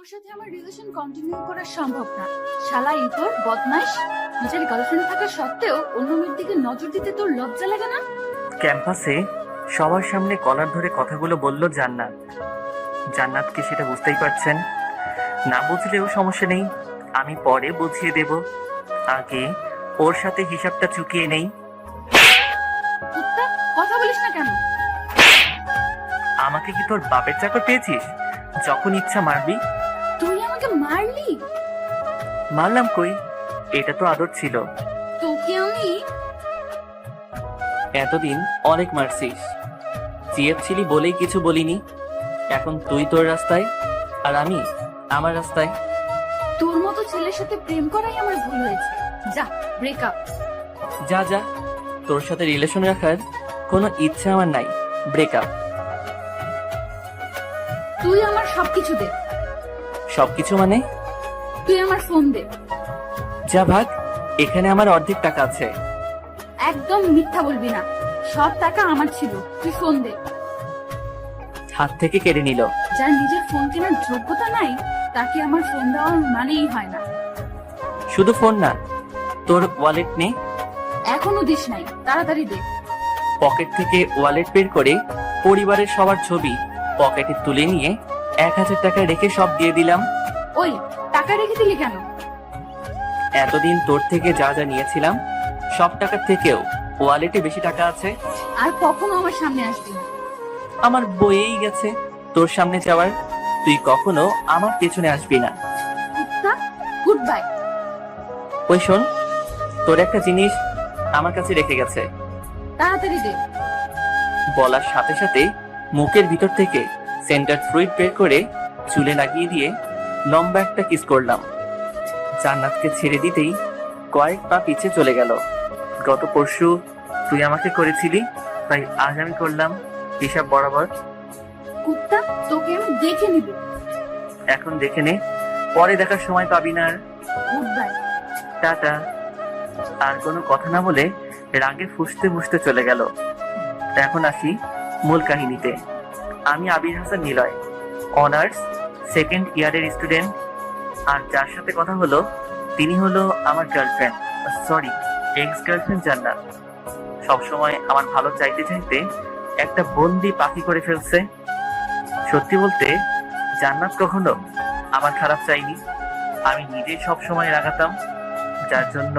ওর সাথে আমার relation continue করা সম্ভব না। শালা ইতর বদমাইশ, নিজের গার্লফ্রেন্ড থাকা সত্ত্বেও অন্য মেয়ের দিকে নজর দিতে তোর লজ্জা লাগে না? ক্যাম্পাসে সবার সামনে কলার ধরে কথাগুলো বলল জান্নাত। জান্নাতকে সেটা বুঝতেই পারছেন। না বুঝলেও সমস্যা নেই, আমি পরে বুঝিয়ে দেব। আগে ওর সাথে হিসাবটা চুকিয়ে নেই। কুত্তা, কথা বলিস না কেন? আমাকে কি তোর বাপের চাকর পেয়েছিস? যখন ইচ্ছা মারবি। তুই আমাকে মারলি? মারলাম কই, এটা তো আদর ছিল। তোকে আমি এতদিন অনেক মারছিস, চেয়েছিলি বলেই কিছু বলিনি। এখন তুই তোর রাস্তায় আর আমি আমার রাস্তায়। তোর মতো ছেলের সাথে প্রেম করাই আমার ভুল হয়েছে। যা, ব্রেকআপ। যা যা, তোর সাথে রিলেশন রাখার কোনো ইচ্ছা আমার নাই। ব্রেকআপ। তুই আমার সবকিছু দে। সবকিছু মানে? তুই আমার ফোন দে। যা ভাগ, এখানে আমার অর্ধেক টাকা আছে। একদম মিথ্যা বলবি না, সব টাকা আমার ছিল। তুই ফোন দে। হাত থেকে কেড়ে নিল। যার নিজের ফোন কেনার যোগ্যতা নাই তাকে আমার ফোন দেওয়ার মানেই হয় না। শুধু ফোন না, তোর ওয়ালেট নে। এখনো দিস নাই, তাড়াতাড়ি দে। পকেট থেকে ওয়ালেট বের করে পরিবারের সবার ছবি পকেটে তুলে নিয়ে 1000 টাকা রেখে সব দিয়ে দিলাম। ওই, টাকা রেখে দিলি কেন? এতদিন তোর থেকে যা যা নিয়েছিলাম সব টাকার থেকেও ওয়ালেটে বেশি টাকা আছে। আর কখনো আমার সামনে আসবি না। আমার বইয়েই গেছে তোর সামনে যাওয়ার। তুই কখনো আমার পেছনে আসবি না। কুত্তা, গুড বাই। ওই শোন, তোর একটা জিনিস আমার কাছে রেখে গেছে। তাড়াতাড়ি দে। বলার সাথে সাথে মুখের ভিতর থেকে সেন্টার ফ্লুইড বের করে চুলে লাগিয়ে দিয়ে লম্বা একটা কিস করলাম। জান্নাতকে ছেড়ে দিতেই কয়েক পা পিছে চলে গেল। গত পরশু তুই আমাকে করেছিলি, তাই আজ আমি করলাম হিসাব বরাবর। কুত্তা, তোকে আমি দেখে নিব। এখন দেখে নে, পরে দেখার সময় পাবি না আর। Goodbye. টাটা। আর কোনো কথা না বলে রাগে ফুঁসতে ফুঁসতে চলে গেল। এখন আসি মূল কাহিনীতে। আমি আবির হাসান নিলয়, অনার্স সেকেন্ড ইয়ারের স্টুডেন্ট। আর যার সাথে কথা হলো তিনি হলো আমার গার্লফ্রেন্ড, সরি এক্স গার্লফ্রেন্ড জান্নাত। সবসময় আমার ভালো চাইতে চাইতে একটা বন্দি পাখি করে ফেলছে। সত্যি বলতে জান্নাত কখনো আমার খারাপ চাইনি। আমি নিজেই সবসময় রাগাতাম, যার জন্য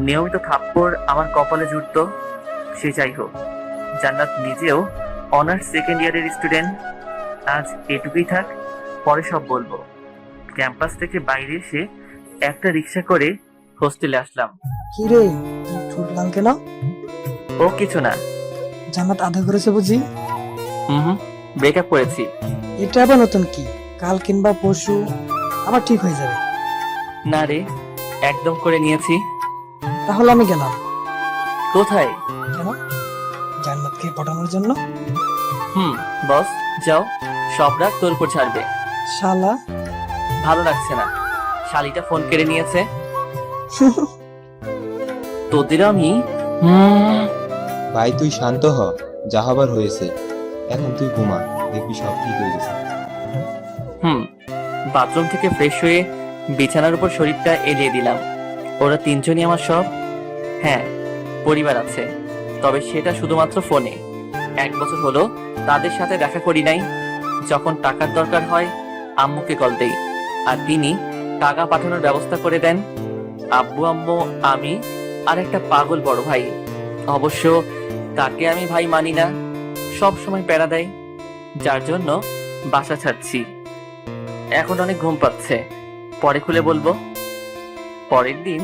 নিয়মিত থাপ্পড় আমার কপালে জুটতো। সে যাই হোক, জান্নাত নিজেও অনার্স সেকেন্ড ইয়ারের স্টুডেন্ট। আজ এটুকুই থাক, পরে সব বলবো। ক্যাম্পাস থেকে বাইরে এসে একটা রিক্সা করে হোস্টেলে আসলাম। কি রে, তুই ঠোঁট লাল কেন? ও কিছু না। জান্নাত আদর করেছে বুঝি? হুম, ব্রেকআপ করেছি। এটা আবার নতুন কি? কাল কিংবা পরশু আবার ঠিক হয়ে যাবে। না রে, একদম করে নিয়েছি। তাহলে আমি গেলাম। কোথায়? কেন? জান্নাতকে পটানোর জন্য। বস, যাও, সব রাগ তোর উপর ছাড়বে। শালা। ভালো লাগছে না, শালিটা ফোন কেড়ে নিয়েছে। তোদের আমি ভাই তুই শান্ত হ, যা হবার হয়েছে। এখন তুই ঘুমা, দেখবি সব ঠিক হয়ে গেছে। বাথরুম থেকে ফ্রেশ হয়ে বিছানার উপর শরীরটা এলিয়ে দিলাম। ওরা তিনজনই আমার সব। হ্যাঁ, পরিবার আছে, তবে সেটা শুধুমাত্র ফোনে। 1 বছর হলো তাদের সাথে দেখা করি নাই। যখন টাকার দরকার হয় আম্মুকে কল দেই, আর তিনি টাকা পাঠানোর ব্যবস্থা করে দেন। আব্বু আম্মু আমি আর একটা পাগল বড় ভাই। অবশ্য তাকে আমি ভাই মানি না, সব সময় প্যারা দেয়, যার জন্য বাসা ছাড়ছি। এখন অনেক ঘুম পাচ্ছে, পরে খুলে বলবো। পরের দিন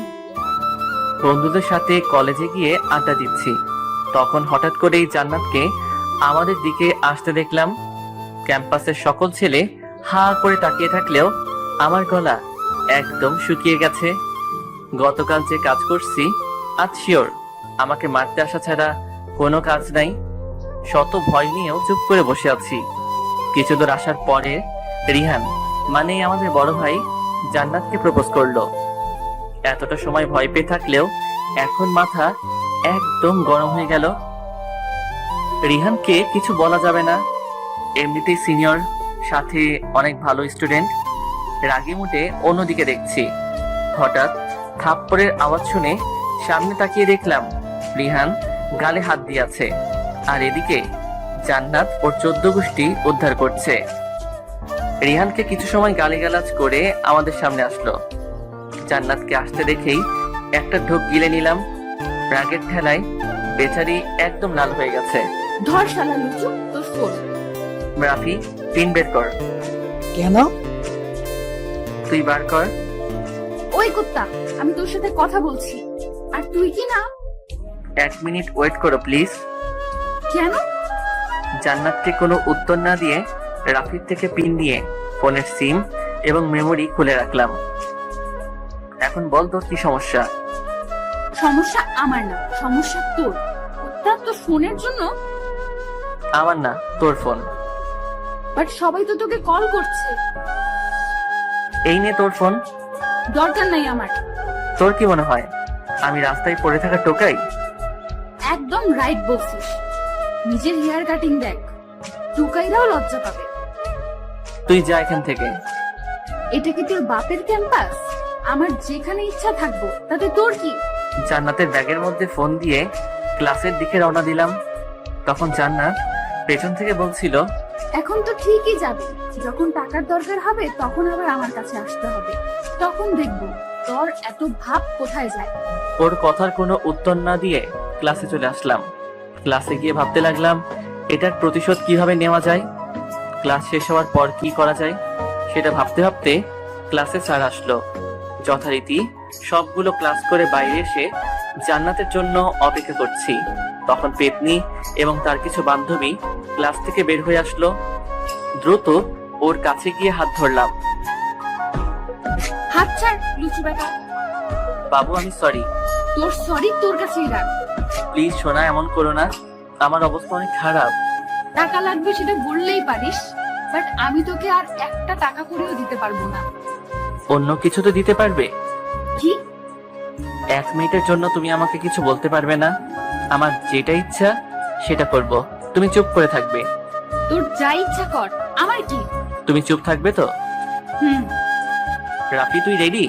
বন্ধুদের সাথে কলেজে গিয়ে আড্ডা দিচ্ছি, তখন হঠাৎ করেই জান্নাতকে আমাদের দিকে আসতে দেখলাম। ক্যাম্পাসের সকল ছেলে হা করে তাকিয়ে থাকলেও আমার গলা একদম শুকিয়ে গেছে। গতকাল যে কাজ করছি আজ শিওর আমাকে মারতে আসা ছাড়া কোনো কাজ নাই। শত ভয় নিয়েও চুপ করে বসে আছি। কিছু দূর আসার পরে রিহান মানে আমাদের বড় ভাই জান্নাতকে প্রপোজ করলো। এতটা সময় ভয় পেয়ে থাকলেও এখন মাথা একদম গরম হয়ে গেল। রিহানকে কিছু বলা যাবে না, এমনিতেই সিনিয়র, সাথে অনেক ভালো স্টুডেন্ট। রাগে মুটে অন্যদিকে দেখছি। হঠাৎ থাপ্পড়ের আওয়াজ শুনে সামনে তাকিয়ে দেখলাম রিহান গালে হাত দিয়ে আছে, আর এদিকে জান্নাত ওর 14 গোষ্ঠী উদ্ধার করছে। রিহানকে কিছু সময় গালিগালাজ করে আমাদের সামনে আসলো। জান্নাতকে আসতে দেখেই একটা ঢোক গিলে নিলাম। রাগের ঠেলায় বেচারি একদম লাল হয়ে গেছে। ধর শালা লুচু, তোর ফোন। রাফি, পিন বের কর। কেন? তুই বার কর। ওই কুত্তা, আমি তোর সাথে কথা বলছি, আর তুই কি না? 1 মিনিট ওয়েট করো প্লিজ। কেন? জান্নাতকে কোনো উত্তর না দিয়ে রাফির থেকে পিন নিয়ে ফোনের সিম এবং মেমোরি খুলে রাখলাম। এখন বল তোর কি সমস্যা? সমস্যা আমার না, সমস্যা তোর। কুত্তা, তোর ফোনের জন্য। আমার না, তোর ফোন। বাট সবাই তো তোকে কল করছে। এই নে তোর ফোন। দরকার নাই আমার। তোর কি মনে হয় আমি রাস্তায় পড়ে থাকা টোকাই? একদম রাইট বলছিস। নিজের হেয়ার কাটিং দেখ, টুকাইরাও লজ্জা পাবে। তুই যা এখান থেকে। এটা কি তোর বাপের ক্যাম্পাস? আমার যেখানে ইচ্ছা থাকবো, তাতে তোর কি? জান্নাতের ব্যাগের মধ্যে ফোন দিয়ে ক্লাসের দিকে রওনা দিলাম। তখন জান্নাত পেছন থেকে বলছিল, এখন তো ঠিকই যাবে, যখন টাকার দরকার হবে তখন আবার আমার কাছে আসতে হবে। তখন দেখবো তোর এত ভাব কোথায় যায়। ওর কথার কোনো উত্তর না দিয়ে ক্লাসে চলে আসলাম। ক্লাসে গিয়ে ভাবতে লাগলাম এটার প্রতিশোধ কিভাবে নেওয়া যায়। ক্লাস শেষ হওয়ার পর কি করা যায় সেটা ভাবতে ভাবতে ক্লাসে স্যার আসলো। যথারীতি সবগুলো ক্লাস করে বাইরে এসে জান্নাতের জন্য অপেক্ষা করছি। তখন পেতনি এবং তার কিছু বান্ধবী ক্লাস থেকে বের হয়ে আসলো। দ্রুত ওর কাছে গিয়ে হাত ধরলাম। হাত ছাড় লুচু বেটা। বাবু, আমি সরি। তোর সরি তোর কাছেই রাখ। প্লিজ সোনা, এমন করো না, আমার অবস্থা অনেক খারাপ। টাকা লাগবে সেটা বললেই পারিস, বাট আমি তোকে আর একটা টাকা করেও দিতে পারবো না। অন্য কিছু তো দিতে পারবে। কি? 1 মিনিটের জন্য তুমি আমাকে কিছু বলতে পারবে না? আমার যেটা ইচ্ছা সেটা করব, তুমি চুপ করে থাকবে। তোর যা ইচ্ছা কর, আমার কি? তুমি চুপ থাকবে তো? হুম। রাফি, তুই রেডি?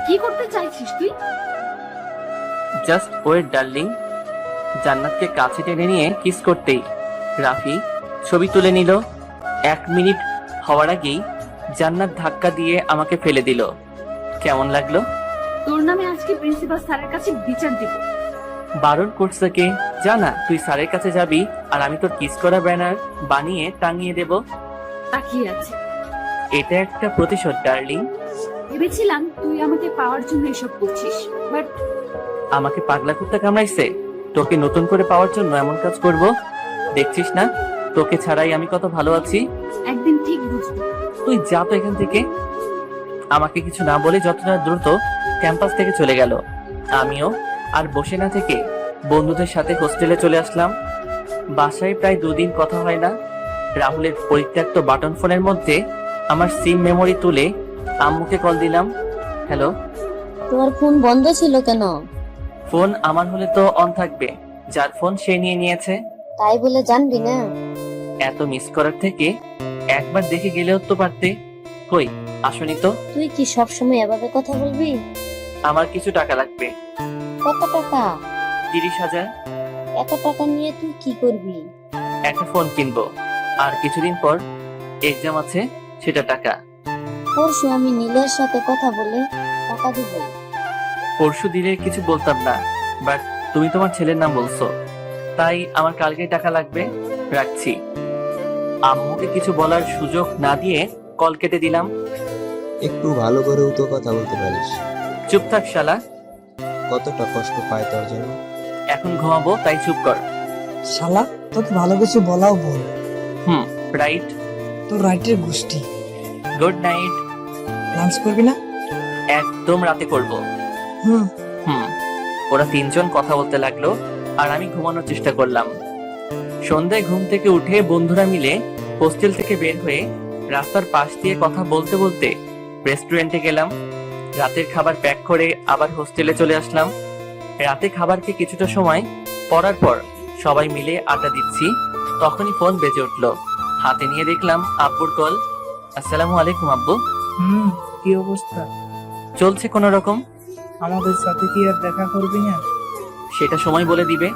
কি করতে চাইছিস তুই? Just wait darling. জান্নাতকে কাছে টেনে নিয়ে কিস করতেই রাফি ছবি তুলে নিল। 1 মিনিট হওয়ার আগেই জান্নাত ধাক্কা দিয়ে আমাকে ফেলে দিল। কেমন লাগলো? তোর নামে আজকে প্রিন্সিপাল স্যারের কাছে বিচার দিব। বারণ করছে কে? জানা তুই স্যারের কাছে যাবি আর আমি তোর কিস করা ব্যানার বানিয়ে টাঙিয়ে দেব। তাকিয়ে আছে। এটা একটা প্রতিশোধ ডার্লিং। ভেবেছিলাম তুই আমাকে পাওয়ার জন্য এসব করছিস, বাট আমাকে পাগলা কুত্তা কামড়াইছে? তোকে নতুন করে পাওয়ার জন্য এমন কাজ করব? দেখছিস না তোকে ছাড়াই আমি কত ভালো আছি। একদিন ঠিক বুঝবি। তুই যা তো এখান থেকে। আমাকে কিছু না বলে যতটা দ্রুত ক্যাম্পাস থেকে চলে গেল। আমিও আর বসে না থেকে বন্ধুদের সাথে হোস্টেলে চলে আসলাম। বাসায় প্রায় 2 দিন কথা হয় না। রাহুলের পরিত্যক্ত বাটন ফোনের মধ্যে আমার সিম মেমোরি তুলে আম্মুকে কল দিলাম। হ্যালো। তোমার ফোন বন্ধ ছিল কেন? ফোন আমার হলে তো অন থাকবে, যার ফোন সে নিয়ে নিয়েছে। তাই বলে জানবি না? এত মিস করার থেকে একবার দেখে গেলেও তো পারতে। কই আসনি তো? তুই কি সব সময় এভাবে কথা বলবি? আমার কিছু টাকা লাগবে। কত টাকা? 30,000। এত টাকা নিয়ে তুই কি করবি? একটা ফোন কিনবো, আর কিছুদিন পর এক্সাম আছে, সেটা টাকা। পরশু আমি নীলের সাথে কথা বলে টাকা দিব। পরশু দিলে কিছু বলতাম না, বাট তুমি তোমার ছেলের নাম বলছো, তাই আমার কালকেই টাকা লাগবে। রাখছি। আম্মুকে কিছু বলার সুযোগ না দিয়ে কল কেটে দিলাম। একটু ভালো করেও তো কথা বলতে পারিস। চুপ থাক শালা। কতটা কষ্ট পায় তোর জন্য। এখন ঘুমাবো, তাই চুপ কর। শালা, তোকে ভালো কিছু বলাও বল। রাইট। তোর রাইটের গোষ্ঠী। Good night. লাঞ্চ করবি না? একদম রাতে করব। হুম। ওরা 3 জন কথা বলতে লাগলো আর আমি ঘুমানোর চেষ্টা করলাম। সন্ধ্যায় ঘুম থেকে উঠে বন্ধুরা মিলে হোস্টেল থেকে বের হয়ে রাস্তার পাশ দিয়ে কথা বলতে বলতে রেস্টুরেন্টে গেলাম। রাতের খাবার প্যাক করে আবার হোস্টেলে চলে আসলাম। রাতে খাবার খেয়ে কিছুটা সময় পড়ার পর সবাই মিলে আড্ডা দিচ্ছি, তখনই ফোন বেজে উঠলো। হাতে নিয়ে দেখলাম আব্বুর কল। আসসালামু আলাইকুম আব্বু। কি অবস্থা? চলছে কোনো রকম। আমাদের সাথে কি আর দেখা করবি না? সেটা সময় বলে দিবে।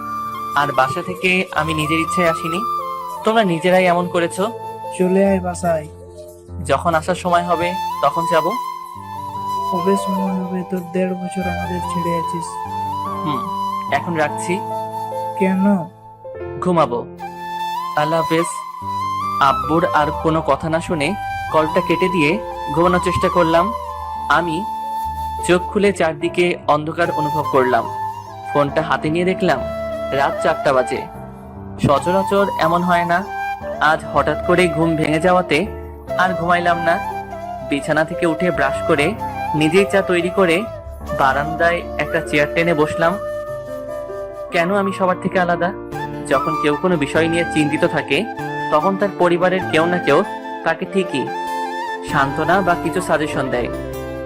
আর বাসা থেকে আমি নিজের ইচ্ছায় আসিনি, তোমরা নিজেরাই এমন করেছো। চলে আয় বাসায়। যখন আসার সময় হবে তখন যাব। কবে সময় হবে? তোর 1.5 বছর আমাদের ছেড়ে আছিস। এখন রাখছি, কেন? ঘুমাবো। আল্লাহ হাফেজ। আব্বুর আর কোনো কথা না শুনে কলটা কেটে দিয়ে ঘুমানোর চেষ্টা করলাম। আমি চোখ খুলে চারদিকে অন্ধকার অনুভব করলাম। ফোনটা হাতে নিয়ে দেখলাম রাত 4টা বাজে। সচরাচর এমন হয় না, আজ হঠাৎ করে ঘুম ভেঙে যাওয়াতে আর ঘুমাইলাম না। বিছানা থেকে উঠে ব্রাশ করে নিজেই চা তৈরি করে বারান্দায় একটা চেয়ার টেনে বসলাম। কেন আমি সবার থেকে আলাদা? যখন কেউ কোনো বিষয় নিয়ে চিন্তিত থাকে তখন তার পরিবারের কেউ না কেউ তাকে ঠিকই সান্ত্বনা বা কিছু সাজেশন দেয়,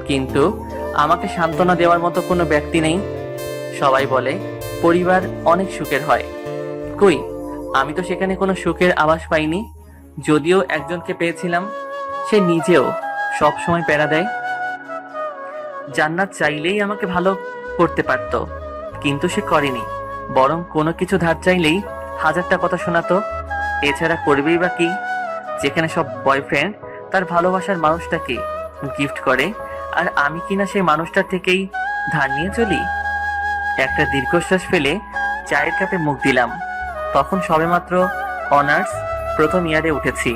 কিন্তু আমাকে সান্ত্বনা দেওয়ার মতো কোনো ব্যক্তি নেই। সবাই বলে পরিবার অনেক সুখের হয়, কই আমি তো সেখানে কোনো সুখের আভাস পাইনি। যদিও একজনকে পেয়েছিলাম, সে নিজেও সব সময় প্যারা দেয়। জান্নাত চাইলেই আমাকে ভালো করতে পারত, কিন্তু সে করেনি, বরং কোনো কিছু ধার চাইলেই 1000টা কথা শোনাতো। এছাড়া করবেই বা কি, যেখানে সব বয়ফ্রেন্ড তার ভালোবাসার মানুষটাকে গিফট করে, আর আমি কিনা সেই মানুষটার থেকেই ধার নিয়ে চলি। একটা দীর্ঘশ্বাস ফেলে চায়ের কাপে মুখ দিলাম। তখন সবেমাত্র অনার্স প্রথম ইয়ারে উঠেছি।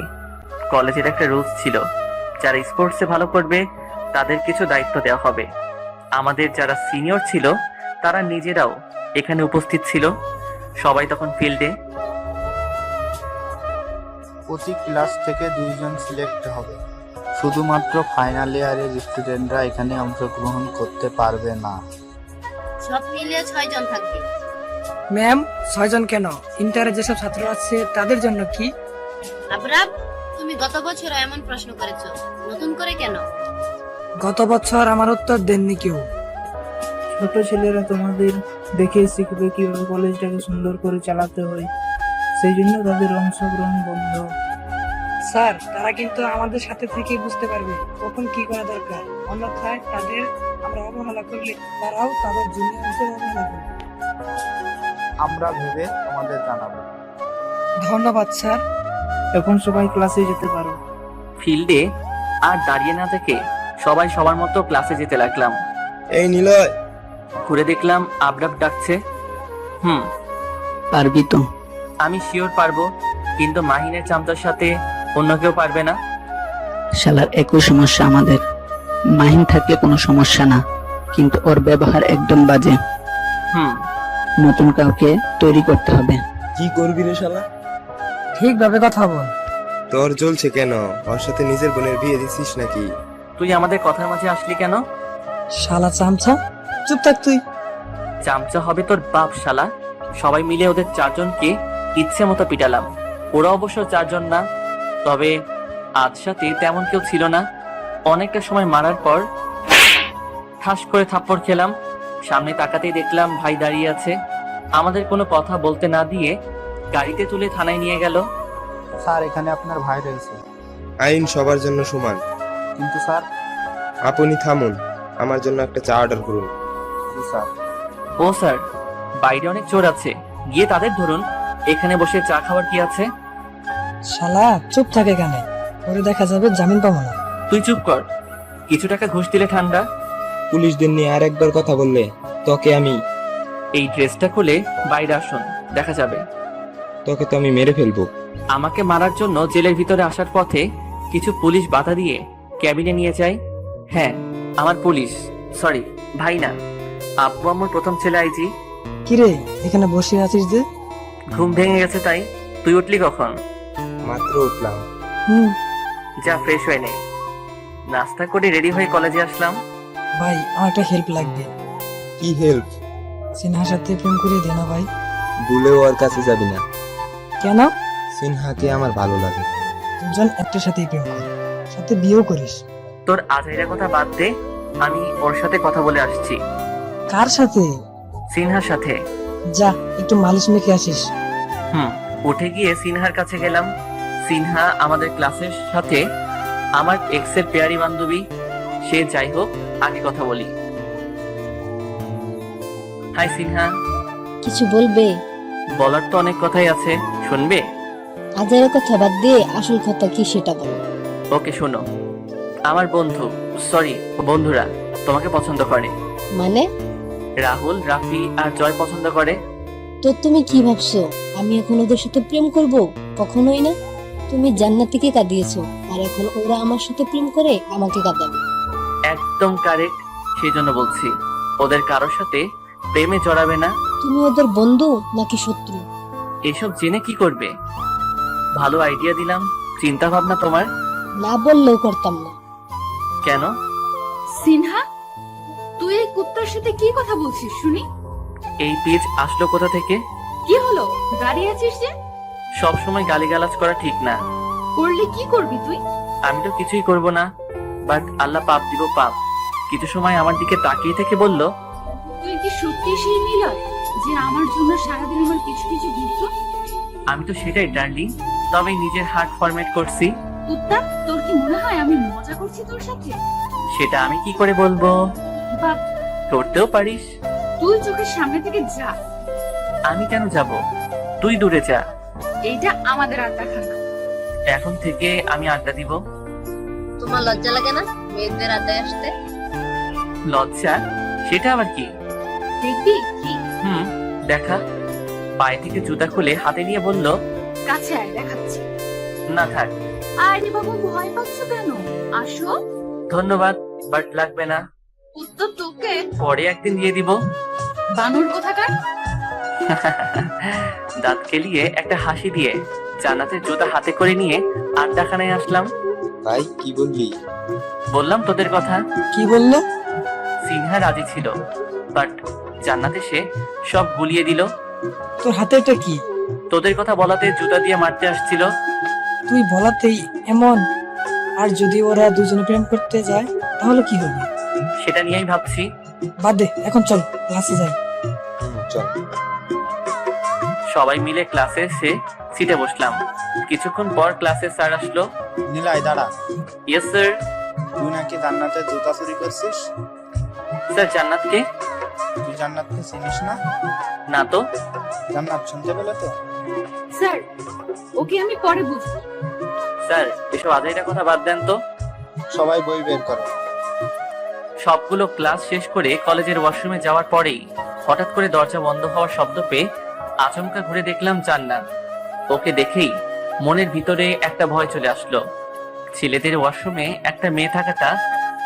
কলেজের একটা রুলস ছিল, যারা স্পোর্টসে ভালো করবে তাদের কিছু দায়িত্ব দেওয়া হবে। আমাদের যারা সিনিয়র ছিল তারা নিজেরাও এখানে উপস্থিত ছিল। সবাই তখন ফিল্ডে। প্রতি ক্লাস থেকে 2 জন সিলেক্ট হবে। শুধুমাত্র ফাইনাল ইয়ারের স্টুডেন্টরা এখানে অংশগ্রহণ করতে পারবে না। সব মিলিয়ে 6 জন থাকবে। ম্যাম 6 জন কেন? ইন্টারে যেসব ছাত্র আছে তাদের জন্য কি? আবরাব, তুমি গত বছর এমন প্রশ্ন করেছো, নতুন করে কেন? গত বছর আমার উত্তর দেননি কেউ। ছোট ছেলেরা তোমাদের দেখে শিখবে কিভাবে কলেজটাকে সুন্দর করে চালাতে হয়, সেই জন্য তাদের অংশগ্রহণ বন্ধ। স্যার, তারা কিন্তু আমাদের সাথে থেকে বুঝতে পারবে কখন কি করা দরকার। অন্যথায় তাদের আমরা অবহেলা করলে তারাও তাদের জুনিয়রদের অবহেলা করবে। আমরা ভেবে তোমাদের জানাবো। ধন্যবাদ স্যার। এখন সবাই ক্লাসে যেতে পারো। ফিল্ডে আর দাঁড়িয়ে না থেকে সবাই সবার মতো ক্লাসে যেতে লাগলাম। এই নিলয়, ঘুরে দেখলাম আবরাব ডাকছে। পারবি তো? আমি শিওর পারবো, কিন্তু মাহিনের চামচার সাথে অন্য কেউ পারবে না। শালার একই সমস্যা আমাদের। মাহিন থাকলে কোনো সমস্যা না, কিন্তু ওর ব্যবহার একদম বাজে। নতুন কাউকে তৈরি করতে হবে। কি করবি রে শালা? ঠিকভাবে কথা বল। তোর জ্বলছে কেন? ওর সাথে নিজের বোনের বিয়ে দিছিস নাকি? তুই আমাদের কথার মাঝে আসলি কেন? শালা চামচা, চুপ থাক তুই। চামচা হবে তোর বাপ শালা। সবাই মিলে ওদের 4 জনকে ইচ্ছে মতো পিটালাম। ওরা অবশ্য 4 জন না, তবে আজ সাথে তেমন কেউ ছিল না। অনেকটা সময় মারার পর ঠাস করে থাপ্পড় খেলাম। সামনে তাকাতেই দেখলাম ভাই দাঁড়িয়ে আছে। আমাদের কোনো কথা বলতে না দিয়ে গাড়িতে তুলে থানায় নিয়ে গেল। স্যার, এখানে আপনার ভাই রয়েছে। আইন সবার জন্য সমান। কিন্তু স্যার। আপনি থামুন, আমার জন্য একটা চা অর্ডার করুন। জি স্যার। ও স্যার, বাইরে অনেক চোর আছে, গিয়ে তাদের ধরুন। এখানে বসে চা খাওয়ার কি আছে? শালা চুপ থাকে এখানে, পরে দেখা যাবে জামিন পাবো না। তুই চুপ কর, কিছু টাকা ঘুষ দিলে ঠান্ডা। পুলিশদের নিয়ে আর একবার কথা বললে তোকে আমি এই ড্রেসটা খুলে বাইরে আসুন, দেখা যাবে। তোকে তো আমি মেরে ফেলবো। আমাকে মারার জন্য জেলের ভিতরে আসার পথে কিছু পুলিশ বাধা দিয়ে ক্যাবিনে নিয়ে যায়। হ্যাঁ, আমার পুলিশ, সরি ভাই না, আব্বু আমার প্রথম ছেলে আইজি। কিরে এখানে বসে আছিস যে? ঘুম ভেঙে গেছে তাই। তুই উঠলি কখন? মাত্র উঠলাম। যা ফ্রেশ হয়ে নে। নাস্তা করে রেডি হয়ে কলেজে আসলাম। ভাই, আমার একটা হেল্প লাগবে। কি হেল্প? সিনহার সাথে প্রেম করে দে না ভাই। ভুলেও ওর কাছে যাবি না। কেন? সিনহাকে আমার ভালো লাগে। দুজন একটার সাথেই প্রেম কর, সাথে বিয়েও করিস। তোর আজাইরা কথা বাদ দে, আমি ওর সাথে কথা বলে আসছি। কার সাথে? সিনহার সাথে। যা একটু মালিশ মেখে আসিস। উঠে গিয়ে সিনহার কাছে গেলাম। সিনহা আমাদের ক্লাসের সাথে আমার এক্সের পেয়ারি বান্ধবী, সে যাই হোক, আগে কথা বলি। হাই সিনহা। কিছু বলবে? বলার তো অনেক কথাই আছে, শুনবে? আজের কথা বাদ দিয়ে আসল কথা কি সেটা বলো। ওকে শোনো, আমার বন্ধু, সরি বন্ধুরা তোমাকে পছন্দ করে। মানে? রাহুল, রাফি আর জয় পছন্দ করে। তো তুমি কি ভাবছো আমি এখন ওদের সাথে প্রেম করব? কখনোই না। তুমি জান্নাতীকে কাঁদিয়েছো, আর এখন ওরা আমার সাথে প্রেম করে আমাকে কাঁদাবে। একদম কারেক্ট, সেই জন্য বলছি ওদের কারোর সাথে প্রেমে জড়াবে না। তুমি ওদের বন্ধু নাকি শত্রু? এসব জেনে কি করবে? ভালো আইডিয়া দিলাম, চিন্তা ভাবনা তোমার। না বললেও করতাম না। কেন? সিনহা, তুই এই কুত্তার সাথে কি কথা বলছিস শুনি? এই পেজ আসলো কোথা থেকে? কি হলো, গাড়ি আছিস যে? সব সময় গালিগালাজ করা ঠিক না। করলে কি করবি তুই? আমি তো কিছুই করব না, বাট আল্লাহ পাপ দিব পাপ। কিছু সময় আমার দিকে তাকিয়ে থেকে বলল, তুই কি সত্যি সেই নিলয় যে আমার জন্য সারাদিন আমার কিছু কিছু ঘুরতো? আমি তো সেটাই ডার্লিং, তবে নিজের হার্ট ফরম্যাট করছি। কুত্তা, তোর কি মনে হয় আমি মজা করছি তোর সাথে? সেটা আমি কি করে বলবো? বাপ, করতেও পারিস। তুই চোখের সামনে থেকে যা। আমি কেন যাব? তুই দূরে যা। এইটা আমাদের আড্ডাখানা। এখন থেকে আমি আড্ডা দিব। তোমার লজ্জা লাগে না মেয়েদের আড্ডায় আসতে? লজ্জা? সেটা আবার কি? দেখবি কি? দেখা। পায়ে থেকে জুতা খুলে হাতে নিয়ে বলল, কাছে আয়, দেখাচ্ছি। না থাক। আরে বাবা, ভয় পাচ্ছ কেন? আসো। ধন্যবাদ, বাট লাগবে না। উত্তর তোকে পরে একদিন দিয়ে দিব। বানর কোথাকার। দাঁত কেলিয়ে একটা হাসি দিয়ে জান্নাতের জুতা হাতে করে নিয়ে আড্ডাখানায় আসলাম। ভাই কি বললি? বললাম তোদের কথা। কি বললো? সিনহা রাজি ছিল, বাট জান্নাত এসে সব গুলিয়ে দিল। তোর হাতে এটা কি? তোদের কথা বলাতে জুতা দিয়ে মারতে আসছিল। তুই বলাতেই এমন? আর যদি ওরা দুজনে প্রেম করতে যায় তাহলে কি হবে? সেটা নিয়েই ভাবছি। বাদ দে, এখন চল ক্লাসে যাই। চল। সবাই মিলে ক্লাসে এসে সিটে বসলাম। কিছুক্ষণ পর ক্লাসে স্যার আসলো। নিলয় দাঁড়া, ইয়েস স্যার। তুই নাকি জান্নাতের জুতা চুরি করছিস? স্যার, জান্নাতকে? তুই জান্নাতকে চিনিস না? না তো। জান্নাত শুনতে পেলে তো? স্যার, ওকে আমি পরে বুঝবো। স্যার, এসব আজাইরা কথা বাদ দেন তো। সবাই বই বের করো। সবগুলো ক্লাস শেষ করে কলেজের ওয়াশরুমে যাওয়ার পরেই হঠাৎ করে দরজা বন্ধ হওয়ার শব্দ পেয়ে আচমকা ঘুরে দেখলাম জান্নাত। ওকে দেখেই মনের ভিতরে একটা ভয় চলে আসলো। ছেলেদের ওয়াশরুমে একটা মেয়ে থাকাটা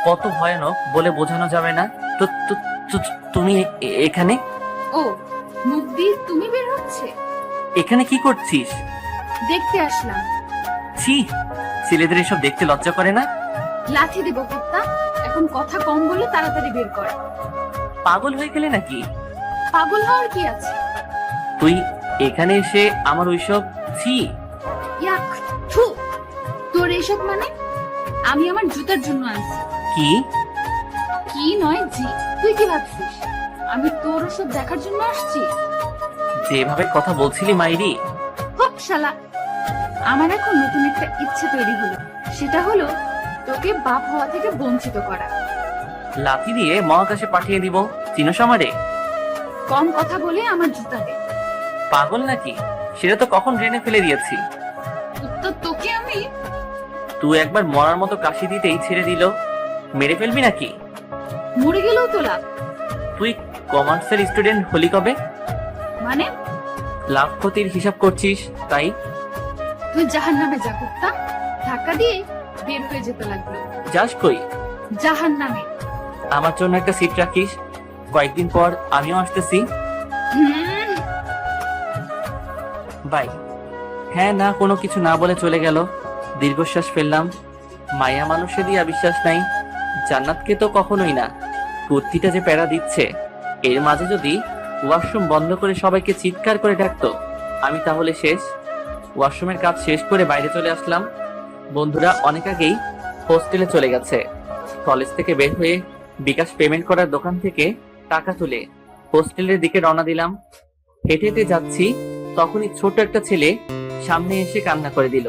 কত ভয়ানক বলে বোঝানো যাবে না। তো তুমি এখানে? ও, মুখ দিয়ে তুমি বের হচ্ছে? এখানে কি করছিস? দেখতে আসলাম। ছি, ছেলেদের এসব দেখতে লজ্জা করে না? লাথি দেবো কুত্তা। এখন কথা কম বলে তাড়াতাড়ি বের কর। পাগল হয়ে গেলে নাকি? পাগল হওয়ার কি আছে? তুই এখানে এসে আমার ওইসব ছি। ইয়াক, থু। তোর এইসব মানে? আমি আমার জুতার জন্য আনছি। কি? কি নয় জি। তুই কি ভাবছিস আমি তোর ওসব দেখার জন্য আসছি? যেভাবে কথা বলছিলি মাইরি। হোক শালা। আমার এখন নতুন একটা ইচ্ছে তৈরি হলো, সেটা হলো তোকে বাপ হওয়া থেকে বঞ্চিত করা। লাথি দিয়ে মহাকাশে পাঠিয়ে দিব। চিনোস আমারে? কম কথা বলে আমার জুতা দে। পাগল নাকি? সেটা তো কখন ড্রেনে ফেলে দিয়েছি। উত্তর তোকে আমি। তুই একবার মরার মতো কাশি দিতেই ছেড়ে দিল। মেরে ফেলবি নাকি? মরে গেলেও তো লাভ। তুই কমার্সের স্টুডেন্ট হলি কবে? মানে? লাভ ক্ষতির হিসাব করছিস তাই? তুই জাহান্নামে যা কুত্তা। ধাক্কা দিয়ে বের হয়ে যেতে লাগলো। যাস কই? জাহান্নামে। আমার জন্য একটা সিট রাখিস, কয়েকদিন পর আমিও আসতেছি। হুম। বাই। হ্যাঁ না কোনো কিছু না বলে চলে গেল। দীর্ঘশ্বাস ফেললাম। মায়া মানুষে দিয়া বিশ্বাস নাই, জান্নাতকে তো কখনোই না। কুর্তিটা যে প্যারা দিচ্ছে, এর মাঝে যদি ওয়াশরুম বন্ধ করে সবাইকে চিৎকার করে ডাকতো, আমি তাহলে শেষ। ওয়াশরুমের কাজ শেষ করে বাইরে চলে আসলাম। বন্ধুরা অনেক আগেই হোস্টেলে চলে গেছে। কলেজ থেকে বের হয়ে বিকাশ পেমেন্ট করার দোকান থেকে টাকা তুলে হোস্টেলের দিকে রওনা দিলাম। হেঁটে হেঁটে যাচ্ছি, তখনই ছোট একটা ছেলে সামনে এসে কান্না করে দিল।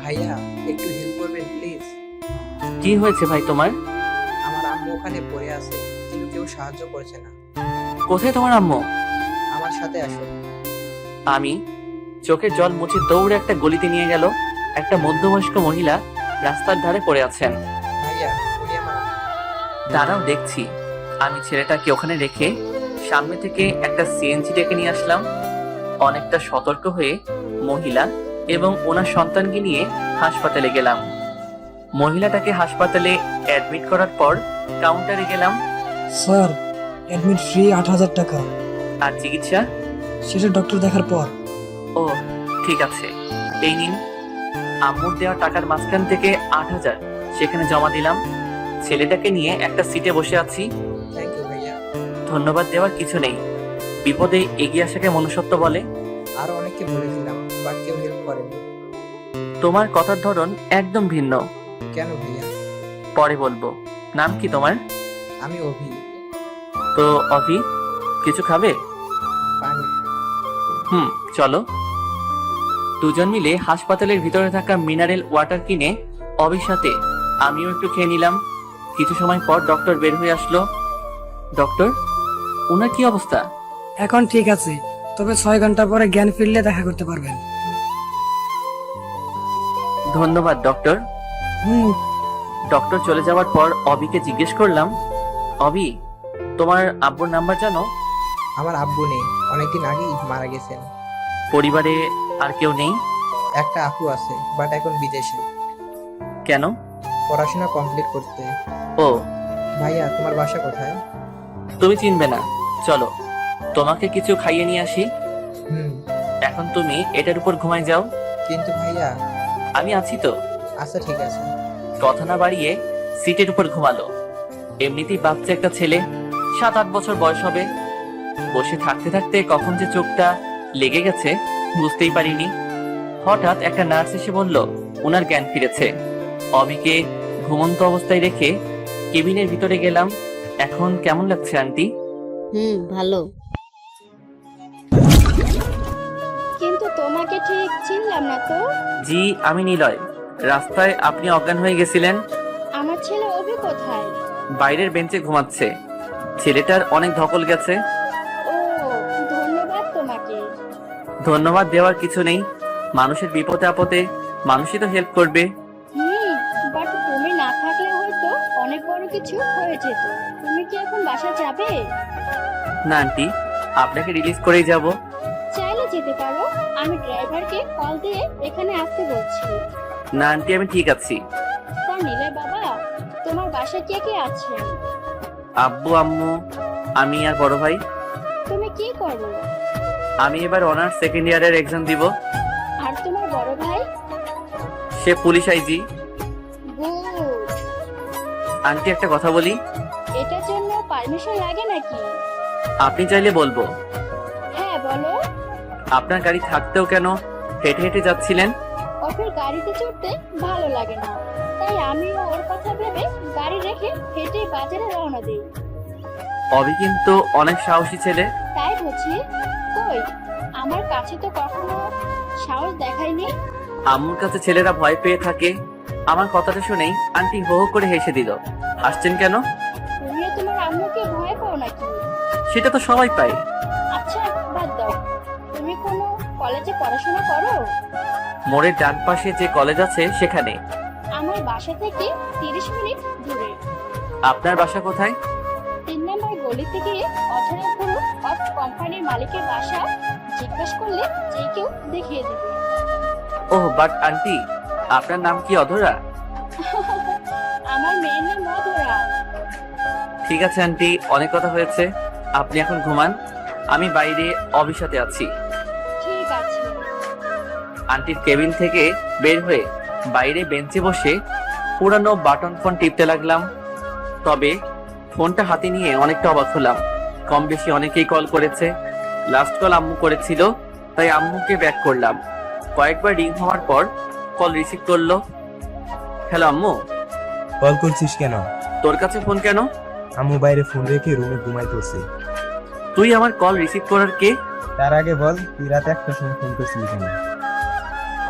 ভাইয়া একটু হেল্প করবেন প্লিজ। কি হয়েছে ভাই তোমার? আমার আম্মু ওখানে পড়ে আছে, কিন্তু কেউ সাহায্য করছে না। কোথায় তোমার আম্মু? আমার সাথে আসো। আমি চোখের জল মুছে দৌড়ে একটা গলিতে নিয়ে গেল। একটা মধ্যবয়স্ক মহিলা রাস্তার ধারে পড়ে আছেন। ভাইয়া উনি আমার আম্মু। দাঁড়াও দেখছি। আমি ছেলেটাকে ওখানে রেখে সামনে থেকে একটা সিএনজি ডেকে নিয়ে আসলাম। অনেকটা সতর্ক হয়ে মহিলা এবং ওনার সন্তানকে নিয়ে হাসপাতালে গেলাম। মহিলাটাকে হাসপাতালে অ্যাডমিট করার পর কাউন্টারে গেলাম। স্যার, অ্যাডমিট ফ্রি 8,000 টাকা। আর চিকিৎসা? সেটা ডক্টর দেখার পর। ও ঠিক আছে, এই নিন। আম্মুর দেওয়া টাকার মাঝখান থেকে 8,000 সেখানে জমা দিলাম। ছেলেটাকে নিয়ে একটা সিটে বসে আছি। থ্যাংক ইউ ভাইয়া। ধন্যবাদ দেওয়ার কিছু নেই, বিপদে এগিয়ে আসাকে মনুষ্যত্ব বলে। আরো অনেককে বলেছিলাম, বাট কেউ হেল্প করেনি। তোমার কথার ধরন একদম ভিন্ন। কেন ভাইয়া? পরে বলবো। নাম কি তোমার? আমি অভি। তো অভি, কিছু খাবে? পানি। চলো। দুজন মিলে হাসপাতালের ভিতরে থাকা মিনারেল ওয়াটার কিনে অভির সাথে আমিও একটু খেয়ে নিলাম। কিছু সময় পর ডক্টর বের হয়ে আসলো। ডক্টর, ওনার কি অবস্থা? এখন ঠিক আছে, তবে 6 ঘন্টা পরে জ্ঞান ফিরলে দেখা করতে পারবেন। ধন্যবাদ ডক্টর। ডক্টর চলে যাওয়ার পর অবিকে জিজ্ঞেস করলাম, অবি, তোমার আব্বুর নাম্বার জানো? আমার আব্বু নেই, অনেকদিন আগেই মারা গেছেন। পরিবারে আর কেউ নেই? একটা আপু আছে, বাট এখন বিদেশে। কেন? পড়াশোনা কমপ্লিট করতে। ও ভাইয়া তোমার বাসা কোথায়? তুমি চিনবে না, চলো তোমাকে কিছু খাইয়ে নিয়ে আসি। হুম। এখন তুমি এটার উপর ঘুমায় যাও। কিন্তু ভাইয়া। আমি আছি তো। আচ্ছা ঠিক আছে। কথা না বাড়িয়ে সিটের উপর ঘুমালো। এমনিতেই বাচ্চা একটা ছেলে, 7-8 বছর বয়স হবে। বসে থাকতে থাকতে কখন যে চোখটা লেগে গেছে বুঝতেই পারিনি। হঠাৎ একটা নার্স এসে বলল ওনার জ্ঞান ফিরেছে। অবিকে ঘুমন্ত অবস্থায় রেখে কেবিনের ভিতরে গেলাম। এখন কেমন লাগছে আন্টি? ভালো। কিন্তু তোমাকে ঠিক চিনলাম না তো। জি, আমি নিলয়। রাস্তায় আপনি অজ্ঞান হয়ে গেছিলেন। আমার ছেলে অভি কোথায়? বাইরের বেঞ্চে ঘুমাচ্ছে। ছেলেটার অনেক ধকল গেছে। ও, ধন্যবাদ তোমাকে। ধন্যবাদ দেওয়ার কিছু নেই। মানুষের বিপদে আপদে মানুষই তো হেল্প করবে। বাট তুমি না থাকলে হয়তো অনেক বড় কিছু হয়ে যেত। তুমি কি এখন বাসা যাবে? না আন্টি, আপনাকে রিলিজ করেই যাব। চাইলে যেতে পারো, আমি ড্রাইভারকে কল দিয়ে এখানে আসতে বলছি। না আন্টি, আমি ঠিক আছি। তা নিলয় বাবা, তোমার বাসায় কে কে আছে? আব্বু, আম্মু, আমি আর বড় ভাই। তুমি কি করো? আমি এবার অনার্স সেকেন্ড ইয়ারের এক্সাম দিব। আর তোমার বড় ভাই? সে পুলিশ আইজি। গুড। আন্টি একটা কথা বলি। এটার জন্য পারমিশন লাগে নাকি? আপনি চাইলে বলবো। হ্যাঁ বলো। আপনার গাড়ি থাকতেও কেন হেঁটে হেঁটে যাচ্ছিলেন? ওর গাড়িতে চড়তে ভালো লাগে না, তাই আমিও ওর কথা ভেবে গাড়ি রেখে হেঁটে বাজারে রওনা দিই। অভি কিন্তু অনেক সাহসী ছেলে। তাই বুঝি? কই, আমার কাছে তো কখনো সাহস দেখায়নি। আম্মুর কাছে ছেলেরা ভয় পেয়ে থাকে। আমার কথাটা শুনেই আন্টি হো হো করে হেসে দিল। হাসছেন কেন? তুমিও তোমার আম্মুকে ভয় পাও নাকি? সেটা তো সবাই পায়। আচ্ছা বাদ দাও, তুমি কোনো কলেজে পড়াশোনা করো? মোড়ের ডান পাশে যে কলেজ আছে সেখানে। আমার বাসা থেকে 30 মিনিট দূরে। আপনার বাসা কোথায়? 3 নম্বর গলিতে গিয়ে অথরা গ্রুপ অফ কোম্পানির মালিকের বাসা জিজ্ঞেস করলে যে কেউ দেখিয়ে দিবে। ওহ, বাট আন্টি, আপনার নাম কি অধরা? আমার মেয়ের নাম অধরা। ঠিক আছে আন্টি, অনেক কথা হয়েছে। আপনি এখন ঘুমান, আমি বাইরে অভির সাথে আছি। ঠিক আছে। আন্টির কেবিন থেকে বের হয়ে বাইরে বেঞ্চে বসে পুরানো বাটন ফোন টিপতে লাগলাম। তবে ফোনটা হাতে নিয়ে অনেকটা অবাক হলাম। কম বেশি অনেকেই কল করেছে। লাস্ট কল আম্মু করেছিল, তাই আম্মুকে ব্যাক করলাম। কয়েকবার রিং হওয়ার পর কল রিসিভ করলো। হ্যালো আম্মু। কল করছিস কেন? তোর কাছে ফোন কেন? আম্মু বাইরে ফোন রেখে রুমে ঘুমাই পড়ছে। তুই আমার কল রিসিভ করার কে? তার আগে বল, তুই রাতে 1টার সময় ফোন করছিলি কেন?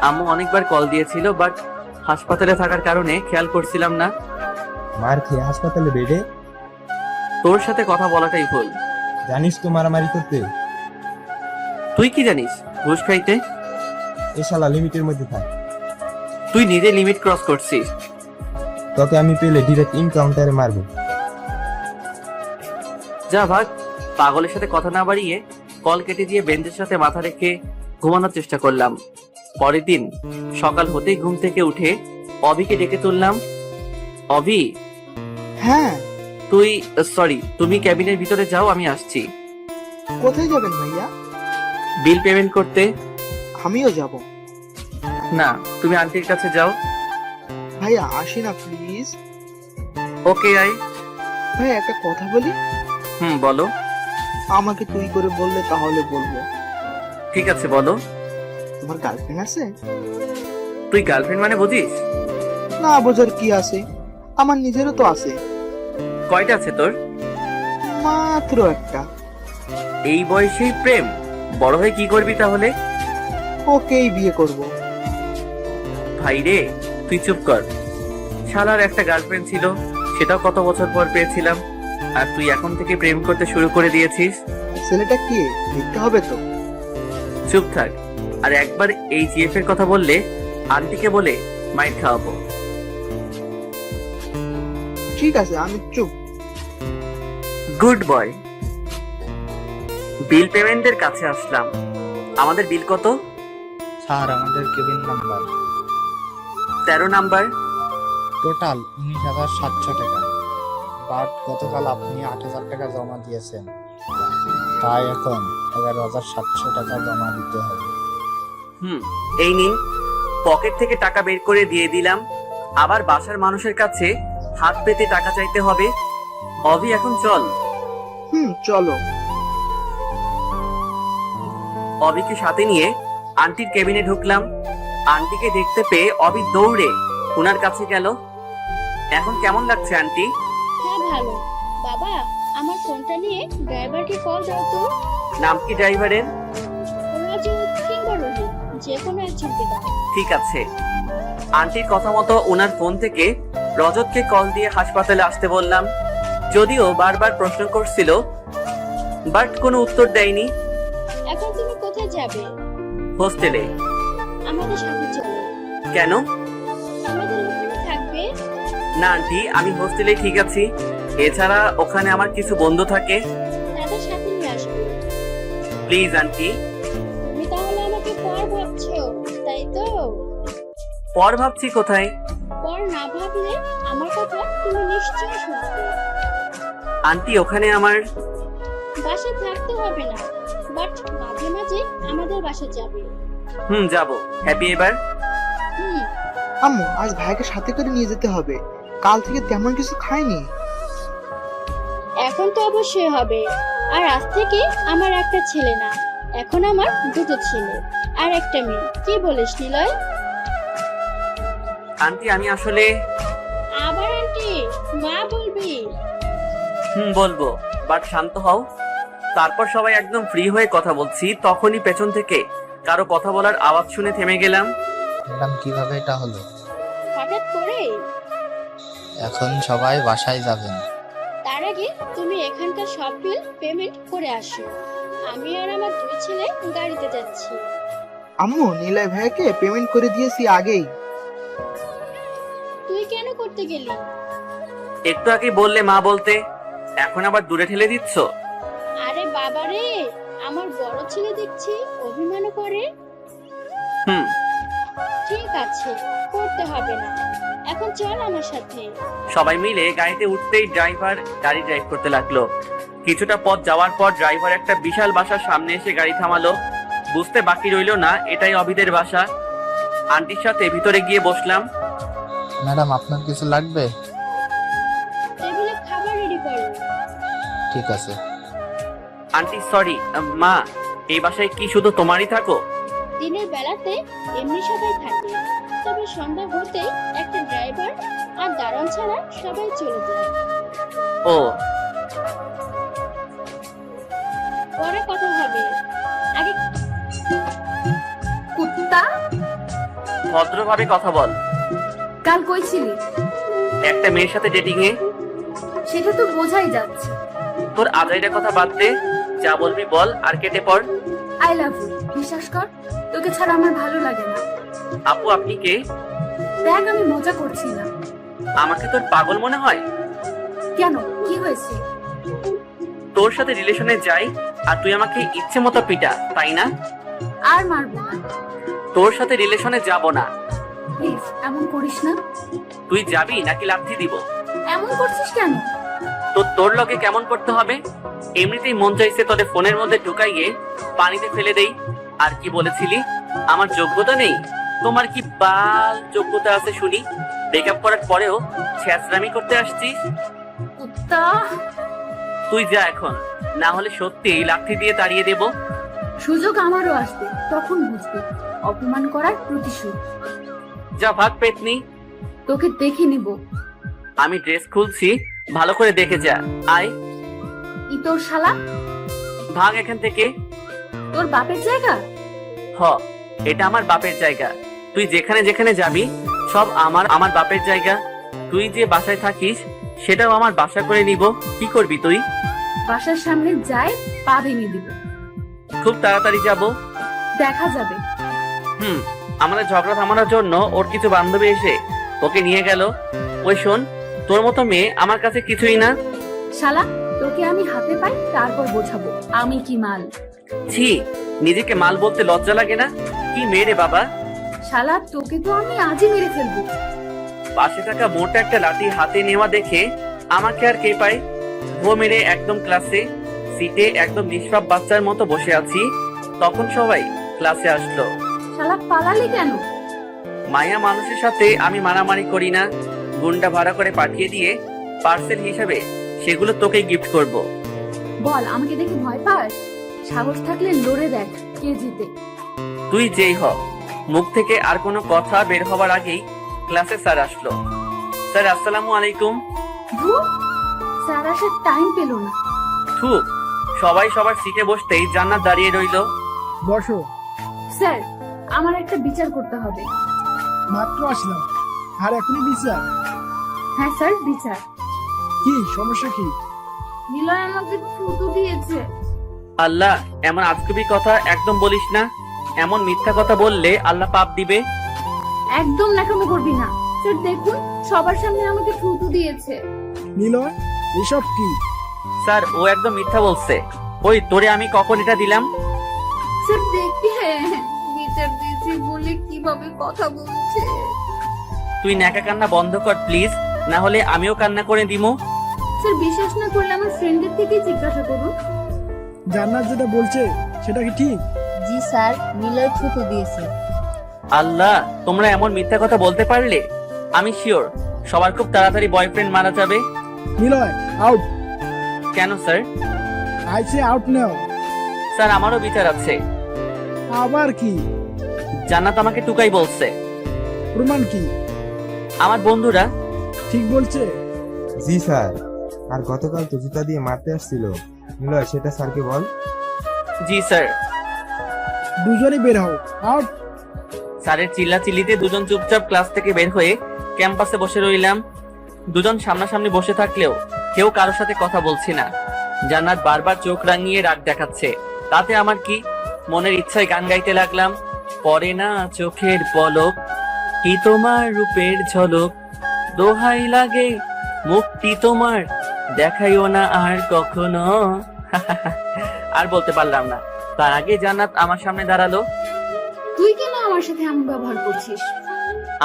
আম্মু অনেকবার কল দিয়েছিল, বাট হাসপাতালে থাকার কারণে খেয়াল করছিলাম না। মার খেয়ে হাসপাতালে বেডে? তোর সাথে কথা বলাটাই ভুল। জানিস তো মারামারি করতে? তুই কি জানিস ঘুষ খাইতে? এ শালা লিমিটের মধ্যে থাক। তুই নিজে লিমিট ক্রস করছিস। তোকে আমি পেলে ডিরেক্ট ইনকাউন্টারে মারবো। যা ভাগ। পাগলের সাথে কথা না বাড়িয়ে কল কেটে দিয়ে বেঞ্চের সাথে মাথা রেখে ঘুমানোর চেষ্টা করলাম। পরের দিন সকাল হতেই ঘুম থেকে উঠে অভিকে ডেকে তুললাম। অভি, হ্যাঁ, তুমি ক্যাবিনের ভিতরে যাও, আমি আসছি। কোথায় যাবেন ভাইয়া? বিল পেমেন্ট করতে। আমিও যাব। না, তুমি আন্টির কাছে যাও। ভাইয়া আসি না প্লিজ। Okay I. ভাইয়া একটা কথা বলি। বলো। আমাকে তুই করে বললে তাহলে বলবো। ঠিক আছে বলো। তোমার গার্লফ্রেন্ড আছে? তুই গার্লফ্রেন্ড মানে বুঝিস? না বোঝার কি আছে, আমার নিজেরও তো আছে। কয়টা আছে তোর? মাত্র একটা। এই বয়সেই প্রেম? বড় হয়ে কি করবি তাহলে? ওকেই বিয়ে করব। ভাই রে, তুই চুপ কর। শালার একটা গার্লফ্রেন্ড ছিল, সেটাও কত বছর পর পেয়েছিলাম, আর তুই এখন থেকে প্রেম করতে শুরু করে দিয়েছিস। ছেলেটা কে দেখতে হবে তো। চুপ থাক। আর একবার এই জিএফ এর কথা বললে আন্টিকে বলে মাইর খাওয়াবো। ঠিক আছে, আমি চুপ। Good boy. বিল পেমেন্টের কাছে আসলাম। আমাদের বিল কত? স্যার, আমাদের কেবিন নাম্বার 13 নাম্বার। টোটাল 19,700 টাকা। বাট গতকাল আপনি 8,000 টাকা জমা দিয়েছেন, তাই এখন 11,700 টাকা জমা দিতে হবে। এই নিন। পকেট থেকে টাকা বের করে দিয়ে দিলাম। আবার বাসার মানুষের কাছে হাত পেতে টাকা চাইতে হবে? অভি, এখন চল। চলো। অভিকে সাথে নিয়ে আন্টির কেবিনে ঢুকলাম। আন্টিকে দেখতে পেয়ে অভি দৌড়ে ওনার কাছে গেল। এখন কেমন লাগছে আন্টি? হ্যাঁ ভালো। বাবা, আমার ফোনটা নিয়ে ড্রাইভারকে কল দাও তো। নাম কি ড্রাইভারের? রাজু কিংবা রোহিত, যে কোনো একজনকে দাও। ঠিক আছে। আন্টির কথা মতো ওনার ফোন থেকে রজতকে কল দিয়ে হাসপাতালে আসতে বললাম। যদিও বারবার প্রশ্ন করছিল, বাট কোনো উত্তর দেয়নি। এখন তুমি কোথায় যাবে? হোস্টেলে। আমাদের সাথে চলো। কেন? আমাদের ওখানে থাকবে। না আন্টি, আমি হোস্টেলে ঠিক আছি। এছাড়া ওখানে আমার কিছু বন্ধু থাকে। তাদের সাথে নিয়ে আসবে। Please aunty. তুমি তাহলে আমাকে পর ভাবছো, তাই তো? পর ভাবছি কোথায়? পর না ভাবলে আমার কথা তুমি নিশ্চয়ই শুনবে। আন্টি, ওখানে আমার বাসায় থাকতে হবে না, বাট মাঝে মাঝে আমাদের বাসায় যাবে। যাব। হ্যাপি এবার? আম্মু, আজ ভাইকে সাথে করে নিয়ে যেতে হবে। কাল থেকে তেমন কিছু খাইনি। এখন তো অবশ্যই হবে। আর আজ থেকে আমার একটা ছেলে না, এখন আমার দুটো ছেলে আর একটা মেয়ে। কি বলিস নিলয়? আন্টি, আমি আসলে আবার আন্টি মা বলবি? বলবো, বাট শান্ত হও। তারপর সবাই একদম ফ্রি হয়ে কথা বলছি, তখনই পেছন থেকে কারো কথা বলার আওয়াজ শুনে থেমে গেলাম। ম্যাডাম, কিভাবে এটা হলো? হঠাৎ করে? এখন সবাই বাসায় যাবেন। তার আগে তুমি এখানকার সব বিল পেমেন্ট করে আসো। আমি আর আমার দুই ছেলে গাড়িতে যাচ্ছি। আম্মু, নীলয় ভাইয়াকে পেমেন্ট করে দিয়েছি আগেই। তুই কেন করতে গেলি? একটু আগে বললে মা বলতে, এখন আবার দূরে ঠেলে দিচ্ছ। আরে বাবা রে, আমার বড় ছেলে দেখছি অভিমানও করে। ঠিক আছে, করতে হবে না। এখন চল আমার সাথে। সবাই মিলে গাড়িতে উঠতেই ড্রাইভার গাড়ি ড্রাইভ করতে লাগলো। কিছুটা পথ যাওয়ার পর ড্রাইভার একটা বিশাল বাসার সামনে এসে গাড়ি থামালো। বুঝতে বাকি রইলো না এটাই অভিদের বাসা। আন্টির সাথে ভিতরে গিয়ে বসলাম। ম্যাডাম, আপনার কিছু লাগবে? টেবিলে খাবার রেডি করো। ঠিক আছে। আন্টি সরি, মা, এই বাসায় কি শুধু তোমারই থাকো? দিনের বেলাতে এমনি সবাই থাকে, তবে সন্ধ্যা হতেই একটা ড্রাইভার আর দারোয়ান ছাড়া সবাই চলে যায়। ও, পরে কথা হবে। আগে কুত্তা, ভদ্রভাবে কথা বল। কাল কই ছিলি? একটা মেয়ের সাথে ডেটিং এ। সেটা তো বোঝাই যাচ্ছে। তোর আজাইরা কথা বাদ দে, যা বলবি বল আর কেটে পড়। I love you. বিশ্বাস কর, তোকে ছাড়া আমার ভালো লাগে না। আপু আপনি কে? দেখ, আমি মজা করছি না। আমাকে তোর পাগল মনে হয়? কেন, কি হয়েছে? তোর সাথে রিলেশনে যাই আর তুই আমাকে ইচ্ছে মতো পিটা, তাই না? আর মারবো না। তোর সাথে রিলেশনে যাব না। প্লিজ এমন করিস না। তুই যাবি নাকি লাথি দিব? এমন করছিস কেন? তো তোর লগে কেমন করতে হবে? এমনিতেই মন চাইছে তোদের ফোনের মধ্যে ঢুকাইয়ে পানিতে ফেলে দেই। আর কি বলেছিলি আমার যোগ্যতা নেই? তোমার কি বাল যোগ্যতা আছে শুনি? ব্রেকআপ করার পরেও ছ্যাঁচড়ামি করতে আসছিস? কুত্তা। তুই যা এখন, না হলে সত্যি লাথি দিয়ে তাড়িয়ে দেব। সুযোগ আমারও আসবে, তখন বুঝবি অপমান করার প্রতিশোধ। যা ভাগ পেতনি। তোকে দেখে নিব। আমি ড্রেস খুলছি, ভালো করে দেখে যা। আয়। ইতর শালা, ভাগ এখান থেকে। তোর বাপের জায়গা? হ, এটা আমার বাপের জায়গা। তুই যেখানে যেখানে যাবি সব আমার বাপের জায়গা। তুই যে বাসায় থাকিস সেটাও আমার বাসা করে নিব। কি করবি তুই? বাসার সামনে যায় পা ভেঙে দিব। খুব তাড়াতাড়ি যাব। দেখা যাবে। আমাদের ঝগড়া থামানোর জন্য ওর কিছু বান্ধবী এসে ওকে নিয়ে গেল। ওই শোন, তোর মতো মেয়ে আমার কাছে কিছুই না। শালা, তোকে আমি হাতে পাই, তারপর বোঝাবো আমি কি মাল। ছি, নিজেকে মাল বলতে লজ্জা লাগে না? কি মেয়ে রে বাবা। শালা, তোকে তো আমি আজই মেরে ফেলবো। পাশে থাকা মোটা একটা লাঠি হাতে নেওয়া দেখে আমাকে আর কে পায়। ও মেরে একদম ক্লাসে সিটে একদম নিষ্পাপ বাচ্চার মতো বসে আছি, তখন সবাই ক্লাসে আসলো। শালা, পালালি কেন? মায়া মানুষের সাথে আমি মারামারি করি না। গুন্ডা ভাড়া করে পাঠিয়ে দিয়ে পার্সেল হিসাবে সেগুলো তোকে গিফট করব। বল, আমাকে দেখে ভয় পাস? সাহস থাকলে লড়ে দেখ কে জিতে। তুই যেই হ। মুখ থেকে আর কোনো কথা বের হবার আগেই ক্লাসে স্যার আসলো। স্যার আসসালামু আলাইকুম। ধুর, স্যার আসার টাইম পেল না। থু, সবাই সবার সিটে বসতেই জান্নাত দাঁড়িয়ে রইলো। বসো। স্যার, আমার একটা বিচার করতে হবে। মাত্র আসলাম আর এখনই বিচার? হ্যাঁ স্যার, বিচার। কি সমস্যা কি? নিলয় আমাকে থুতু দিয়েছে। আল্লাহ, এমন আজগুবি কথা একদম বলিস না। এমন মিথ্যা কথা বললে আল্লাহ পাপ দিবে। একদম ন্যাকামো করবি না। স্যার দেখুন, সবার সামনে আমাকে থুতু দিয়েছে। নিলয়, এসব কি? স্যার, ও একদম মিথ্যা বলছে। ওই তোরে আমি কখন এটা দিলাম? স্যার দেখে বিচার দিয়েছি বলে কিভাবে কথা বলছে। তুই ন্যাকা কান্না বন্ধ কর প্লিজ, না হলে আমিও কান্না করে দিমু। স্যার বিশ্বাস না করলে আমার ফ্রেন্ডের থেকে জিজ্ঞাসা করুন। জান্নাত যেটা বলছে সেটা কি ঠিক? জি স্যার, নিলয় থুতু দিয়েছে। আল্লাহ, তোমরা এমন মিথ্যা কথা বলতে পারলে? আমি শিওর সবার খুব তাড়াতাড়ি বয়ফ্রেন্ড মারা যাবে। নিলয় আউট। কেন sir? I say out now. Sir, আমারও বিচার আছে। আবার কি? জান্নাত আমাকে টুকাই বলছে। প্রমাণ কি? আমার বন্ধুরা। ঠিক বলছে? জি স্যার। আর গতকাল তো জুতা দিয়ে মারতে আসছিল। নিলয়, সেটা স্যারকে বল। জি স্যার। দুজনই বের হও। আউট। স্যারের চিল্লাচিল্লিতে দুজন চুপচাপ ক্লাস থেকে বের হয়ে ক্যাম্পাসে বসে রইলাম। দুজন সামনাসামনি বসে থাকলেও কেউ কারোর সাথে কথা বলছি না। জান্নাত বারবার চোখ রাঙিয়ে রাগ দেখাচ্ছে, তাতে আমার কি? মনের ইচ্ছায় গান গাইতে লাগলাম। পরে না চোখের পলক, কি তোমার রূপের ঝলক, দোহাই লাগে মুক্তি তোমার, দেখাইও না আর কখনো। আর বলতে পারলাম না। তার আগে জান্নাত আমার সামনে দাঁড়ালো। তুই কেন আমার সাথে এমন ব্যবহার করছিস?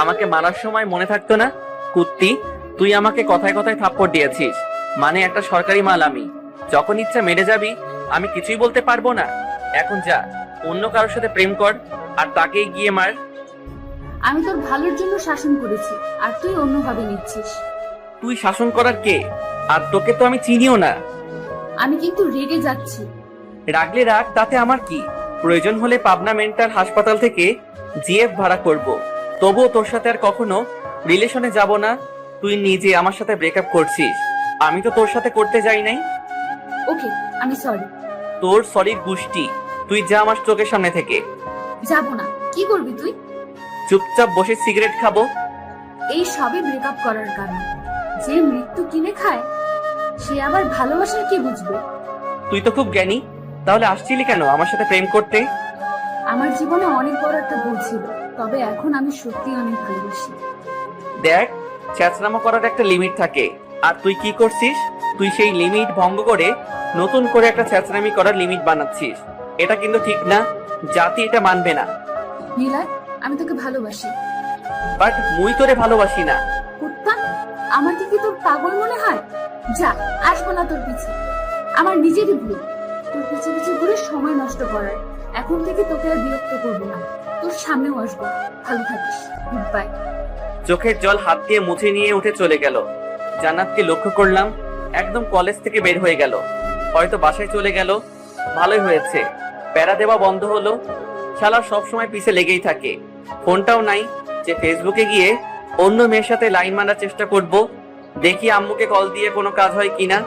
আমাকে মারার সময় মনে থাকতো না? কুত্তি, তুই আমাকে কথায় কথায় থাপ্পড় দিয়েছিস, মানে একটা সরকারি মাল আমি। যখন ইচ্ছা মেরে যাবি, আমি কিছুই বলতে পারবো না। এখন যা, অন্য কারোর সাথে প্রেম কর আর তাকেই গিয়ে মার। আমি তোর ভালোর জন্য শাসন করেছি, আর তুই অন্যভাবে নিচ্ছিস। তুই শাসন করার কে? আর তোকে তো আমি চিনিও না। আমি কিন্তু রেগে যাচ্ছি। রাগলে রাগ, তাতে আমার কি? প্রয়োজন হলে পাবনা মেন্টাল হাসপাতাল থেকে জিএফ ভাড়া করব। তবুও তোর সাথে আর কখনো রিলেশনে যাব না। তুই নিজে আমার সাথে ব্রেকআপ করছিস, আমি তো তোর সাথে করতে যাই নাই। ওকে, আমি সরি। তোর সরির গুষ্টি, তুই যা আমার চোখের সামনে থেকে। যাব না। কি করবি তুই? চুপচাপ বসে সিগারেট খাবো? এই সবই ব্রেকআপ করার কারণ। যে মৃত্যু কিনে খায় সে আবার ভালোবাসার কি বুঝবে? তুই তো খুব জ্ঞানী, তাহলে আসছিলি কেন আমার সাথে প্রেম করতে? আমার জীবনে অনেক বড় একটা ভুল ছিল, তবে এখন আমি সত্যি অনেক ভালোবাসি। দেখ, ছ্যাঁচড়ামো করার একটা লিমিট থাকে, আর তুই কি করছিস? তুই সেই লিমিট ভঙ্গ করে নতুন করে একটা ছ্যাঁচড়ামি করার লিমিট বানাচ্ছিস। এটা কিন্তু ঠিক না, জাতি এটা মানবে না। নীলয়, আমি তোকে ভালোবাসি। বাট মুই তোরে ভালোবাসি না। কুত্তা, আমাকে কি তোর পাগল মনে হয়? যা, আসবো না তোর পিছে। আমার নিজেরই ভুল তোর পিছে পিছে ঘুরে সময় নষ্ট করার। এখন থেকে তোকে আর বিরক্ত করবো না, তোর সামনেও আসবো। ভালো থাকিস, গুড বাই। চোখের জল হাত দিয়ে মুছে নিয়ে উঠে চলে গেল। জান্নাতকে লক্ষ্য করলাম, একদম কলেজ থেকে বের হয়ে গেল। হয়তো বাসায় চলে গেল। ভালোই হয়েছে, প্যারা দেওয়া বন্ধ হলো। শালা সবসময় পিছে লেগেই থাকে। ফোনটাও নাই যে ফেসবুকে গিয়ে অন্য মেয়ের সাথে লাইন মারার চেষ্টা করব। দেখি আম্মুকে কল দিয়ে কোনো কাজ হয় কিনা।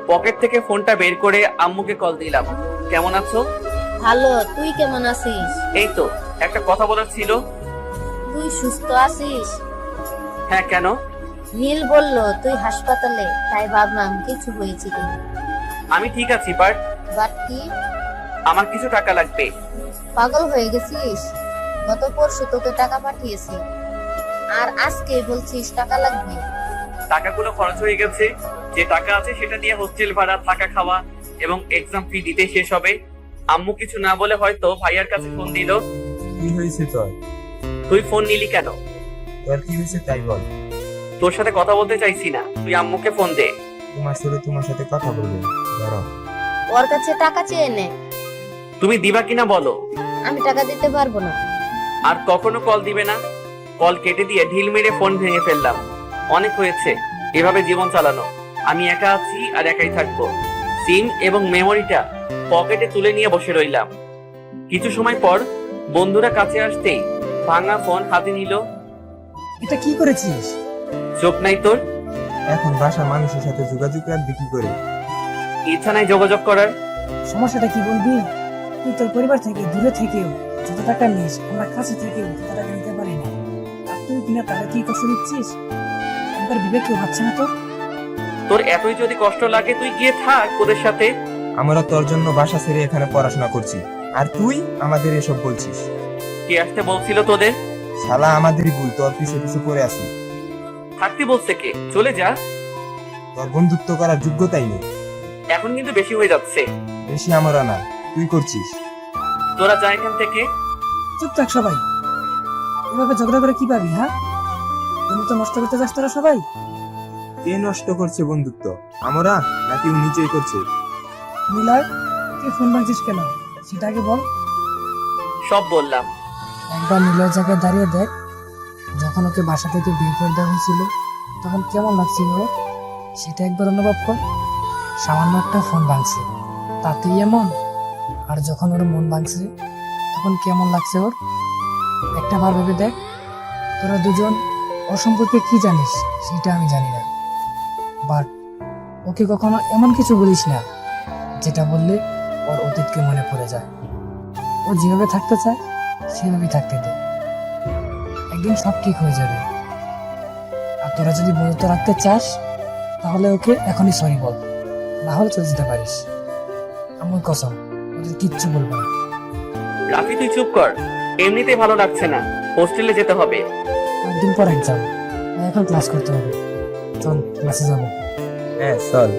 পকেট থেকে ফোনটা বের করে আম্মুকে কল দিলাম। কেমন আছো? ভালো, তুই কেমন আছিস? এই তো, একটা কথা বলার ছিল। তুই সুস্থ আছিস? হ্যাঁ, কেন? নীল বলল তুই হাসপাতালে, তাই ভাবলাম কিছু হয়েছে কিনা। আমি ঠিক আছি, বাট বাট কি? আমার কিছু টাকা লাগবে। পাগল হয়ে গেছিস? গত পরশু তোকে টাকা পাঠিয়েছি, আর আজকে বলছিস টাকা লাগবে? টাকাগুলো খরচ হয়ে গেছে। যে টাকা আছে সেটা দিয়ে হোস্টেল ভাড়া, থাকা খাওয়া এবং এক্সাম ফি দিতে শেষ হবে। আম্মু কিছু না বলে হয়তো ভাইয়ার কাছে ফোন দিল। কি হয়েছে তোর? তুই ফোন নিলি কেন? তোর কি হয়েছে তাই বল। তোর সাথে কথা বলতে চাইছি না, তুই আম্মুকে ফোন দে। তোমার সাথে কথা বলবে, দাঁড়াও। ওর কাছে টাকা চেয়ে নে। তুমি দিবা কিনা বলো। আমি টাকা দিতে পারবো না। আর কখনো কল দিবে না। কল কেটে দিয়ে ঢিল মেরে ফোন ভেঙে ফেললাম। অনেক হয়েছে এভাবে জীবন চালানো। আমি একা আছি আর একাই থাকবো। সিম এবং মেমোরিটা পকেটে তুলে নিয়ে বসে রইলাম। কিছু সময় পর বন্ধুরা কাছে আসতেই ভাঙা ফোন হাতে নিল। এটা কি করেছিস? চোখ নাই তোর? এখন বাসার মানুষের সাথে যোগাযোগ রাখবি কি করে? ইচ্ছা নাই যোগাযোগ করার। সমস্যাটা কি বলবি? তুই তোর পরিবার থেকে দূরে থেকেও যত টাকা নিস, আমরা কাছে থেকেও তত টাকা নিতে পারি না। আর তুই কিনা টাকা কি কষ্ট দিচ্ছিস? একবার বিবেক কেউ ভাবছে না তোর? তোর এতই যদি কষ্ট লাগে তুই গিয়ে থাক ওদের সাথে। আমরা তোর জন্য বাসা ছেড়ে এখানে পড়াশোনা করছি, আর তুই আমাদের এসব বলছিস? কে আসতে বলছিল তোদের? শালা আমাদেরই ভুল, তোর পিছে পিছে পড়ে আছি। থাকতে বলছে কে? চলে যা। তোর বন্ধুত্ব করার যোগ্যতাই নেই। এখন কিন্তু বেশি হয়ে যাচ্ছে। বেশি আমরা না, তুই করছিস। তোরা যা এখান থেকে। চুপ থাক সবাই। এভাবে ঝগড়া করে কি পাবি? হ্যাঁ, তুমি তো নষ্ট করতে চাস তোরা সবাই। কে নষ্ট করছে বন্ধুত্ব, আমরা নাকি ও নিজেই করছে? নিলয়, তুই ফোন ভাঙছিস কেন সেটা আগে বল। সব বললাম। একবার নিলয়ের জায়গায় দাঁড়িয়ে দেখ, যখন ওকে বাসা থেকে বের করে দেওয়া হয়েছিল তখন কেমন লাগছিল ওর, সেটা একবার অনুভব কর। সামান্য একটা ফোন ভাঙছে তাতেই এমন, আর যখন ওর মন ভাঙছে তখন কেমন লাগছে ওর, একটা বার ভেবে দেখ। তোরা দুজন ওর সম্পর্কে কি জানিস সেটা আমি জানি না, বাট ওকে কখনো এমন কিছু বলিস না যেটা বললে ওর অতীতকে মনে পড়ে যায়। ও যেভাবে থাকতে চায় সেভাবেই থাকতে দে, একদিন সব ঠিক হয়ে যাবে। আর তোরা যদি বন্ধুত্ব রাখতে চাস তাহলে ওকে এখনই সরি বল, না হলে চলে যেতে পারিস। আমার কসম, ওদের কিচ্ছু বলবো না। রাফি তুই চুপ কর, এমনিতেই ভালো লাগছে না, হোস্টেলে যেতে হবে। একদিন পর এক্সাম, এখন ক্লাস করতে হবে। চল ক্লাসে যাবো। হ্যাঁ চল,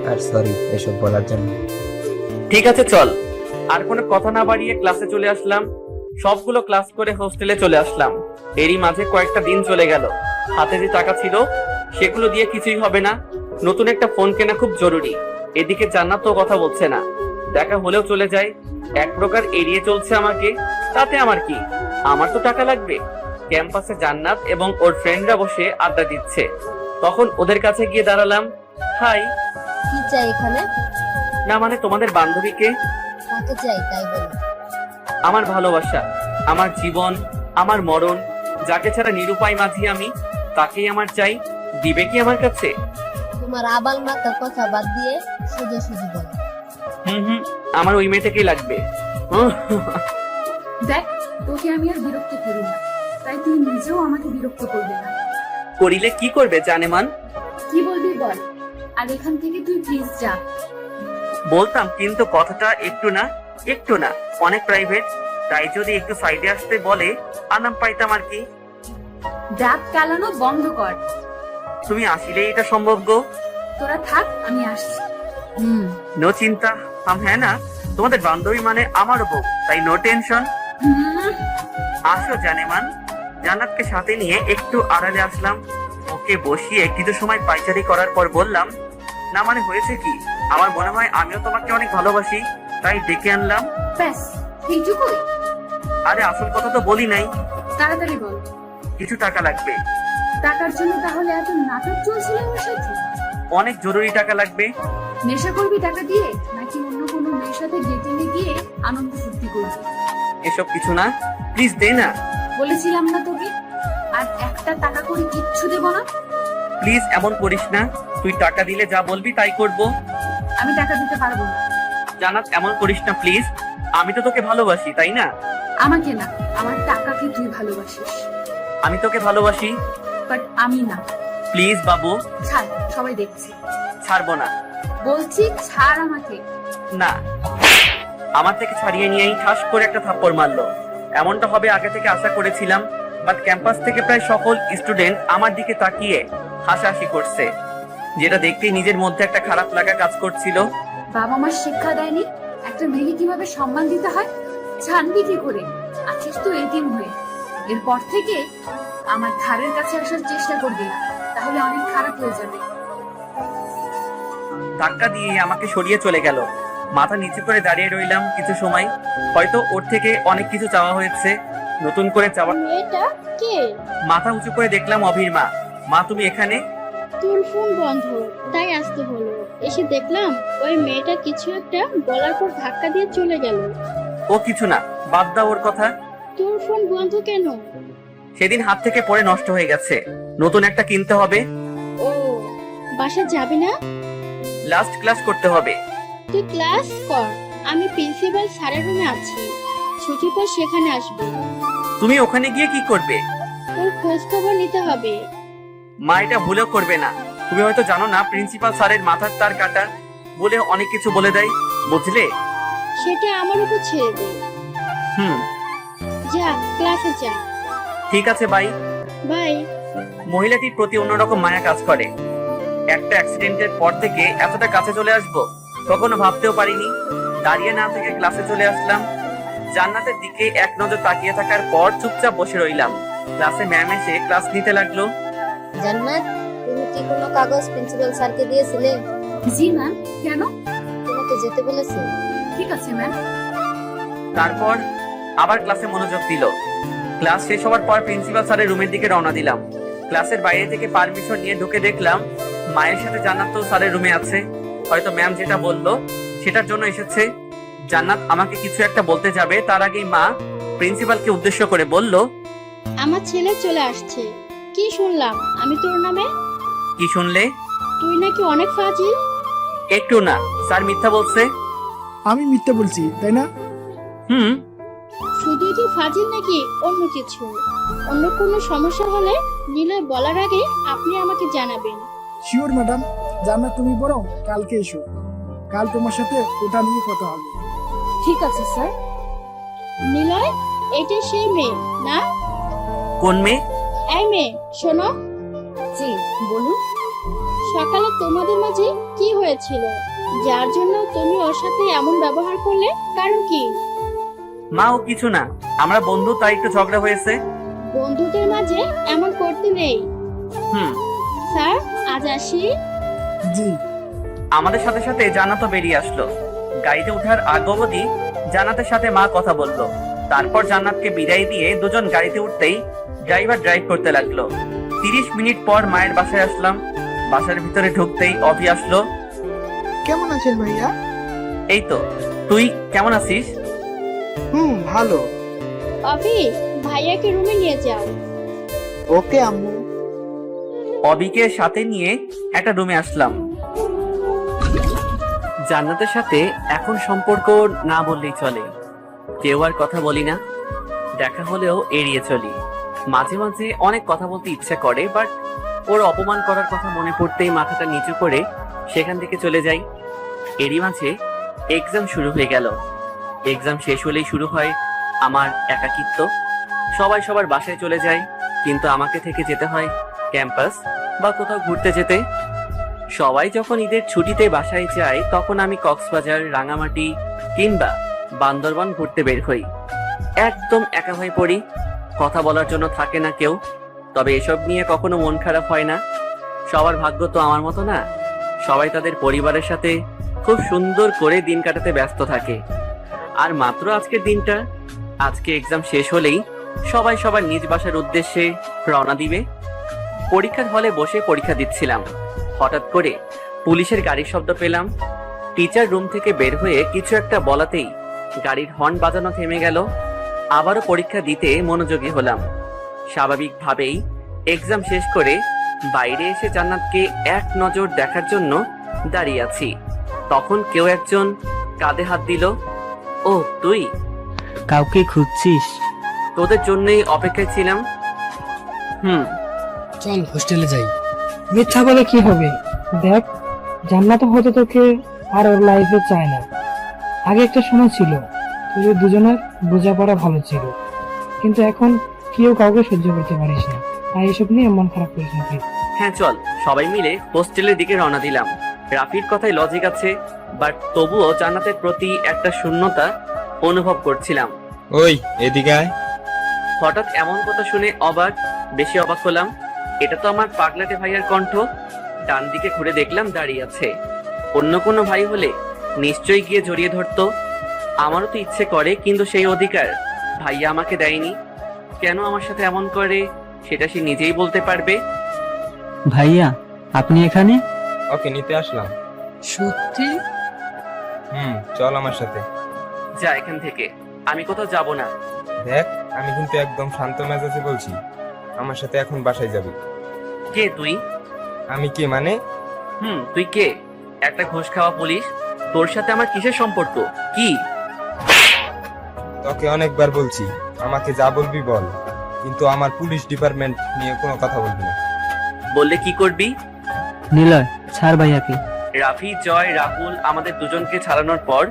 আর সরি এসব বলার জন্য। ঠিক আছে চল। আর কোনো কথা না বাড়িয়ে ক্লাসে চলে আসলাম। সবগুলো ক্লাস করে হোস্টেলে চলে আসলাম। এরই মাঝে কয়েকটা দিন চলে গেল। হাতে যে টাকা ছিল সেগুলো দিয়ে কিছুই হবে না। নতুন একটা ফোন কেনা খুব জরুরি। এদিকে জান্নাত তো কথা বলছে না, দেখা হলেও চলে যায়। এক প্রকার এড়িয়ে চলছে আমাকে। তাতে আমার কি, আমার তো টাকা লাগবে। ক্যাম্পাসে জান্নাত এবং ওর ফ্রেন্ডরা বসে আড্ডা দিচ্ছে। তখন ওদের কাছে গিয়ে দাঁড়ালাম। হাই। কি চাই এখানে? না মানে তোমাদের বান্ধবীকে। কাকে চাই তাই বলো। আমার ভালোবাসা, আমার জীবন, আমার মরণ, যাকে ছাড়া নিরুপায় মাঝি আমি, তাকেই আমার চাই। দিবে কি আমার কাছে? তোমার আবাল মাথার কথা বাদ দিয়ে সোজা সুজি বলো। আমার ওই মেয়েটাকেই লাগবে। দেখ, তোকে আমি আর বিরক্ত করি না। তাই তুই নিজেও আমাকে বিরক্ত করবি না। করিলে কি করবে জানেমান? কি বলবি বল, আর এখান থেকে তুই প্লিজ যা। বলতাম, কিন্তু কথাটা একটু না অনেক প্রাইভেট, তাই যদি একটু সাইডে আসতে বলে আরাম পাইতাম আর কি। ডাক কালানো বন্ধ কর। তুমি আসলেই এটা সম্ভব গো? তোরা থাক, আমি আসছি। নো চিন্তা, হ্যাঁ না, তোমাদের বান্ধবী মানে আমারও বউ, তাই নো টেনশন। আসো জানেমান। জান্নাতকে সাথে নিয়ে একটু আড়ালে আসলাম, ওকে বসিয়ে কিছু সময় পাইচারি করার পর বললাম, না মানে হয়েছে কি, আমার মনে হয় আমিও তোমাকে অনেক ভালোবাসি, তাই ডেকে আনলাম। ব্যাস এইটুকুই? আরে আসল কথা তো বলি নাই। তাড়াতাড়ি বল। কিছু টাকা লাগবে। টাকার জন্য তাহলে এত নাটক চলছিল আমার সাথে? অনেক জরুরি টাকা লাগবে। নেশা করবি টাকা দিয়ে, নাকি অন্য কোনো মেয়ের সাথে ডেটিং এ গিয়ে আনন্দ ফুর্তি করবি? এসব কিছু না, প্লিজ দে না। বলেছিলাম না তোকে, আর একটা টাকা করে কিচ্ছু দেব না। প্লিজ এমন করিস না, তুই টাকা দিলে যা বলবি তাই করব। আমি টাকা দিতে পারবো না। জান্নাত এমন করিস না প্লিজ, আমি তো তোকে ভালোবাসি তাই না? আমাকে না, আমার টাকাকে তুই ভালোবাসিস। আমি তোকে ভালোবাসি, বাট আমি না। প্লিজ বাবু। ছাড়, সবাই দেখছি। ছাড়বো না। বলছি ছাড় আমাকে। না। আমার থেকে ছাড়িয়ে নিয়েই ঠাস করে একটা থাপ্পড় মারলো। এমনটা হবে আগে থেকে আশা করেছিলাম, বাট ক্যাম্পাস থেকে প্রায় সকল স্টুডেন্ট আমার দিকে তাকিয়ে হাসাহাসি করছে, যেটা দেখতেই নিজের মধ্যে একটা খারাপ লাগা কাজ করছিল। বাবা মা শিক্ষা দেয়নি একটা মেয়েকে কিভাবে সম্মান দিতে হয়? জানবি কি করে? আছিস তো এতিম হয়ে। এরপর থেকে আমার ধারের কাছে আসার চেষ্টা করবি না, তাহলে অনেক খারাপ হয়ে যাবে। ধাক্কা দিয়ে আমাকে সরিয়ে চলে গেল। মাথা নিচু করে দাঁড়িয়ে রইলাম কিছু সময়। হয়তো ওর থেকে অনেক কিছু চাওয়া হয়েছে, নতুন করে চাওয়া। মেয়েটা কে? মাথা উঁচু করে দেখলাম অভির মা। মা তুমি এখানে? তোর ফোন বন্ধ, তাই আসতে হলো। এসে দেখলাম ওই মেয়েটা কিছু একটা বলার পর ধাক্কা দিয়ে চলে গেল। ও কিছু না, বাদ দাও ওর কথা। তোর ফোন বন্ধ কেন? সেদিন হাত থেকে পড়ে নষ্ট হয়ে গেছে, নতুন একটা কিনতে হবে। ও, বাসা যাবি না? লাস্ট ক্লাস করতে হবে। তুই ক্লাস কর, আমি প্রিন্সিপাল স্যারের রুমে আছি। ছুটির পর সেখানে আসবি। তুমি ওখানে গিয়ে কি করবে? তোর খোঁজ খবর নিতে হবে। মা এটা ভুলেও করবে না। তুমি হয়তো জানো না, প্রিন্সিপাল স্যারের মাথার তার কাটা বলে অনেক কিছু বলে দেয়, বুঝলে? সেটা আমার উপর ছেড়ে দে। যা, ক্লাসে যা। ঠিক আছে, বাই। বাই। মহিলাটির প্রতি অন্যরকম মায়া কাজ করে। একটা অ্যাক্সিডেন্টের পর থেকে এতটা কাছে চলে আসবো কখনো ভাবতেও পারিনি। দাঁড়িয়ে না থেকে ক্লাসে চলে আসলাম। জান্নাতের দিকে এক নজর তাকিয়ে থাকার পর চুপচাপ বসে রইলাম। ক্লাসে ম্যাম এসে ক্লাস নিতে লাগলো। জান্নাত, তুমি কি কোনো কাগজ প্রিন্সিপাল স্যারকে দিয়েছিলে? জি ম্যাম। কেন? তোমাকে যেতে বলেছে। ঠিক আছে ম্যাম। তারপর আবার ক্লাসে মনোযোগ দিল। ক্লাস শেষ হওয়ার পর প্রিন্সিপাল স্যারের রুমের দিকে রওনা দিলাম। ক্লাসের বাইরে থেকে পারমিশন নিয়ে ঢুকে দেখলাম মায়ের সাথে জান্নাত তো স্যারের রুমে আছে। হয়তো ম্যাম যেটা বললো সেটার জন্য এসেছে। জান্নাত আমাকে কিছু একটা বলতে যাবে, তার আগেই মা প্রিন্সিপালকে উদ্দেশ্য করে বলল, আমার ছেলে চলে আসছে। কি শুনলাম আমি তোর নামে? কি শুনলে? তুই নাকি অনেক ফাজিল। একটু না, স্যার মিথ্যা বলছে। আমি মিথ্যে বলছি তাই না? শুধুই কি ফাজিল নাকি অন্য কিছু? অন্য কোনো সমস্যা হলে নিলয় বলার আগে আপনি আমাকে জানাবেন। Sure madam. জান্নাত, তুমি বরং কালকে এসো, কাল তোমার সাথে ওটা নিয়ে কথা হবে। ঠিক আছে স্যার। নিলয়, এটা সেই মেয়ে না? কোন মেয়ে? এই মেয়ে, শোনো। জি বলুন। সকালে তোমাদের মাঝে কি হয়েছিল, যার জন্য তুমি ওর সাথে এমন ব্যবহার করলে? কারণ কি? মা ও কিছু না, আমরা বন্ধু, তাই একটু ঝগড়া হয়েছে। বন্ধুদের মাঝে এমন করতে নেই। স্যার, আজ আসি। জি। আমাদের সাথে সাথে জান্নাতও বেরিয়ে আসলো। গাড়িতে ওঠার আগ অবধি জান্নাতের সাথে মা কথা বললো। তারপর জান্নাতকে বিদায় দিয়ে দুজন গাড়িতে উঠতেই ড্রাইভার ড্রাইভ করতে লাগলো। 30 মিনিট পর মায়ের বাসায় আসলাম। বাসার ভিতরে ঢুকতেই অভি আসলো। কেমন আছেন ভাইয়া? এই তো, তুই কেমন আছিস? ভালো। অভি, ভাইয়াকে রুমে নিয়ে যাও। ওকে আম্মু। অবিকে সাথে নিয়ে একটা রুমে আসলাম। জান্নাতের সাথে এখন সম্পর্ক না বললেই চলে। কেউ আর কথা বলি না, দেখা হলেও এড়িয়ে চলি। মাঝে মাঝে অনেক কথা বলতে ইচ্ছা করে, বাট ওর অপমান করার কথা মনে পড়তেই মাথাটা নিচু করে সেখান থেকে চলে যাই। এরই মাঝে এক্সাম শুরু হয়ে গেল। এক্সাম শেষ হলেই শুরু হয় আমার একাকিত্ব। সবাই সবার বাসায় চলে যায়, কিন্তু আমাকে থেকে যেতে হয় ক্যাম্পাস বা কোথাও ঘুরতে যেতে। সবাই যখন ঈদের ছুটিতে বাসায় যায়, তখন আমি কক্সবাজার, রাঙামাটি কিংবা বান্দরবান ঘুরতে বের হই। একদম একা হয়ে পড়ি, কথা বলার জন্য থাকে না কেউ। তবে এসব নিয়ে কখনো মন খারাপ হয় না। সবার ভাগ্য তো আমার মতো না। সবাই তাদের পরিবারের সাথে খুব সুন্দর করে দিন কাটাতে ব্যস্ত থাকে। আর মাত্র আজকের দিনটা, আজকে এক্সাম শেষ হলেই সবাই সবার নিজ বাসার উদ্দেশ্যে রওনা দিবে। পরীক্ষার হলে বসে পরীক্ষা দিচ্ছিলাম, হঠাৎ করে পুলিশের গাড়ির শব্দ পেলাম। টিচার রুম থেকে বের হয়ে কিছু একটা বলাতেই গাড়ির হর্ন বাজানো থেমে গেল। আবারও পরীক্ষা দিতে মনোযোগী হলাম। স্বাভাবিকভাবেই এক্সাম শেষ করে বাইরে এসে জান্নাতকে এক নজর দেখার জন্য দাঁড়িয়ে আছি। তখন কেউ একজন কাঁধে হাত দিল। ও তুই? কাউকে খুঁজছিস? তোদের জন্যই অপেক্ষায় ছিলাম। চল হোস্টেলে যাই। মিথ্যা বলে কি হবে? দেখ, জান্নাত হয়তো তোকে আর ওর লাইফে চায় না। আগে একটা সময় ছিল তোদের দুজনের বোঝাপড়া ভালো ছিল, কিন্তু এখন কেউ কাউকে সহ্য করতে পারিস না। তাই এসব নিয়ে মন খারাপ করিস না তুই। হ্যাঁ চল, সবাই মিলে হোস্টেলের দিকে রওনা দিলাম। রাফির কথায় লজিক আছে, বাট তবুও জান্নাতের প্রতি একটা শূন্যতা অনুভব করছিলাম। ওই এদিকে আয়। হঠাৎ এমন কথা শুনে বেশি অবাক হলাম। এটা তো আমার পাগলাটে ভাইয়ের কণ্ঠ। ডান দিকে ঘুরে দেখলাম দাঁড়িয়ে আছে। অন্য কোনো ভাই হলে নিশ্চয়ই গিয়ে জড়িয়ে ধরতো। আমারও তো ইচ্ছে করে, কিন্তু সেই অধিকার ভাইয়া আমাকে দেয়নি। কেন আমার সাথে এমন করে সেটা সে নিজেই বলতে পারবে। ভাইয়া, আপনি এখানে? ওকে নিতে আসলাম। সত্যি? চল আমার সাথে। যা এখান থেকে, আমি কোথাও যাব না। দেখ, আমি কিন্তু একদম শান্ত মেজাজে বলছি। আমার সাথে এখন বাসায় যাবি। কে তুই? আমি কে মানে? তুই কে? একটা ঘুষ খাওয়া পুলিশ। তোর সাথে আমার কিসের সম্পর্ক? কি? তোকে অনেকবার বলছি আমাকে যা বলবি বল, কিন্তু আমার পুলিশ ডিপার্টমেন্ট নিয়ে কোনো কথা বলবি না। বললে কি করবি? নিলয়, ছাড় ভাইয়াকে। রাফি, জয়, রাহুল আমাদের দুজনকে ছাড়ানোর পর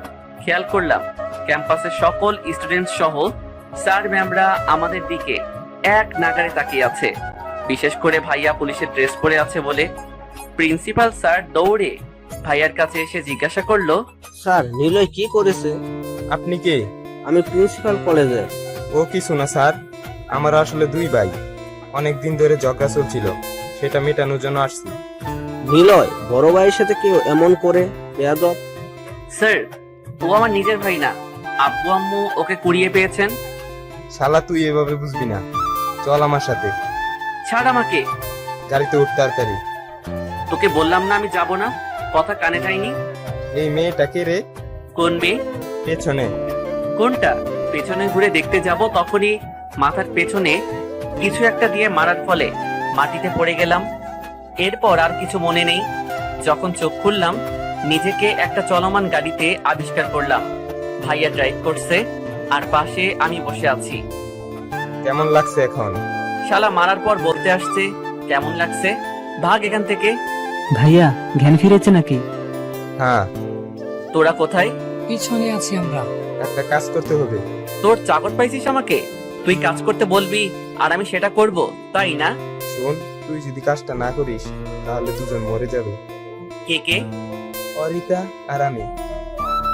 খেয়াল করলাম ক্যাম্পাসের সকল স্টুডেন্ট সহ স্যার ম্যামরা আমাদের দিকে এক নাগারে তাকিয়ে আছে। বিশেষ করে ভাইয়া পুলিশের ড্রেস পরে আছে বলে প্রিন্সিপাল স্যার দৌড়ে ভাইয়ার কাছে এসে জিজ্ঞাসা করলো, স্যার, নিলয় কি করেছে? আপনি কে? আমি প্রিন্সিপাল কলেজে। ও কিছু না স্যার, আমার আসলে দুই ভাই, অনেক দিন ধরে ঝগড়া চলছিল, সেটা মেটানোর জন্য আসছি। নিলয়, বড় ভাইয়ের সাথে কেউ এমন করে? বেয়াদব। স্যার, ও আমার নিজের ভাই না, আব্বু আম্মু ওকে কুড়িয়ে পেয়েছেন। শালা তুই এভাবে বুঝবি না, চল আমার সাথে। ছাড় আমাকে। গাড়িতে উঠ তাড়াতাড়ি। তোকে বললাম না আমি যাব না, কথা কানে যায়নি। এই মেয়েটা কে রে? কোন মেয়ে? পেছনে। কোনটা? পেছনে ঘুরে দেখতে যাব, তখনই মাথার পেছনে কিছু একটা দিয়ে মারার ফলে মাটিতে পড়ে গেলাম। এরপর আর কিছু মনে নেই। যখন চোখ খুললাম, নিজেকে একটা চলমান গাড়িতে আবিষ্কার করলাম। ভাইয়া ড্রাইভ করছে আর পাশে আমি বসে আছি। কেমন লাগছে এখন? শালা মারার পর বলতে আসছে কেমন লাগছে। ভাগ এখান থেকে। ভাইয়া, জ্ঞান ফিরেছে নাকি? হ্যাঁ। তোরা কোথায়? পিছনে আছি আমরা। একটা কাজ করতে হবে। তোর চাকর পাইছিস আমাকে? তুই কাজ করতে বলবি আর আমি সেটা করব, তাই না? শোন, তুই যদি কাজটা না করিস তাহলে দুজন মরে যাবে। কে কে? অরিতা আর আমি।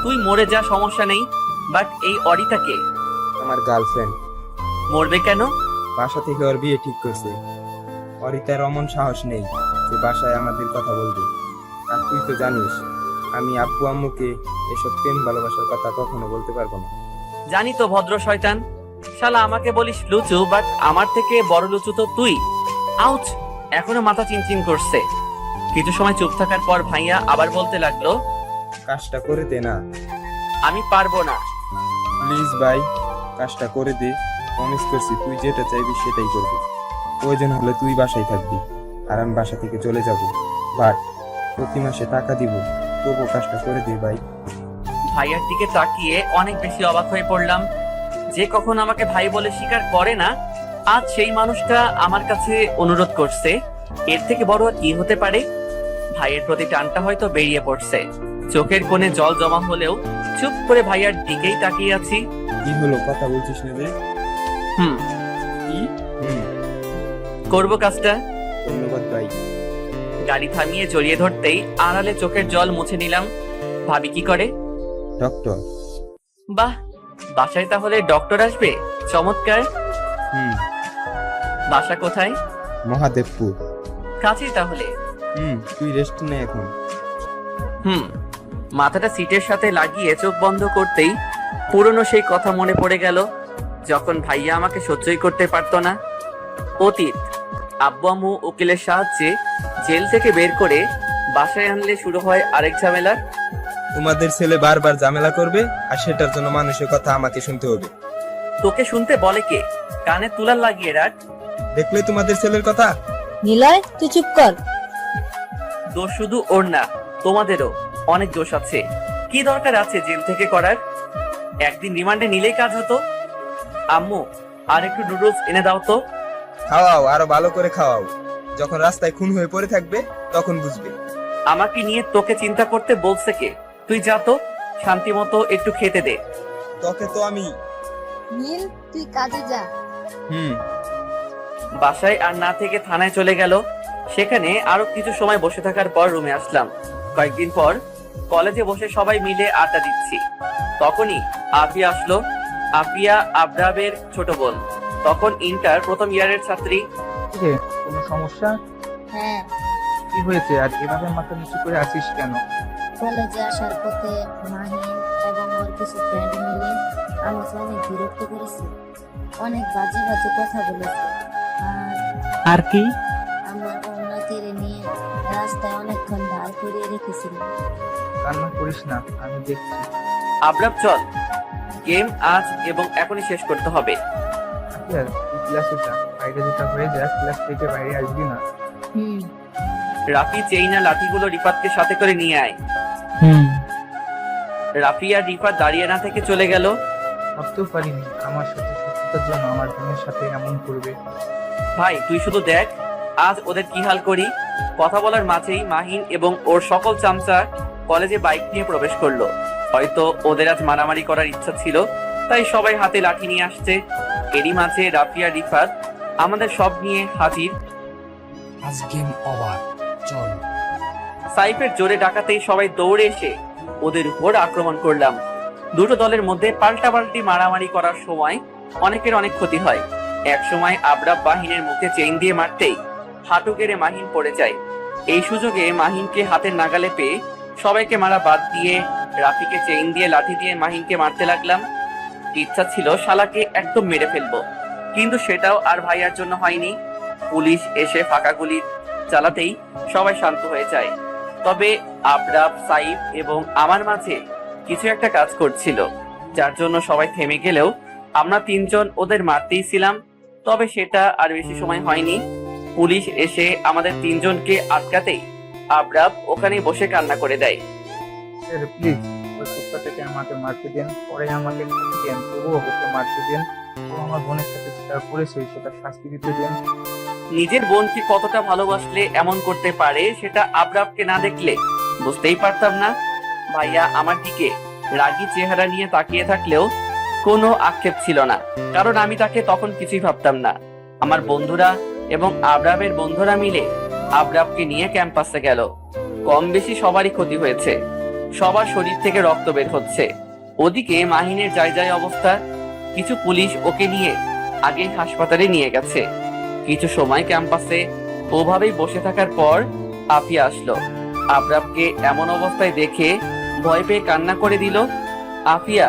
তুই মরে যা, সমস্যা নেই, বাট এই অরিতা কে? আমার গার্লফ্রেন্ড। মরবে কেন? বাসা থেকে ওর বিয়ে ঠিক করছে। অরিতার অমন সাহস নেই যে বাসায় আমাদের কথা বলবে। আর তুই তো জানিস আমি আব্বু আম্মুকে এসব প্রেম ভালোবাসার কথা কখনো বলতে পারবো না। জানি তো ভদ্র শয়তান। শালা আমাকে বলিস লুচু, বাট আমার থেকে বড় লুচু তো তুই। আউচ! এখনো মাথা চিনচিন করছে। কিছু সময় চুপ থাকার পর ভাইয়া আবার বলতে লাগলো, কাজটা করে দে না। আমি পারবো না। প্লিজ ভাই, কাজটা করে দে। প্রমিস করছি তুই যেটা চাইবি সেটাই করবি। প্রয়োজন হলে তুই বাসায় থাকবি আর আমি বাসা থেকে চলে যাব, বাট প্রতি মাসে টাকা দিব। তবুও কাজটা করে দে ভাই। ভাইয়ার দিকে তাকিয়ে অনেক বেশি অবাক হয়ে পড়লাম। যে কখনো আমাকে ভাই বলে স্বীকার করে না, আজ সেই মানুষটা আমার কাছে অনুরোধ করছে, এর থেকে বড় আর কি হতে পারে? ভাইয়ের প্রতি টানটা হয়তো বেরিয়ে পড়ছে। চোখের কোণে জল জমা হলেও চুপ করে ভাইয়ার দিকেই তাকিয়ে আছি। কি হলো, কথা বলছিস না যে? হুম, কি? করবো কাজটা। ধন্যবাদ ভাই। গাড়ি থামিয়ে জড়িয়ে ধরতেই আড়ালে চোখের জল মুছে নিলাম। ভাবি কি করে? ডক্টর। বাহ, বাসায় তাহলে ডক্টর আসবে? চমৎকার। হুম। বাসা কোথায়? মহাদেবপুর। কাছেই তাহলে। তুই রেস্ট নে এখন। মাথাটা সিটের সাথে লাগিয়ে চোখ বন্ধ করতেই পুরনো সেই কথা মনে পড়ে গেল, যখন ভাইয়া আমাকে সহ্যই করতে পারতো না। অতীত। আব্বু আম্মু উকিলের সাহায্যে জেল থেকে বের করে বাসায় আনলে শুরু হয় আরেক ঝামেলা। তোমাদের ছেলে বারবার ঝামেলা করবে, আর সেটার জন্য মানুষের কথা আমাকে শুনতে হবে। তোকে শুনতে বলে কে? কানে তুলার লাগিয়ে রাখ। দেখলে তোমাদের ছেলের কথা। নিলয়, তুই চুপ কর। দোষ শুধু ওর না, তোমাদেরও অনেক দোষ আছে। কি দরকার আছে জেল থেকে করার? একদিন রিমান্ডে নিলেই কাজ হতো। আম্মু, আর একটু নুডলস এনে দাও তো। খাওয়াও, আরো ভালো করে খাওয়াও। যখন রাস্তায় খুন হয়ে পড়ে থাকবে তখন বুঝবে। আমাকে নিয়ে তোকে চিন্তা করতে বলছে কে? তুই যা তো, শান্তি মতো একটু খেতে দে। তোকে তো আমি। নীল, তুই কাজে যা। বাসায় আর না থেকে থানায় চলে গেল। সেখানে আরো কিছু সময় বসে থাকার পর রুমে আসলাম। কয়েকদিন পর কলেজে বসে সবাই মিলে আড্ডা দিচ্ছি। তখনই আফিয়া আসলো। আফিয়া আবরাবের ছোট বোন, তখন ইন্টার প্রথম ইয়ারের ছাত্রী। কোনো সমস্যা? হ্যাঁ, কি হয়েছে আর এভাবে মাথা নিচু করে আছিস কেন? কলেজে আসার পথে মাহিন এবং ওর কিছু ফ্রেন্ড মিলে আমাকে অনেক বিরক্ত করেছে, অনেক বাজে বাজে কথা বলেছে। আর কি? আমার অন্য কেড়ে নিয়ে রাস্তায় অনেকক্ষণ দাঁড় করিয়ে রেখেছিল। কান্না করিস না, আমি দেখছি। আবরাব চল, গেম আজ এবং এখনই শেষ করতে হবে। তুই ক্লাসে যা, বাইরে যেটা হয়ে যায় ক্লাস থেকে বাইরে আসবি না। রাফি চেইনা লাঠিগুলো রিফাতকে সাথে করে নিয়ে আয়। রাফি আর রিফাত দাঁড়িয়ে না থেকে চলে গেল। ভাবতেও পারিনি আমার সাথে শত্রুতার জন্য আমার বোনের সাথে এমন করবে। ভাই তুই শুধু দেখ আজ ওদের কি হাল করি। কথা বলার মাঝেই মাহিন এবং ওর সকল চামচা কলেজে বাইক নিয়ে প্রবেশ করলো। হয়তো ওদের আজ মারামারি করার ইচ্ছা ছিল, তাই সবাই হাতে লাঠি নিয়ে আসছে। এরই মাঝে রাফিয়া রিফাত আমাদের সব নিয়ে হাজির। আজ গেম ওভার, চল। সাইফের জোরে ডাকাতেই সবাই দৌড়ে এসে ওদের উপর আক্রমণ করলাম। দুটো দলের মধ্যে পাল্টাপাল্টি মারামারি করার সময় অনেকের অনেক ক্ষতি হয়। এক সময় আবরাব মাহিনের মুখে চেইন দিয়ে মারতেই হাঁটু কেড়ে মাহিন পড়ে যায়। এই সুযোগে মাহিনকে হাতের নাগালে পেয়ে সবাইকে মারা বাদ দিয়ে রাফিকে চেইন দিয়ে লাঠি দিয়ে মাহিনকে মারতে লাগলাম। ইচ্ছা ছিল শালাকে একদম মেরে ফেলবো, কিন্তু সেটাও আর ভাইয়ার জন্য হয়নি। পুলিশ এসে ফাঁকা গুলি চালাতেই সবাই শান্ত হয়ে যায়। তবে আবরাব, সাইফ এবং আমার মাঝে কিছু একটা কাজ করছিল, যার জন্য সবাই থেমে গেলেও আমরা তিনজন ওদের মারতেই ছিলাম। তবে সেটা আর বেশি সময় হয়নি। পুলিশ এসে আমাদের তিনজনকে আটকাতেই আবরাব ওখানে বসে কান্না করে দেয়। স্যার প্লিজ ওই কুত্তাটাকে আমাকে মারতে দেন, পরে আমাকে ক্ষতি দেন, তবুও ওকে মারতে দেন। ও আমার বোনের সাথে যেটা করেছে সেটা শাস্তি দিতে দেন। নিজের বোনকে কতটা ভালোবাসলে এমন করতে পারে সেটা আবরাবকে না দেখলে বুঝতেই পারতাম না। ভাইয়া আমার দিকে রাগী চেহারা নিয়ে তাকিয়ে থাকলেও কোনো আক্ষেপ ছিল না, কারণ আমি তাকে তখন কিছুই ভাবতাম না। আমার বন্ধুরা এবং আবরাবের বন্ধুরা মিলে আবরাবকে নিয়ে ক্যাম্পাসে গেল। কম বেশি সবারই ক্ষতি হয়েছে, সবার শরীর থেকে রক্ত বের হচ্ছে। ওদিকে মাহিনের যায় অবস্থা। কিছু পুলিশ ওকে নিয়ে আগেই হাসপাতালে নিয়ে গেছে। কিছু সময় ক্যাম্পাসে ওভাবেই বসে থাকার পর আফিয়া আসলো। আবরাবকে এমন অবস্থায় দেখে ভয় পেয়ে কান্না করে দিল। আফিয়া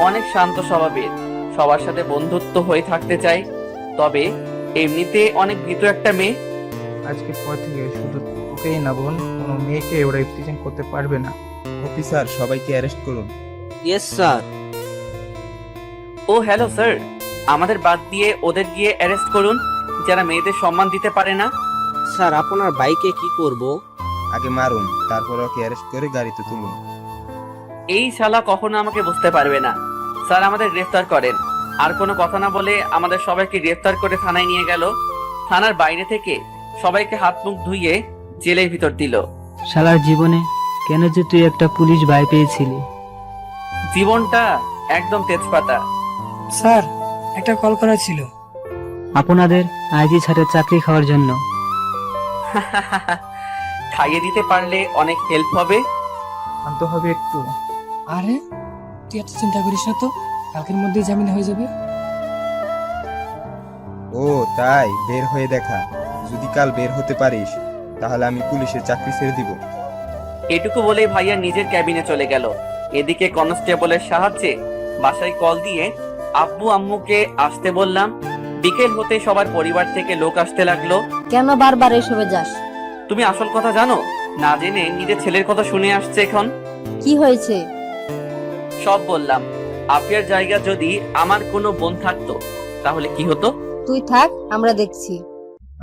অনেক শান্ত স্বভাবের, সবার সাথে বন্ধুত্ব হয়ে থাকতে চায়, তবে এমনিতে অনেক ভীতু একটা মেয়ে। আজকের পর থেকে শুধু তোকেই না বোন, কোনো মেয়েকে ওরা ইফতিজিং করতে পারবে না। অফিসার, সবাইকে অ্যারেস্ট করুন। Yes sir. ও হ্যালো স্যার, আমাদের বাদ দিয়ে ওদের গিয়ে অ্যারেস্ট করুন যারা মেয়েদের সম্মান দিতে পারে না। স্যার আপনার বাইকে কি করব? আগে মারুন, তারপর ওকে অ্যারেস্ট করে গাড়িতে তুলুন। এই শালা কখনো আমাকে বুঝতে পারবে না। স্যার আমাদের গ্রেফতার করেন। আর কোনো কথা না বলে আমাদের সবাইকে গ্রেফতার করে থানায় নিয়ে গেল। থানার বাইরে থেকে সবাইকে হাত মুখ ধুইয়ে জেলের ভিতর দিল। শালার জীবনে কেন যে তুই একটা পুলিশ ভাই পেয়েছিলি? জীবনটা একদম তেজপাতা। স্যার, একটা কল করা ছিল। আপনাদের আইজি ছাড়ের চাকরি খাওয়ার জন্য। খাইয়ে দিতে পারলে অনেক হেল্প হবে। শান্ত হবে একটু। আরে তুই এত চিন্তা করিস না তো, কালকের মধ্যেই জামিন হয়ে যাবে। ও তাই, বের হয়ে দেখা। যদি কাল বের হতে পারিস তাহলে আমি পুলিশের চাকরি ছেড়ে দিব। এটুকু বলেই ভাইয়া নিজের ক্যাবিনে চলে গেল। এদিকে কনস্টেবলের সাহায্যে বাসায় কল দিয়ে আব্বু আম্মুকে আসতে বললাম। বিকেল হতে সবার পরিবার থেকে লোক আসতে লাগলো। কেন বারবার এসবে যাস? তুমি আসল কথা জানো না জেনে নিজের ছেলের কথা শুনে আসছে এখন। কি হয়েছে? সব বললাম। আফিয়ার জায়গা যদি আমার কোনো বোন থাকতো তাহলে কি হতো? তুই থাক, আমরা দেখছি।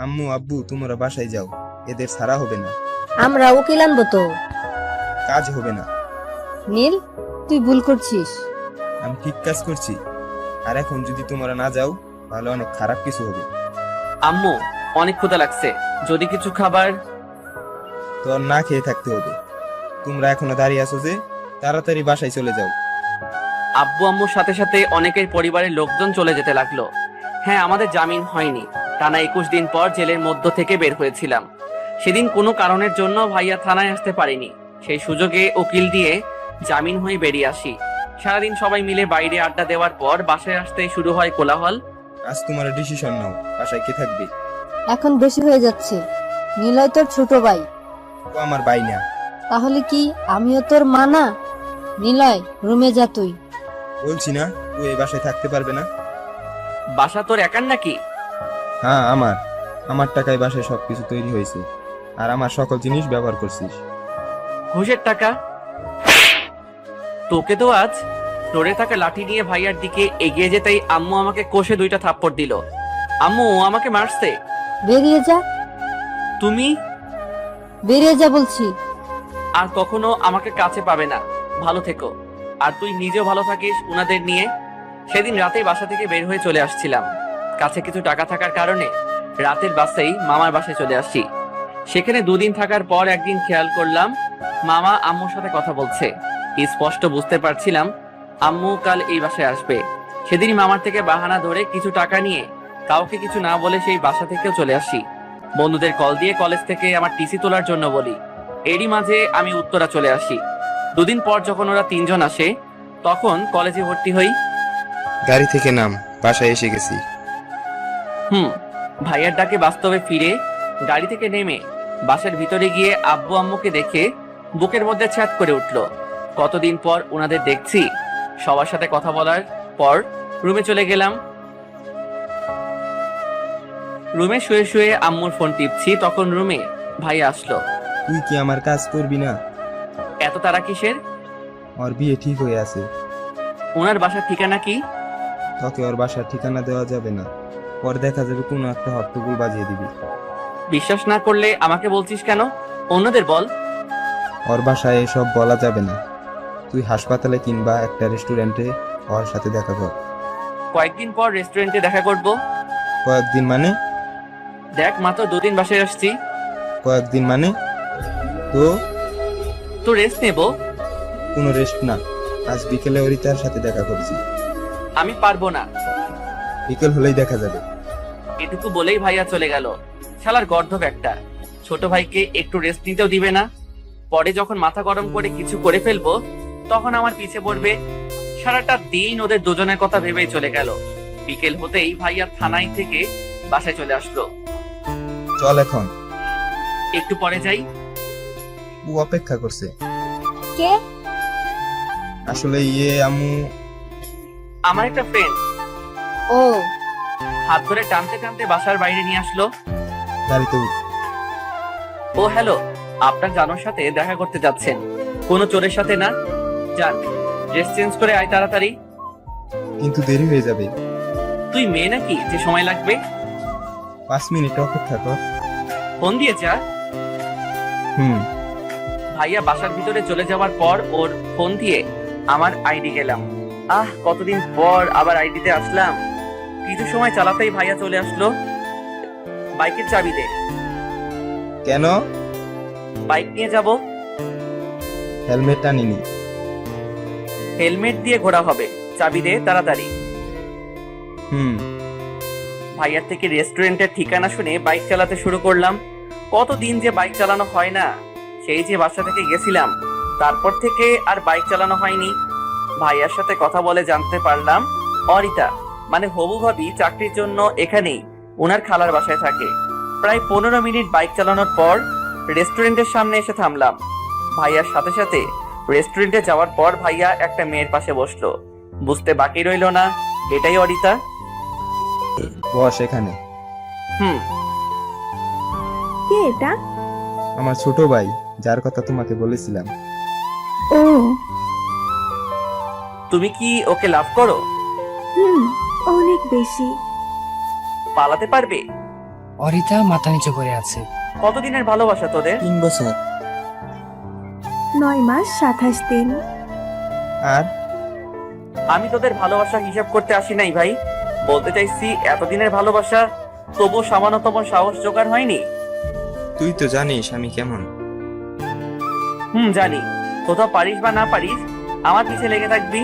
আম্মু আব্বু তোমরা বাসায় যাও, এদের ছাড়া হবে না। আমরা উকিল আনবো তো। কাজ হবে না। নীল, তুই ভুল করছিস। আমি ঠিক কাজ করছি। আর এখন যদি তোমরা না যাও তাহলে অনেক খারাপ কিছু হবে। আম্মু অনেক ক্ষুধা লাগছে, যদি কিছু খাবার। তোর না খেয়ে থাকতে হবে। তোমরা এখনো দাঁড়িয়ে আছো যে, তাড়াতাড়ি বাসায় চলে যাও। আব্বু আম্মুর সাথে সাথে অনেকের পরিবারের লোকজন চলে যেতে লাগলো। হ্যাঁ, আমাদের জামিন হয়নি। টানা 21 দিন পর জেলের মধ্য থেকে বের হয়েছিলাম। সেদিন কোনো কারণের জন্য ভাইয়া থানায় আসতে পারেনি। সেই সুযোগে উকিল দিয়ে জামিন হয়ে বেরিয়ে আসি। সারাদিন সবাই মিলে বাইরে আড্ডা দেওয়ার পর বাসায় আসতে শুরু হয় কোলাহল। আজ তোমার ডিসিশন নাও, বাসায় কে থাকবে? এখন বেশি হয়ে যাচ্ছে। নিলয় তোর ছোট ভাই। ও আমার ভাই না। তাহলে কি আমিও তোর মা না? নিলয়, রুমে যা তুই। বলছি না ও এই বাসায় থাকতে পারবে না। বাসা তোর একার নাকি? হ্যাঁ আমার। আমার টাকায় বাসায় সবকিছু তৈরি হয়েছে, আর আমার সকল জিনিস ব্যবহার করছিস। ঘুষের টাকা? তোকে তো আজ। ফ্লোরে থাকা লাঠি নিয়ে ভাইয়ার দিকে এগিয়ে যেতেই আম্মু আমাকে কষে 2টা থাপ্পড় দিল। আম্মু আমাকে মারছে। বেরিয়ে যা। তুমি বেরিয়ে যা বলছি। আর কখনো আমাকে কাছে পাবে না। ভালো থেকো। আর তুই নিজেও ভালো থাকিস উনাদের নিয়ে। সেদিন রাতেই বাসা থেকে বের হয়ে চলে আসছিলাম। কাছে কিছু টাকা থাকার কারণে রাতের বাসেই মামার বাসায় চলে আসি। সেখানে 2 দিন থাকার পর একদিন খেয়াল করলাম মামা আম্মুর সাথে কথা বলছে। স্পষ্ট বুঝতে পারছিলাম আম্মু কাল এই বাসায় আসবে। সেদিনই মামার থেকে বাহানা ধরে কিছু টাকা নিয়ে কাউকে কিছু না বলে সেই বাসা থেকেও চলে আসি। বন্ধুদের কল দিয়ে কলেজ থেকে আমার টিসি তোলার জন্য বলি। এরই মাঝে আমি উত্তরা চলে আসি। 2 দিন পর যখন ওরা 3 জন আসে তখন কলেজে ভর্তি হই। গাড়ি থেকে নাম, বাসায় এসে গেছি। ভাইয়ার ডাকে বাস্তবে ফিরে গাড়ি থেকে নেমে বাসার ভিতরে গিয়ে আব্বু আম্মুকে দেখে বুকের মধ্যে ছ্যাদ করে উঠলো। কতদিন পর ওনাদের দেখছি। সবার সাথে কথা বলার পর রুমে চলে গেলাম। রুমে শুয়ে শুয়ে আম্মুর ফোন টিপছি, তখন রুমে ভাইয়া আসলো। তুই কি আমার কাজ করবি না? এত তারা কিসের? ওর বিয়ে ঠিক হয়ে আছে। ওনার বাসার ঠিকানা কি? তোকে ওর বাসার ঠিকানা দেওয়া যাবে না। পর দেখা যাবে কোনো একটা হট্টগোল বাজিয়ে দিবি। বিশ্বাস না করলে আমাকে বলছিস কেন? অন্যদের বল। ওর বাসায় এসব বলা যাবে না। তুই হাসপাতালে কিংবা একটা রেস্টুরেন্টে ওর সাথে দেখা কর। কয়েকদিন পর রেস্টুরেন্টে দেখা করব। কয়েকদিন মানে? দেখ, মাত্র 2 দিন বাসায় আসছি। কয়েকদিন মানে? তো রেস্ট নেব। কোনো রেস্ট না। আজ বিকেলে অরিতার সাথে দেখা করছি। আমি পারবো না। বিকেল হলেই দেখা যাবে। এটুকু বলেই ভাইয়া চলে গেল। শালার গর্ধব একটা। ছোট ভাইকে একটু রেস্ট নিতেও দিবে না। পরে যখন মাথা গরম করে কিছু করে ফেলবো তখন আমার পিছে পড়বে। সারাটা দিন ওদের দুজনের কথা ভেবেই চলে গেল। বিকেল হতেই ভাইয়া থানায় থেকে বাসায় চলে আসলো। চল এখন। একটু পরে যাই। ও অপেক্ষা করছে। কে? আসলে আম্মু আমার একটা ফ্রেন্ড। ও, হাত ধরে টানতে টানতে বাসার বাইরে নিয়ে আসলো। গাড়িতে উঠ। ও হ্যালো, আপনার জানোর সাথে দেখা করতে যাচ্ছেন? কোনো চোরের সাথে না? যান, ড্রেস চেঞ্জ করে আয় তাড়াতাড়ি। কিন্তু দেরি হয়ে যাবে। তুই মেয়ে নাকি যে সময় লাগবে? 5 মিনিট অপেক্ষা কর। ফোন দিয়ে যা। হুম। ভাইয়া বাসার ভিতরে চলে যাওয়ার পর ওর ফোন দিয়ে আমার আইডি গেলাম। কতদিন পর আবার আইডিতে আসলাম। কিছু সময় চালাতেই ভাইয়া চলে আসলো। বাইকের চাবি দে। কেন? বাইক নিয়ে যাব। হেলমেট আনিনি। হেলমেট দিয়ে ঘোরা হবে, চাবি দে তাড়াতাড়ি। ভাইয়ার থেকে রেস্টুরেন্টের ঠিকানা শুনে বাইক চালাতে শুরু করলাম। কতদিন যে বাইক চালানো হয় না, সেই যে বাসা থেকে গেছিলাম তারপর থেকে আর বাইক চালানো হয়নি। ভাইয়ার সাথে কথা বলে জানতে পারলাম অরিতা মানে হবু ভাবি চাকরির জন্য এখানেই ওনার খালার বাসায় থাকে। প্রায় 15 মিনিট বাইক চালানোর পর রেস্টুরেন্টের সামনে এসে থামলাম। ভাইয়ার সাথে সাথে রেস্টুরেন্টে যাওয়ার পর ভাইয়া একটা মেয়ের পাশে বসলো। বুঝতে বাকি রইল না এটাই অরিতা। বস এখানে। কে এটা? আমার ছোট ভাই, যার কথা তোমাকে বলেছিলাম। ও তুমি কি ওকে লাভ করো? অনেক বেশি। পালাতে পারবে? অরিতা মাথা নিচু করে আছে। কতদিনের ভালোবাসা তোদের? 3 বছর। 9 মাস 27 দিন। আর আমি তোদের ভালোবাসা হিসাব করতে আসি নাই ভাই, বলতে চাইছি এতদিনের ভালোবাসা তবু সামান্যতম সাহস জোগাড় হয়নি। তুই তো জানিস আমি কেমন। জানি। কোথাও পারিস বা না পারিস আমার পিছে লেগে থাকবি।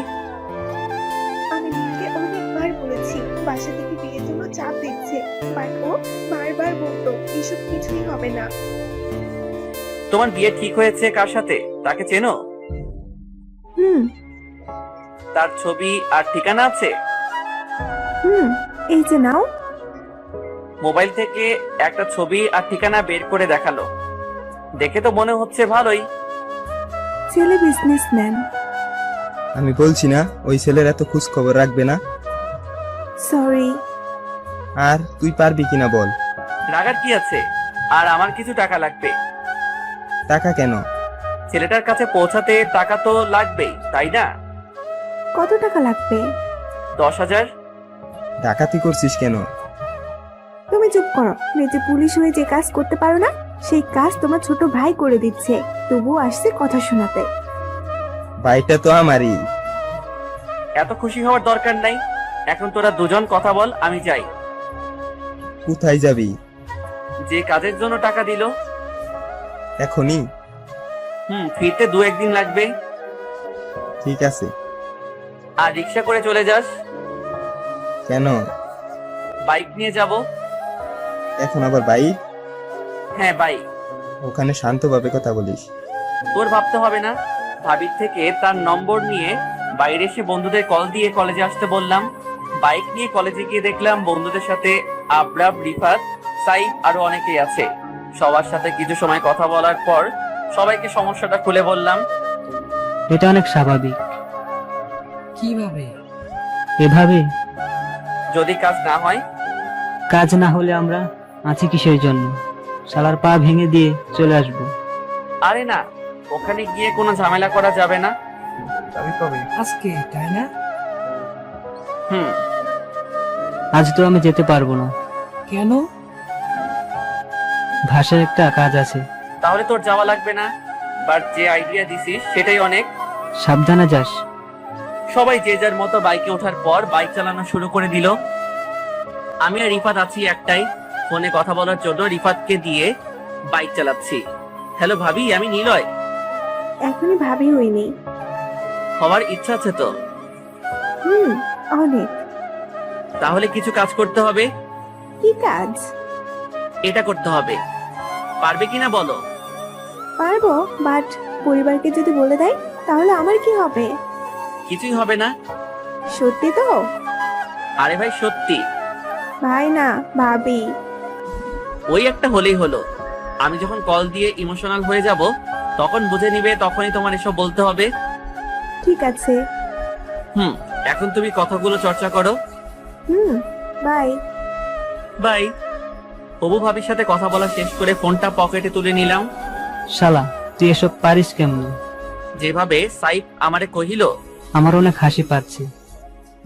আমি নীলকে অনেকবার বলেছি বাসা থেকে বিয়ের জন্য চাপ দিচ্ছে, বাট ও বারবার বলতো এসব কিছুই হবে না। তোমার বিয়ে ঠিক হয়েছে কার সাথে তাকে চেনো? তার ছবি আর ঠিকানা আছে? এই যে নাও। মোবাইল থেকে একটা ছবি আর ঠিকানা বের করে দেখালো। দেখে তো মনে হচ্ছে ভালোই। ছেলে বিজনেসম্যান। আমি বলছি না ওই ছেলের এত খোঁজ খবর রাখবে না। সরি। আর তুই পারবি কিনা বল। রাগার কি আছে, আর আমার কিছু টাকা লাগবে। টাকা কেন? ছেলেটার কাছে পৌঁছাতে টাকা তো লাগবেই, তাই না? কত টাকা লাগবে? 10,000। ডাকাতি করছিস কেন? তুমি চুপ করো। নিজে পুলিশ হয়ে যে কাজ করতে পারো না সেই কাজ তোমার ছোট ভাই করে দিচ্ছে, তবুও আসছে কথা শোনাতে। ভাইটা তো আমারই। এত খুশি হওয়ার দরকার নাই। এখন তোরা দুজন কথা বল, আমি যাই। কোথায় যাবি? যে কাজের জন্য টাকা দিল। এখনই? ফিরতে 2-1 দিন লাগবে। ঠিক আছে। আর রিক্সা করে চলে যাস। কেন? বাইক নিয়ে যাব। এখন আবার বাইক? হ্যাঁ বাইক। ওখানে শান্তভাবে কথা বলিস। তোর ভাবতে হবে না। ভাবির থেকে তার নম্বর নিয়ে বাইরে এসে বন্ধুদের কল দিয়ে কলেজে আসতে বললাম। বাইক নিয়ে কলেজে গিয়ে দেখলাম বন্ধুদের সাথে আবরাব, রিফাত, সাইফ আরো অনেকেই আছে। সবার সাথে কিছু সময় কথা বলার পর সবাইকে সমস্যাটা খুলে বললাম। এটা অনেক স্বাভাবিক। কিভাবে? এভাবে যদি কাজ না হয়? কাজ না হলে আমরা আছি কিসের জন্য? শালার পা ভেঙে দিয়ে চলে আসবো। আরে না, ওখানে গিয়ে কোনো ঝামেলা করা যাবে না। যাবি কবে? আজকে, তাই না? আজ তো আমি যেতে পারবো না। কেন? ভাষায় একটা কাজ আছে। তাহলে তোর যাওয়া লাগবে না, বাট যে আইডিয়া দিছিস সেটাই অনেক। সাবধানে যাস। সবাই যে যার মতো বাইকে ওঠার পর বাইক চালানো শুরু করে দিল। আমি আর রিফাত আছি একটাই ফোনে কথা বলার জন্য রিফাতকে দিয়ে বাইক চালাচ্ছি। হ্যালো ভাবি, আমি নিলয়। এখনই ভাবি হইনি। হওয়ার ইচ্ছা আছে তো? অনেক। তাহলে কিছু কাজ করতে হবে। কি কাজ? এটা করতে হবে। পারবে কিনা বলো? পারবো, বাট পরিবারকে যদি বলে দেয় তাহলে আমার কি হবে? কিছুই হবে না। সত্যি তো? আরে ভাই সত্যি। ভাই না, ভাবি। ওই একটা হলেই হলো। আমি যখন কল দিয়ে ইমোশনাল হয়ে যাব তখন বুঝে নিবে, তখনই তোমার এসব বলতে হবে। ঠিক আছে। এখন তুমি কথাগুলো চর্চা করো। বাই। বাই। হবু ভাবির সাথে কথা বলা শেষ করে ফোনটা পকেটে তুলে নিলাম। শালা তুই এসব পারিস কেমন? যেভাবে সাইফ আমারে কহিল, আমার অনেক হাসি পাচ্ছে।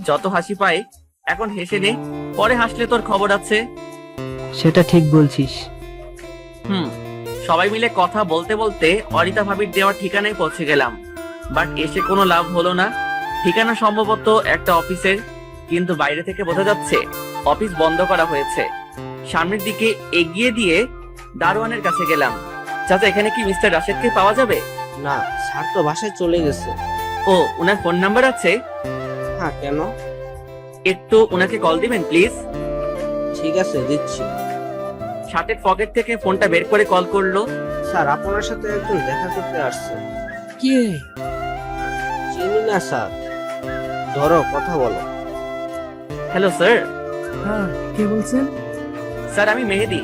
যত হাসি পায় এখন হেসে নে, পরে হাসলে তোর খবর আছে। সেটা ঠিক বলছিস। সবাই মিলে কথা বলতে বলতে অরিতা ভাবির দেওয়ার ঠিকানায় পৌঁছে গেলাম, বাট এসে কোনো লাভ হলো না। ঠিকানা সম্ভবত একটা অফিসের, কিন্তু বাইরে থেকে বোঝা যাচ্ছে অফিস বন্ধ করা হয়েছে। সামনের দিকে এগিয়ে দিয়ে দারোয়ানের কাছে গেলাম। চাচা, এখানে কি মিস্টার রাশেদকে পাওয়া যাবে? না, স্যার তো বাসায় চলে গেছে। ও, ওনার ফোন নাম্বার আছে? হ্যাঁ, কেন? একটু ওনাকে কল দিবেন প্লিজ। ঠিক আছে, দিচ্ছি। শার্টের পকেট থেকে ফোনটা বের করে কল করলো। স্যার, আপনার সাথে একজন দেখা করতে আসছে। কে? চিনি না স্যার। ধরো, কথা বলো। Hello sir. হ্যাঁ, কে বলছেন? স্যার, আমি মেহেদি।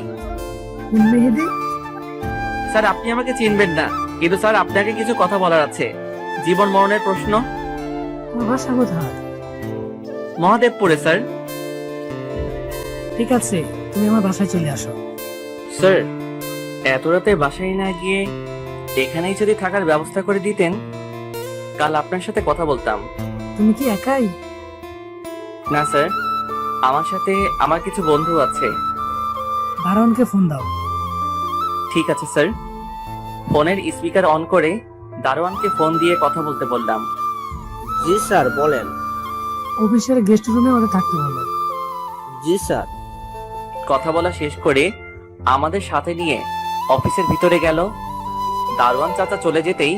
কোন মেহেদি? স্যার, আপনি আমাকে চিনবেন না, কিন্তু স্যার আপনাকে কিছু কথা বলার আছে। জীবন মরণের প্রশ্ন। তোমার বাসা কোথায়? মহাদেবপুরে স্যার। ঠিক আছে, তুমি আমার বাসায় চলে আসো। স্যার, এত রাতে বাসায় না গিয়ে এখানেই যদি থাকার ব্যবস্থা করে দিতেন, কাল আপনার সাথে কথা বলতাম। তুমি কি একাই? না স্যার, আমার সাথে আমার কিছু বন্ধু আছে। দারোয়ানকে ফোন দাও। ঠিক আছে স্যার। ফোনের স্পিকার অন করে দারোয়ানকে ফোন দিয়ে কথা বলতে বললাম। জি স্যার, বলেন। অফিসের গেস্ট রুমে ওদের থাকতে বলো। জি স্যার। কথা বলা শেষ করে আমাদের সাথে নিয়ে অফিসের ভিতরে গেল। দারোয়ান চাচা চলে যেতেই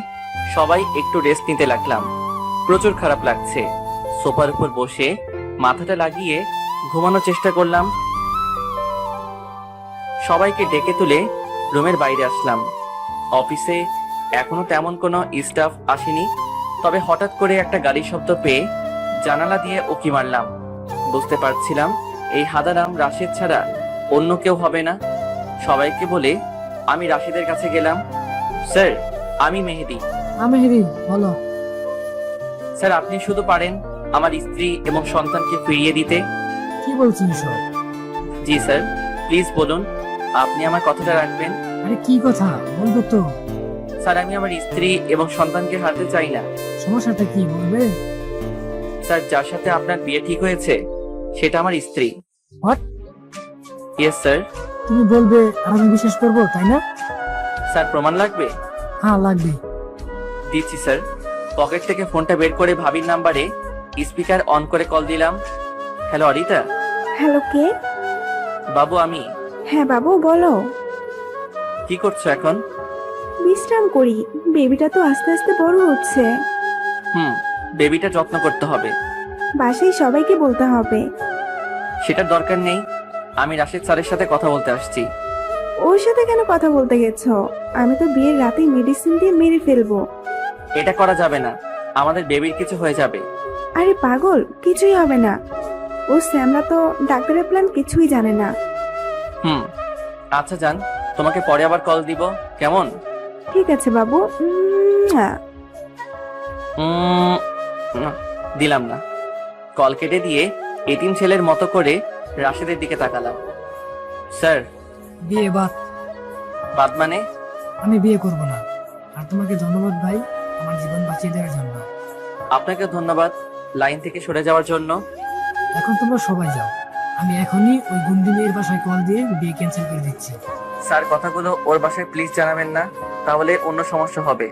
সবাই একটু রেস্ট নিতে লাগলাম। প্রচুর খারাপ লাগছে। সোফার উপর বসে মাথাটা লাগিয়ে ঘুমানোর চেষ্টা করলাম। সবাইকে ডেকে তুলে রুমের বাইরে আসলাম। অফিসে এখনো তেমন কোনো স্টাফ আসেনি, তবে হঠাৎ করে একটা গাড়ির শব্দ পেয়ে জানালা দিয়ে উকি মারলাম। বুঝতে পারছিলাম এই হাদারাম রাশেদ ছাড়া অন্য কেউ হবে না। সবাইকে বলে আমি রাশেদের কাছে গেলাম। স্যার, আমি মেহেদি। মেহেদি, বলো। স্যার, আপনি শুধু পারেন আমার স্ত্রী এবং সন্তানকে ফিরিয়ে দিতে। কি বলছেন সব? জি স্যার, প্লিজ বলুন, আপনি আমার কথাটা রাখবেন। আরে কি কথা বলবো তো। স্যার, আমি আমার স্ত্রী এবং সন্তানকে হারাতে চাই না। সমস্যাটা কি বলবে? স্যার, যার সাথে আপনার বিয়ে ঠিক হয়েছে সেটা আমার স্ত্রী। What? Yes sir. তুমি বলবে আর আমি বিশ্বাস করবো, তাই না? স্যার, প্রমাণ লাগবে? হ্যাঁ, লাগবে। দিচ্ছি স্যার। পকেট থেকে ফোনটা বের করে ভাবির নাম্বারে স্পিকার অন করে কল দিলাম। হ্যালো অরিতা। হ্যালো, কে? বাবু, আমি। হ্যাঁ বাবু, বলো। কি করছো এখন? বিশ্রাম করি, বেবিটা তো আস্তে আস্তে বড় হচ্ছে। বেবিটা যত্ন করতে হবে। বাসায় সবাইকে বলতে হবে। সেটার দরকার নেই, আমি রাশেদ স্যারের সাথে কথা বলতে আসছি। ওর সাথে কেন কথা বলতে গেছো? আমি তো বিয়ের রাতেই মেডিসিন দিয়ে মেরে ফেলবো। এটা করা যাবে না, আমাদের বেবির কিছু হয়ে যাবে। আরে পাগল, কিছুই হবে না। ও শ্যামলা তো ডাক্তারের প্ল্যান কিছুই জানে না। আচ্ছা যান, তোমাকে পরে আবার কল দিব, কেমন? ঠিক আছে বাবু। হ্যাঁ, দিলাম না। কল কেটে দিয়ে এতিম ছেলের মতো করে রাশেদের দিকে তাকালাম। স্যার। বিয়ে বাদ। বাদ মানে? আমি বিয়ে করব না। আর তোমাকে ধন্যবাদ ভাই, আমার জীবন বাঁচিয়ে দেওয়ার জন্য। আপনাকে ধন্যবাদ লাইন থেকে সরে যাওয়ার জন্য। এখন তোমরা সবাই যাও, আমি এখনই ওই গুন্ডি মেয়ের বাসায় কল দিয়ে বিয়ে ক্যান্সেল করে দিচ্ছি। স্যার, কথাগুলো ওর বাসায় প্লিজ জানাবেন না, তাহলে অন্য সমস্যা হবে।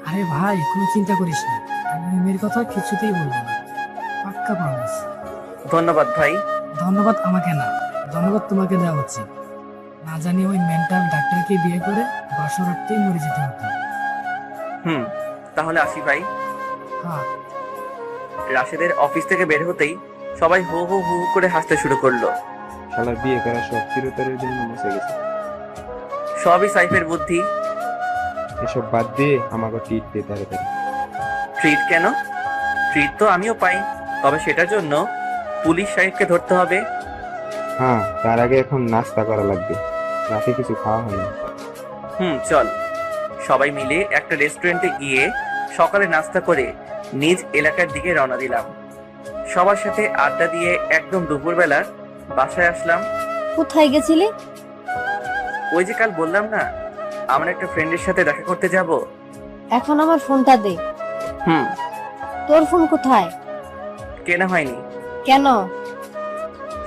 আরে ভাই, কোনো চিন্তা করিস না, আমি ওই মেয়ের কথা কিছুতেই বলবো না, পাক্কা প্রমিস। ধন্যবাদ ভাই। ধন্যবাদ আমাকে না, ধন্যবাদ তোমাকে দেওয়া উচিত। না জানি ওই মেন্টাল ডাক্তারকে বিয়ে করে বাসর রাখতেই মরে যেতে হতো। তাহলে আসি ভাই। হ্যাঁ। রাশেদের অফিস থেকে বের হতেই সবাই হু হু হু করে হাসতে শুরু করলো। শালার বিয়ে করা সব চিরতরের জন্য মুছে গেছে। সবই সাইফের বুদ্ধি। এসব বাদ দিয়ে আমাকে ট্রিট দে তাড়াতাড়ি। ট্রিট কেন? ট্রিট তো আমিও পাই, তবে সেটার জন্য পুলিশ সাহেবকে ধরতে হবে। হ্যাঁ, তার আগে এখন নাস্তা করা লাগবে, রাতে কিছু খাওয়া হয়নি। চল। সবাই মিলে একটা রেস্টুরেন্টে গিয়ে সকালে নাস্তা করে নিজ এলাকার দিকে রওনা দিলাম। সবার সাথে আড্ডা দিয়ে একদম দুপুরবেলা বাসায় আসলাম। কোথায় গেছিলে? ওই যে কাল বললাম না, আমার একটা ফ্রেন্ডের সাথে দেখা করতে যাব। এখন আমার ফোনটা দে। তোর ফোন কোথায়? কেনা হয়নি। কেন?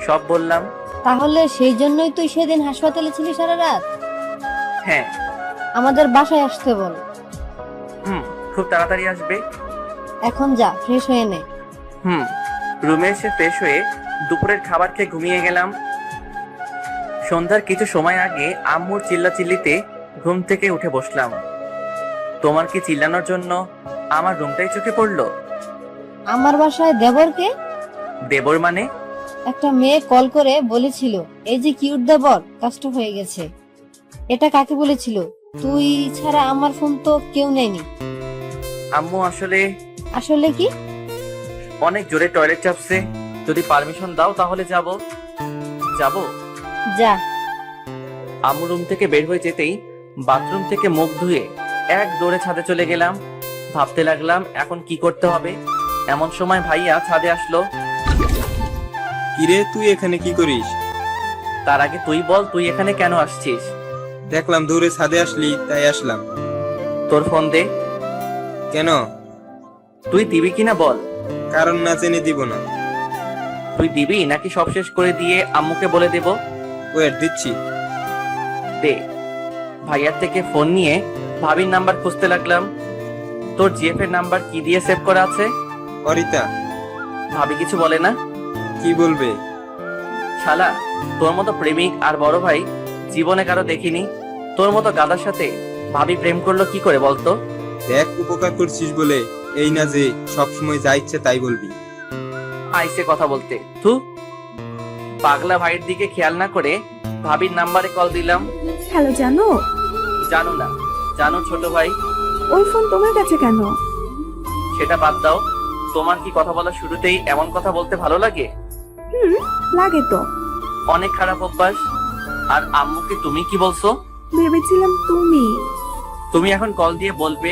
সব বললাম। তাহলে সেই জন্যই তুই সেদিন হাসপাতালে ছিলি সারা রাত? হ্যাঁ। আমাদের বাসায় আসতে বল। খুব তাড়াতাড়ি আসবে। এখন যা ফ্রেশ হয়ে নে। রুমে এসে ফ্রেশ হয়ে দুপুরের খাবার খেয়ে ঘুমিয়ে গেলাম। সন্ধ্যার কিছু সময় আগে আম্মুর চিল্লাচিল্লিতে ঘুম থেকে উঠে বসলাম। তোমার কি চিল্লানোর জন্য আমার রুমটাই চোখে পড়লো? আমার বাসায় দেবরকে দেবর মানে? একটা মেয়ে কল করে বলেছিল এই যে কিউট দেবর কাজটা হয়ে গেছে। এটা কাকে বলেছিল? তুই ছাড়া আমার ফোন তো কেউ নেয়নি। আম্মু আসলে আসলে কি? অনেক জোরে টয়লেট চাপছে, যদি পারমিশন দাও তাহলে যাব। যা। আম্মু রুম থেকে বের হয়ে যেতেই বাথরুম থেকে মুখ ধুয়ে এক দৌড়ে ছাদে চলে গেলাম। ভাবতে লাগলাম এখন কি করতে হবে। এমন সময় ভাইয়া ছাদে আসলো। কিরে, তুই এখানে কি করিস? তার আগে তুই বল, তুই এখানে কেন আসছিস? দেখলাম দূরে ছাদে আসলি, তাই আসলাম। তোর ফোন দে। কেন? তুই দিবি কিনা বল। কারণ না জেনে দিব না। তুই দিবি নাকি সব শেষ করে দিয়ে আম্মুকে বলে দেব? ওয়েট, দিচ্ছি। দে। ভাইয়ার থেকে ফোন নিয়ে ভাবির নাম্বার খুঁজতে লাগলাম। তোর জিএফ এর নাম্বার কি দিয়ে সেভ করা আছে? অরিতা। ভাবি কিছু বলে না? কি বলবে? শালা, তোর মতো প্রেমিক আর বড় ভাই জীবনে কারো দেখিনি। তোর মতো গাদার সাথে ভাবি প্রেম করলো কি করে বলতো? দেখ, উপকার করছিস বলে এই না যে সবসময় যা ইচ্ছে তাই বলবি। আইসে কথা বলতে তু। পাগলা ভাইয়ের দিকে খেয়াল না করে ভাবির নাম্বারে কল দিলাম। হ্যালো, জানো? জানো না? জানো ছোট ভাই। ওই ফোন তোমার কাছে কেন? সেটা বাদ দাও। তোমার কি কথা বলার শুরুতেই এমন কথা বলতে ভালো লাগে? লাগে তো। অনেক খারাপ অভ্যাস। আর আম্মুকে তুমি কি বলছো? ভেবেছিলাম তুমি। তুমি এখন কল দিয়ে বলবে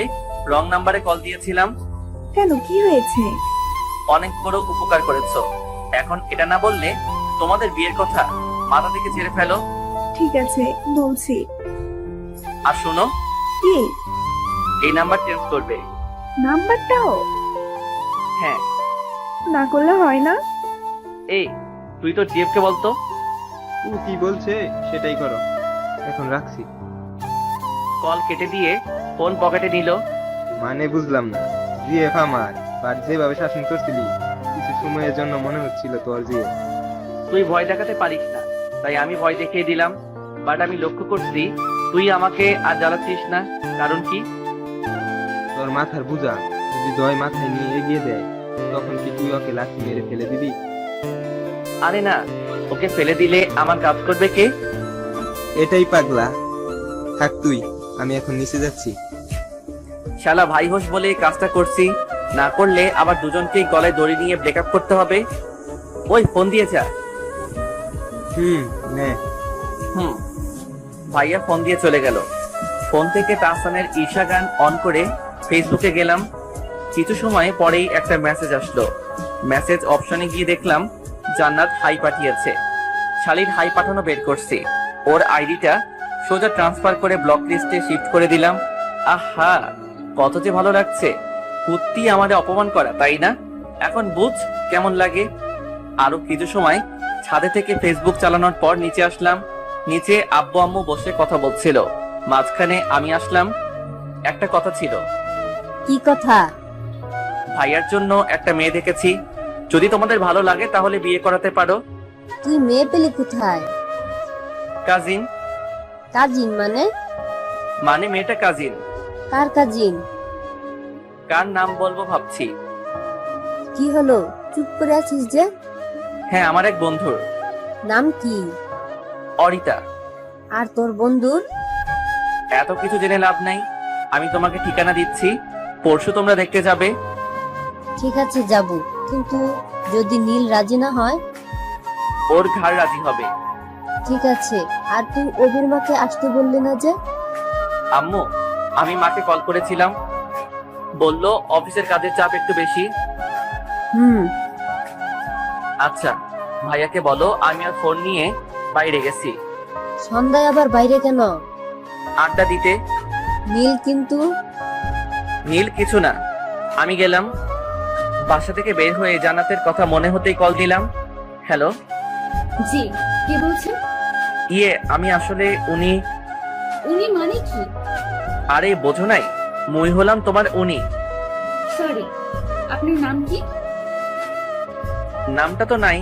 রং নাম্বারে কল দিয়েছিলাম। কেন, কি হয়েছে? অনেক বড় উপকার করেছো। এখন এটা না বললে তোমাদের বিয়ের কথা মাথা থেকে ঝেড়ে ফেলো। ঠিক আছে, বলছি। আর শোনো, কি? এই নাম্বার চেঞ্জ করবে। নাম্বারটাও হ্যাঁ। না করলে হয় না? এই, তুই তো জিএফ কে বলতো। ও কি বলছে সেটাই করো। এখন রাখছি। কল কেটে দিয়ে ফোন পকেটে নিল। মানে বুঝলাম না। জিএফ আমার, বাট যেভাবে শাসন করছিলি কিছু সময়ের জন্য মনে হচ্ছিল তোর জিএফ। তুই ভয় দেখাতে পারিস না, তাই আমি ভয় দেখিয়ে দিলাম। বাট আমি লক্ষ্য করছি তুই আমাকে আর জ্বালাচ্ছিস না। কারণ কি? তোর মাথার বুঝা যদি জয় মাথায় নিয়ে এগিয়ে দেয়, তখন কি তুই ওকে লাঠি মেরে ফেলে দিবি? আরে না, ওকে ফেলে দিলে আমার কাজ করবে কে? এটাই পাগলা। থাক তুই, আমি এখন নিচে যাচ্ছি। শালা ভাই হোস বলে এই কাজটা করছি, না করলে আবার দুজনকেই গলায় দড়ি নিয়ে ব্রেকআপ করতে হবে। ওই ফোন দিয়ে যা। নে। ভাইয়া ফোন দিয়ে চলে গেল। ফোন থেকে তাহসানের ঈশা গান অন করে ফেসবুকে গেলাম। কিছু সময় পরেই একটা মেসেজ আসলো। মেসেজ অপশনে গিয়ে দেখলাম জান্নাত হাই পাঠিয়েছে। শালির হাই পাঠানো বের করছি। ওর আইডিটা সোজা ট্রান্সফার করে ব্লক লিস্টে শিফট করে দিলাম। আহা, কত যে ভালো লাগছে। কুত্তি আমাদের অপমান করা, তাই না? এখন বুঝ কেমন লাগে। আরো কিছু সময় ছাদে থেকে ফেসবুক চালানোর পর নিচে আসলাম। নিচে আব্বু আম্মু বসে কথা বলছিল, মাঝখানে আমি আসলাম। একটা কথা ছিল। কি কথা? ভাইয়ার জন্য একটা মেয়ে দেখেছি, যদি তোমাদের ভালো লাগে তাহলে বিয়ে করাতে পারো। তুই মেয়ে পেলি কোথায়? কাজিন। কাজিন মানে? মানে মেয়েটা কাজিন। কার কাজিন? কার নাম বলবো ভাবছি। কি হলো, চুপ করে আছিস যে? হ্যাঁ, আমার এক বন্ধুর। নাম কি? অরিতা। আর তোর বন্ধুর? এত কিছু জেনে লাভ নাই, আমি তোমাকে ঠিকানা দিচ্ছি, পরশু তোমরা দেখতে যাবে। ঠিক আছে, যাব, কিন্তু যদি নীল রাজি না হয়? ওর ঘাড় রাজি হবে। ঠিক আছে। আর তুই অভির মাকে আসতে বললি না যে? আম্মু, আমি মাকে কল করেছিলাম, বললো অফিসের কাজের চাপ একটু বেশি। আচ্ছা, ভাইয়াকে বলো আমি আর ফোন নিয়ে বাইরে গেছি। সন্ধ্যায় আবার বাইরে কেন? আড্ডা দিতে। নীল কিন্তু? নীল কিছু না, আমি গেলাম। বাসা থেকে বের হয়ে জান্নাতের কথা মনে হতেই কল দিলাম। হ্যালো। জি, কে বলছেন? আমি আসলে উনি মানে কি? আরে বোঝো নাই, মুই হলাম তোমার উনি। সরি, আপনার নাম কি? নামটা তো নাই।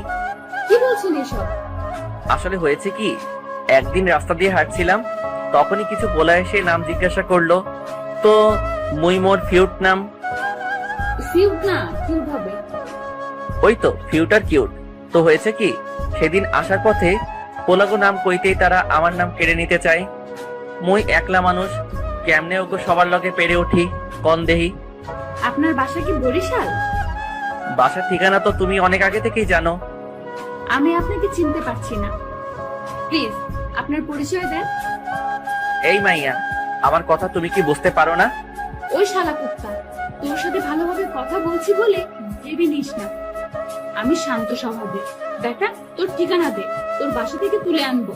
কি বলছেন এসব? আসলে হয়েছে কি, একদিন রাস্তা দিয়ে হাঁটছিলাম, তখনই কিছু বলা এসে নাম জিজ্ঞাসা করলো, তো মুই মোর ফিউট নাম। ফিউট না, কিউট হবে। ওই তো ফিউটার কিউট। তো হয়েছে কি, সেদিন আসার পথে পোলাগো নাম কইতেই তারা আমার নাম কেড়ে নিতে চায়। মুই একলা মানুষ, কেমনে ওগো সবার লগে পেরে উঠি কন দেহি। আপনার বাসা কি বরিশাল? বাসার ঠিকানা তো তুমি অনেক আগে থেকেই জানো। আমি আপনাকে চিনতে পারছি না, প্লিজ আপনার পরিচয় দেন। এই মাইয়া, আমার কথা তুমি কি বুঝতে পারো না? ওই শালা কুত্তা, তোর সাথে ভালোভাবে কথা বলছি বলে ভেবে নিস না। আমি শান্ত স্বভাবের। বেটা, তোর ঠিকানা দে, তোর বাসা থেকে তুলে আনবো।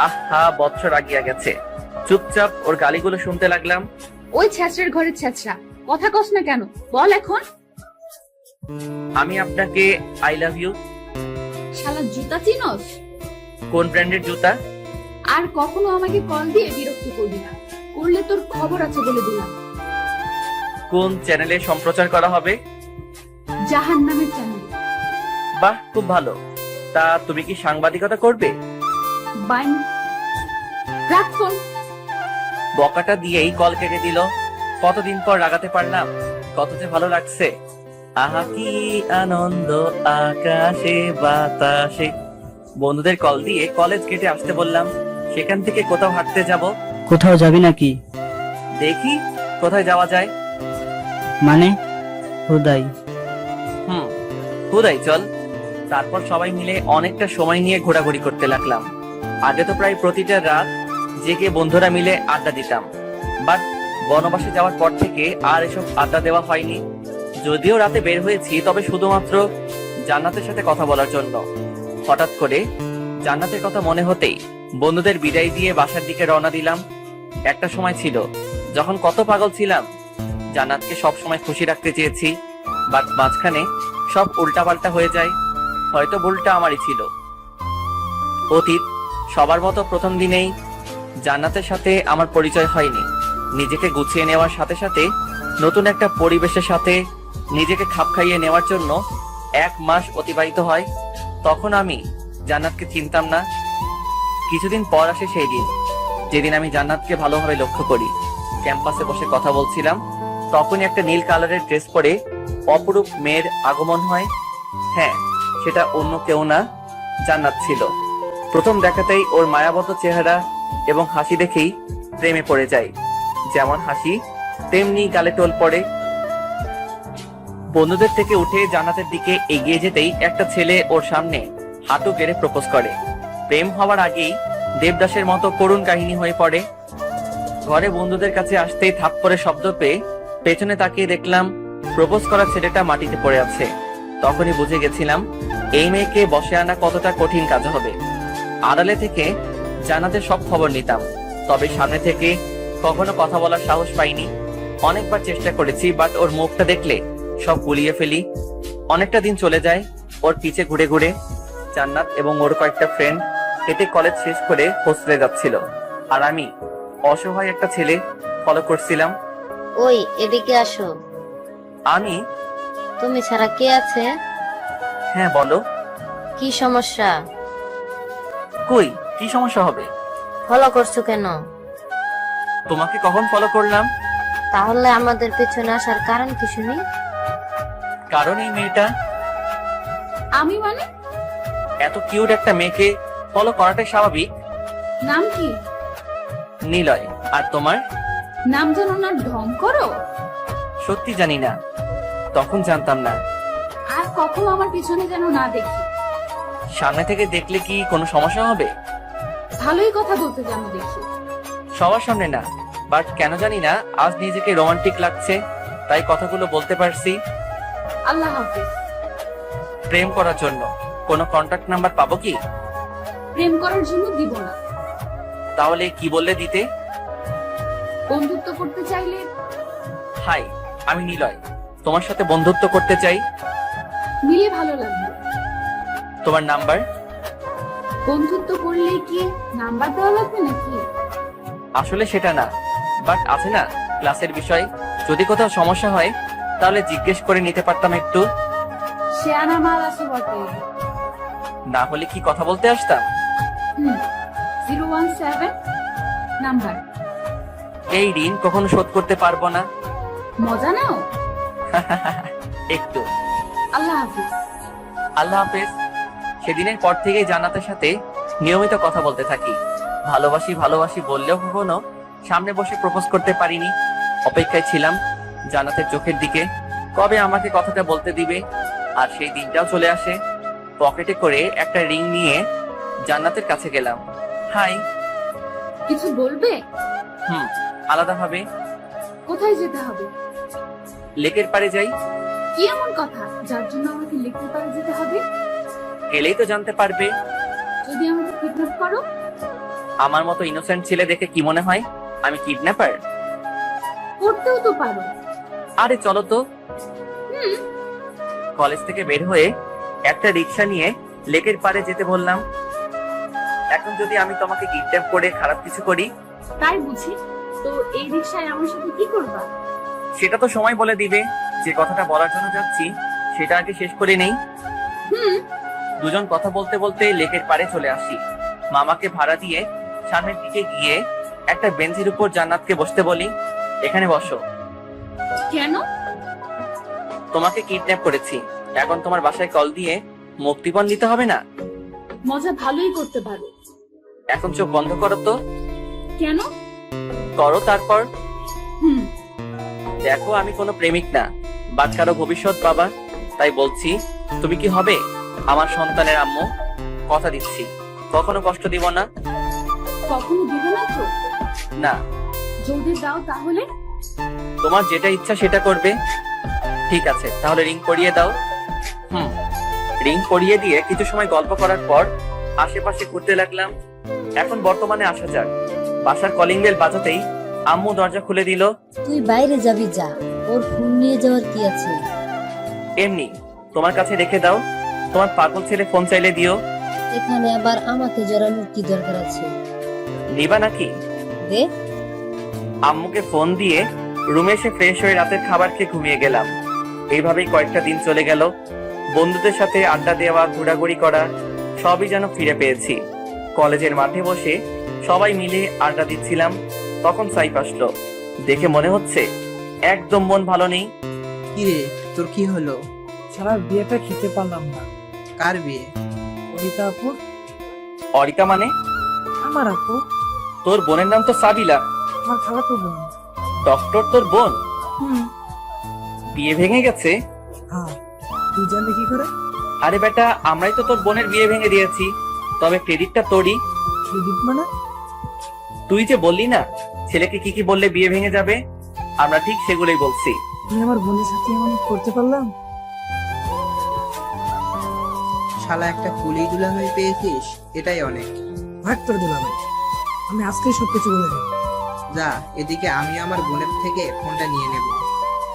আহা, বছর আগিয়া গেছে। চুপচাপ ওর গালিগুলো শুনতে লাগলাম। ওই ছ্যাঁচড়ার ঘরের ছ্যাঁচড়া, কথা কস না কেন, বল এখন। আমি আপনাকে আই লাভ ইউ। শালা জুতা চিনস? কোন ব্র্যান্ডের জুতা? আর কখনো আমাকে কল দিয়ে বিরক্ত করবি না, করলে তোর খবর আছে বলে দিলাম। কোন চ্যানেলে সম্প্রচার করা হবে? জাহান্নামের চ্যানেল। বাহ, খুব ভালো। তা তুমি কি সাংবাদিকতা করবে? বাইন, রাখ ফোন। বকাটা দিয়েই কল কেটে দিল। কতদিন পর রাগাতে পারলাম, কত যে ভালো লাগছে। আহা কি আনন্দ আকাশে বাতাসে। বন্ধুদের কল দিয়ে কলেজ গেটে আসতে বললাম, সেখান থেকে কোথাও হাঁটতে যাব। কোথাও যাবি নাকি? দেখি কোথায় যাওয়া যায়। মানে হুদাই? হুদাই চল। তারপর সবাই মিলে অনেকটা সময় নিয়ে ঘোরাঘুরি করতে লাগলাম। আগে তো প্রায় প্রতিটা রাত জেগে বন্ধুরা মিলে আড্ডা দিতাম, বাট বনবাসে যাওয়ার পর থেকে আর এসব আড্ডা দেওয়া হয়নি। যদিও রাতে বের হয়েছি, তবে শুধুমাত্র জান্নাতের সাথে কথা বলার জন্য। হঠাৎ করে জান্নাতের কথা মনে হতেই বন্ধুদের বিদায় দিয়ে বাসার দিকে রওনা দিলাম। একটা সময় ছিল যখন কত পাগল ছিলাম, জান্নাতকে সব সময় খুশি রাখতে চেয়েছি, বাট মাঝখানে সব উল্টাপাল্টা হয়ে যায়। হয়তো ভুলটা আমারই ছিল। অতীত, সবার মতো প্রথম দিনেই জান্নাতের সাথে আমার পরিচয় হয়নি। নিজেকে গুছিয়ে নেওয়ার সাথে সাথে নতুন একটা পরিবেশের সাথে নিজেকে খাপ খাইয়ে নেওয়ার জন্য 1 মাস অতিবাহিত হয়। তখন আমি জান্নাতকে চিনতাম না। কিছুদিন পর আসে সেই দিন, যেদিন আমি জান্নাতকে ভালোভাবে লক্ষ্য করি। ক্যাম্পাসে বসে কথা বলছিলাম, তখনই একটা নীল কালারের ড্রেস পরে অপরূপ মেয়ের আগমন হয়। হ্যাঁ, সেটা অন্য কেউ না, জান্নাত ছিল। প্রথম দেখাতেই ওর মায়াবত চেহারা এবং হাসি দেখেই প্রেমে পড়ে যায়। যেমন হাসি তেমনি গালে টোল পড়ে। বন্ধুদের থেকে উঠে জান্নাতের দিকে এগিয়ে যেতেই একটা ছেলে ওর সামনে হাঁটু গেড়ে প্রপোজ করে। প্রেম হওয়ার আগেই দেবদাসের মতো করুণ কাহিনী হয়ে পড়ে। ঘরে বন্ধুদের কাছে আসতেই থাপ্পড়ের শব্দ পেয়ে পেছনে তাকিয়ে দেখলাম প্রপোজ করা ছেলেটা মাটিতে পড়ে আছে। তখনই বুঝে গেছিলাম এই মেয়েকে বসে আনা কতটা কঠিন কাজ হবে। আড়ালে থেকে জান্নাতের সব খবর নিতাম, তবে সামনে থেকে কখনো কথা বলার সাহস পাইনি। অনেকবার চেষ্টা করেছি, বাট ওর মুখটা দেখলে সব গুলিয়ে ফেলি। অনেকটা দিন চলে যায় ওর পিছে ঘুরে ঘুরে। জান্নাত এবং ওর কয়েকটা ফ্রেন্ড হেঁটে কলেজ শেষ করে হোস্টেলে যাচ্ছিল, আর আমি অসহায় একটা ছেলে ফলো করছিলাম। ওই এদিকে আসো। আমি? তুমি ছাড়া কে আছে? হ্যাঁ বলো। কি সমস্যা? কই, কি সমস্যা হবে? ফলো করছো কেন? তোমাকে কখন ফলো করলাম? তাহলে আমাদের পেছনে আসার কারণ কি শুনি? কারণ এই মেয়েটা। আমি মানে? এত কিউট একটা মেয়েকে ফলো করাটাই স্বাভাবিক। নাম কি? নিলয়। আর তোমার? নাম জানো না, ঢং করো। সত্যি জানি না, তখন জানতাম না। আর কখনো আমার পিছনে যেন না দেখি। সামনে থেকে দেখলে কি কোনো সমস্যা হবে? ভালোই কথা বলতে জানো দেখি। সবার সামনে না, বাট কেন জানি না আজ নিজেকে রোমান্টিক লাগছে, তাই কথাগুলো বলতে পারছি। আল্লাহ হাফেজ। প্রেম করার জন্য কোনো কন্টাক্ট নাম্বার পাবো কি? প্রেম করার জন্য দিব না। তাহলে কি বললে দিতে? বন্ধুত্ব করতে চাইলে। হাই, আমি নিলয়, তোমার সাথে বন্ধুত্ব করতে চাই। মিলে ভালো লাগবে। তোমার নাম্বার? বন্ধুত্ব করলে কি নাম্বার দেওয়া লাগবে নাকি? আসলে সেটা না, বাট আছে না ক্লাসের বিষয়, যদি কোথাও সমস্যা হয় তাহলে জিজ্ঞেস করে নিতে পারতাম একটু। শেয়ানা মাল আছে বটে। না হলে কি কথা বলতে আসতাম? 017 নাম্বার। এই ঋণ কখনো শোধ করতে পারবো না। মজা নাও। একটু। আল্লাহ হাফিজ। আল্লাহ হাফেজ। সেদিনের পর থেকেই জান্নাতের সাথে নিয়মিত কথা বলতে থাকি। ভালোবাসি ভালোবাসি বললেও কখনো সামনে বসে প্রপোজ করতে পারিনি। অপেক্ষায় ছিলাম জান্নাতের চোখের দিকে, কবে আমাকে কথাটা বলতে দিবে। আর সেই দিনটাও চলে আসে। পকেটে করে একটা রিং নিয়ে জান্নাতের কাছে গেলাম। হাই। কিছু বলবে? আলাদাভাবে। কোথায় যেতে হবে? লেকের পাড়ে যাই। কি এমন কথা যার জন্য আমাকে লিখতে পারে যেতে হবে? গেলেই তো জানতে পারবে। যদি আমাকে কিডন্যাপ করো? আমার মতো ইনোসেন্ট ছেলে দেখে কি মনে হয় আমি কিডন্যাপার? করতেও তো পারো। আরে চলো তো। কলেজ থেকে বের হয়ে একটা রিক্সা নিয়ে লেকের পাড়ে যেতে বললাম। এখন যদি আমি তোমাকে কিডন্যাপ করে খারাপ কিছু করি? তাই বুঝি। তো এই রিকশায় আমার সাথে কি করবা? সেটা তো সময় বলে দিবে। যে কথাটা বলার জন্য যাচ্ছি সেটা আগে শেষ করে নেই। দুজন কথা বলতে বলতে লেকের পাড়ে চলে আসি। মামাকে ভাড়া দিয়ে সামনের দিকে গিয়ে একটা বেঞ্চের উপর জান্নাতকে বসতে বলি। এখানে বসো। কেন? তোমাকে কিডন্যাপ করেছি, এখন তোমার বাসায় কল দিয়ে মুক্তিপণ দিতে হবে না? মজা ভালোই করতে পারো। এখন চোখ বন্ধ করো তো। কেন? করো তারপর। দেখো আমি কোনো প্রেমিক না, বাচ্চারও ভবিষ্যৎ বাবা। তাই বলছি, তুমি কি হবে আমার সন্তানের আম্মু? কথা দিচ্ছি কখনো কষ্ট দিব না। কখনো দিবে না তো? না। যদি দাও তাহলে? তোমার যেটা ইচ্ছা সেটা করবে। ঠিক আছে, তাহলে রিং পরিয়ে দাও। রিং পরিয়ে দিয়ে কিছু সময় গল্প করার পর আশেপাশে ঘুরতে লাগলাম। এখন বর্তমানে আসা যাক। বাসার কলিং বেল বাজাতেই আম্মু দরজা খুলে দিল। তুই বাইরে যাবি, যা। ওর ফোন নিয়ে যাওয়ার কি আছে? এমনি তোমার কাছে রেখে দাও। তোমার পাগল ছেলে ফোন চাইলে দিও। এখানে আবার আমাকে জড়ানোর কি দরকার আছে? নিবা নাকি? দে। আম্মুকে ফোন দিয়ে রুমে এসে ফ্রেশ হয়ে রাতের খাবার খেয়ে ঘুমিয়ে গেলাম। এইভাবেই কয়েকটা দিন চলে গেল। বন্ধুদের সাথে আড্ডা দেওয়া, ঘোরাঘুরি করা সবই যেন ফিরে পেয়েছি। কলেজের মাঠে বসে সবাই মিলে আড্ডা দিচ্ছিলাম, তখন সাইফ আসলো। দেখে মনে হচ্ছে একদম মন ভালো নেই। কিরে, তোর কি হলো? সারা বিয়েটা খেতে পারলাম না। কার বিয়ে? অরিতা আপু। অরিকা মানে? আমার আপু। তোর বোনের নাম তো সাবিলা। আমার খালাতো বোন। ডক্টর তোর বোন? বিয়ে ভেঙে গেছে? হ্যাঁ। তুই জানলি কি করে? আরে বেটা, আমরাই তো তোর বোনের বিয়ে ভেঙে দিয়েছি, তবে ক্রেডিটটা তোরই। ক্রেডিট মানে? তুই যে বললি না ছেলেকে কি কি বললে বিয়ে ভেঙে যাবে, আমরা ঠিক সেগুলোই বলছি। আমি আমার বোনের সাথে এমন করতে পারলাম? শালা একটা কুলি দুলা হয়ে পেয়েছিস, এটাই অনেক। ভাগ করে দিলাম। আমি আজকেই সবকিছু বলে দেবো। যা, এদিকে আমি আমার বোনের থেকে ফোনটা নিয়ে নেব।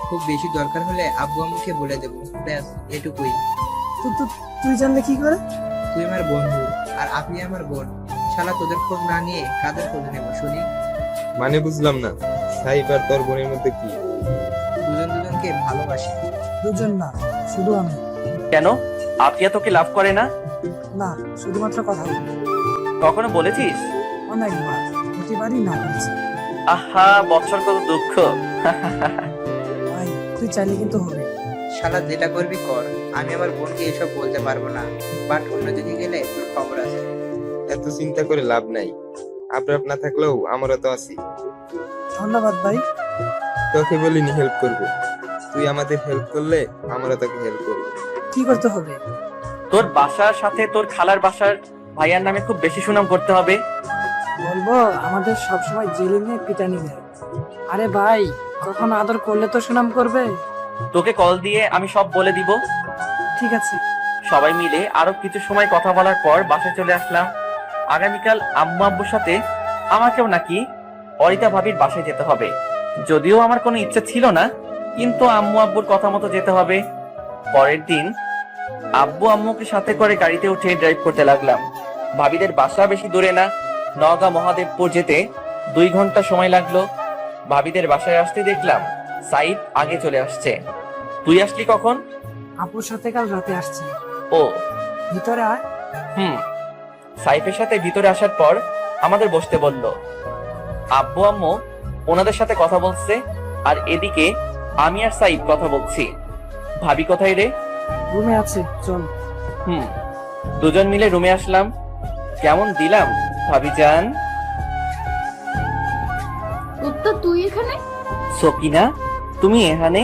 খুব বেশি দরকার হলে আব্বু আম্মুকে বলে দেবো। ব্যাস, এটুকুই। তুই জানলে কি করে? তুই আমার বন্ধু আর আপনি আমার বোন। শালা তোদের খোঁজ না নিয়ে কাদের খোঁজ নেব শুনি? মানে বুঝলাম না, সাইফ আর তোর বোনের মধ্যে কি? দুজন দুজনকে ভালোবাসি। দুজন না, শুধু আমি। কেন, আপিয়া তোকে লাভ করে না? না, শুধুমাত্র কথা বলি। কখনো বলেছিস? অনেকবার, প্রতিবারই না করেছি। আহা, বৎসর কত দুঃখ। ভাই, তুই চাইলে কিন্তু হবে। শালা যেটা করবি কর, আমি আমার বোনকে এসব বলতে পারবো না। বাট অন্যদিকে গেলে তোর খবর আছে। এত চিন্তা করে লাভ নাই, আপনার না থাকলেও আমারও তো আছি। ধন্যবাদ ভাই। তোকে বলিনি হেল্প করবো, তুই আমাদের হেল্প করলে আমরা তোকে হেল্প করবো। কি করতে হবে? তোর বাসার সাথে তোর খালার বাসার ভাইয়ার নামে খুব বেশি সুনাম করতে হবে। বলবো আমাদের সবসময় জেলে নিয়ে পিটানি দেয়। আরে ভাই, কখন আদর করলে তো সুনাম করবে। তোকে কল দিয়ে আমি সব বলে দিব। ঠিক আছে। সবাই মিলে আরো কিছু সময় কথা বলার পর বাসায় চলে আসলাম। আগামীকাল আম্মু আব্বুর সাথে আমাকেও নাকি অরিতা ভাবির বাসায় যেতে হবে। যদিও আমার কোনো ইচ্ছা ছিল না, কিন্তু আম্মু আব্বুর কথা মতো যেতে হবে। পরের দিন আব্বু আম্মুকে সাথে করে গাড়িতে উঠে ড্রাইভ করতে লাগলাম। ভাবিদের বাসা বেশি দূরে না, নওগাঁ মহাদেবপুর যেতে 2 ঘন্টা সময় লাগলো। ভাবিদের বাসায় আসতে দেখলাম সাইদ আগে চলে আসছে। তুই আসলি কখন? আপুর সাথে কাল রাতে আসছি। ও ভিতরে আয়। সাইফের সাথে ভিতরে আসার পর আমাদের বসতে বলল। আব্বু আম্মু ওনাদের সাথে কথা বলছে, আর এদিকে আমি আর সাইফ কথা বলছি। ভাবি কোথায় রে? রুমে আছে, চল। দুজন মিলে রুমে আসলাম। কেমন দিলাম ভাবি জান? উত্তর, তুই এখানে? সকিনা, তুমি এখানে?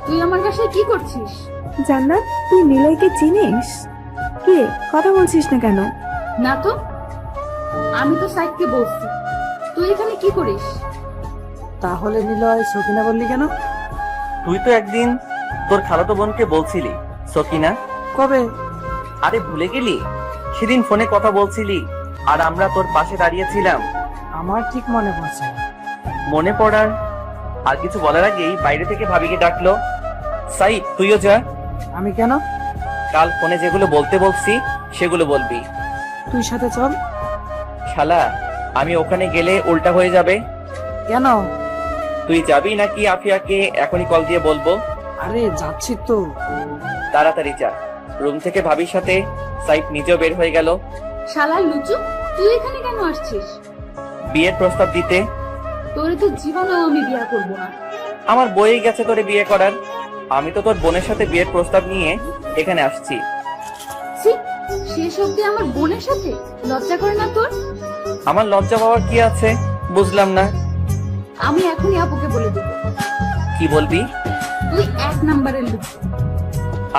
তুই আমার বাসায় কি করছিস? জান্নাত, তুই নিলয়কে চিনিস? কে কথা বলছিস না কেন? না তো, আমি তো সাইদকে বলছি। তুই এখানে কি করিস? তাহলে নিলয় সকিনা বললি কেন? তুই তো একদিন তোর খালাতো বোনকে বলছিলি সকিনা। কবে? আরে ভুলে গেলি? সেদিন ফোনে কথা বলছিলি আর আমরা তোর পাশে দাঁড়িয়েছিলাম। আমার ঠিক মনে পড়ছে না। মনে পড়ার আর কিছু বলার আগেই বাইরে থেকে ভাবিকে ডাকলো। সাইদ, তুইও যা। আমি কেন? কাল ফোনে যেগুলো বলতে বলছি সেগুলো বলবি। তুই সাথে চল। শালা, আমি ওখানে গেলে উল্টা হয়ে যাবে। কেন? তুই যাবি নাকি আফিয়াকে এখনই কল দিয়ে বলবো? আরে যাচ্ছি তো। তাড়াতাড়ি যা। রুম থেকে ভাবির সাথে সাইফ নিজেও বের হয়ে গেল। শালা লুচু, তুই এখানে কেন আসছিস? বিয়ের প্রস্তাব দিতে। তোরে তো জীবনেও আমি বিয়ে করবো না। আমার বই গেছে তোরে বিয়ে করার। আমি তো তোর বোনের সাথে বিয়ের প্রস্তাব নিয়ে এখানে আসছি। ছি, শেষ অব্দি আমার বোনের সাথে? লজ্জা করে না তোর? আমার লজ্জা পাওয়ার কি আছে বুঝলাম না। আমি এখনই আপুকে বলে দেবো। কি বলবি? তুই 1 নাম্বারের লুচু।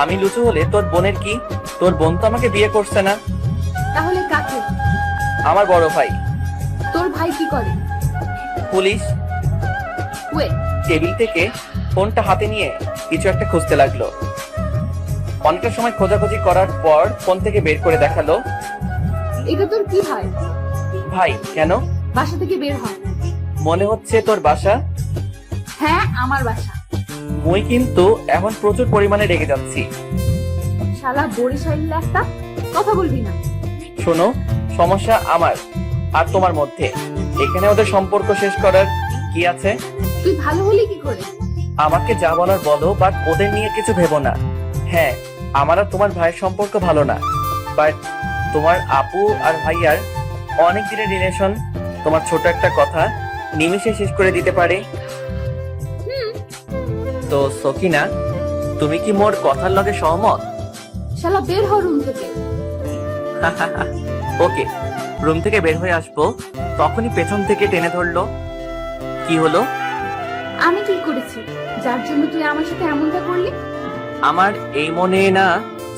আমি লুচু হলে তোর বোনের কি? তোর বোন তো আমাকে বিয়ে করছে না। তাহলে কাকে? আমার বড় ভাই। তোর ভাই কি করে? পুলিশ। ওয়েট, টেবিল থেকে ফোনটা হাতে নিয়ে কিছু একটা খুঁজতে লাগলো। অনেকটা সময় খোঁজাখুঁজি করার পর ফোন থেকে বের করে দেখালো। এটা তোর কি হয়? ভাই, কেন? বাসা থেকে বের হয়। মনে হচ্ছে তোর বাসা। হ্যাঁ, আমার বাসা। মুই কিন্তু এখন প্রচুর পরিমাণে রেগে যাচ্ছি। শালা বরিশাইল একটা, কথা বলবি না। শোনো, সমস্যা আমার আর তোমার মধ্যে। এখানে ওদের সম্পর্ক শেষ করার কি আছে? তুই ভালো হলি কি করে? আমাকে যা বলার বলো, বাট ওদের নিয়ে কিছু ভেবো না। হ্যাঁ, আমার আর তোমার ভাইয়ের সম্পর্ক ভালো না, বাট তোমার আপু আর ভাইয়ার অনেক দিনের রিলেশন। তোমার ছোট একটা কথা নিমিষে শেষ করে দিতে পারে। তো সকিনা, তুমি কি মোর কথার লগে সহমত? শালা বের হ রুম থেকে। ওকে। রুম থেকে বের হয়ে আসবো তখনই পেছন থেকে টেনে ধরলো। কি হলো? আমি কি করেছি যার জন্য তুই আমার সাথে এমনটা করলি? আমার এই মনে না,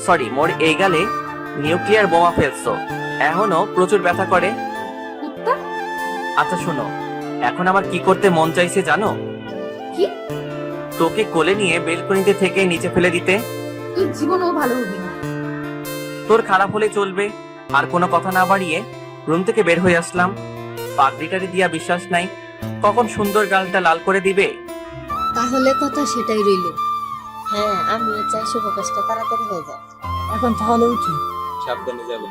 সরি, মোর এই গালে নিউক্লিয়ার বোমা ফেলছো। এখনো প্রচুর ব্যথা করে। কুত্তা। আচ্ছা শোনো, এখন আমার কি করতে মন চাইছে জানো? কি? তোকে কোলে নিয়ে বেলকনিতে থেকে নিচে ফেলে দিতে। তুই জীবনেও ভালো হবি না। তোর খারাপ হলে চলবে। আর কোনো কথা না বাড়িয়ে রুম থেকে বের হয়ে আসলাম। পাগড়িটারি দিয়া বিশ্বাস নাই কখন সুন্দর গালটা লাল করে দিবে। তাহলে কথা সেটাই রইল। হ্যাঁ, আমিও চাই শুভ কাজটা তাড়াতাড়ি হয়ে যায়। এখন তাহলে উঠি। সাবধানে যাবে।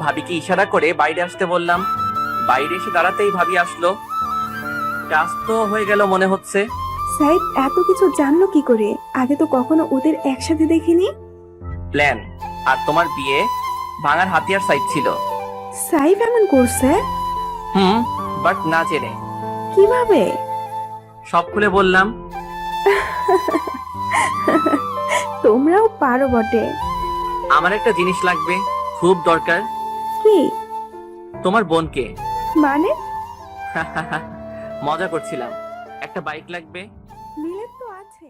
ভাবিকে ইশারা করে বাইরে আসতে বললাম। বাইরে এসে দাঁড়াতেই ভাবি আসলো। কাজ তো হয়ে গেল মনে হচ্ছে। সাইদ এত কিছু জানলো কি করে? আগে তো কখনো ওদের একসাথে দেখিনি। প্ল্যান আর তোমার বিয়ে ভাঙার হাতিয়ার সাইড ছিল। সাইফ এমন করছে? বাট না জেনে। কিভাবে? সব খুলে বললাম। তোমরাও পারো বটে। আমার একটা জিনিস লাগবে, খুব দরকার। কি? তোমার বোনকে। মানে? মজা করছিলাম। একটা বাইক লাগবে। মিলে তো আছে।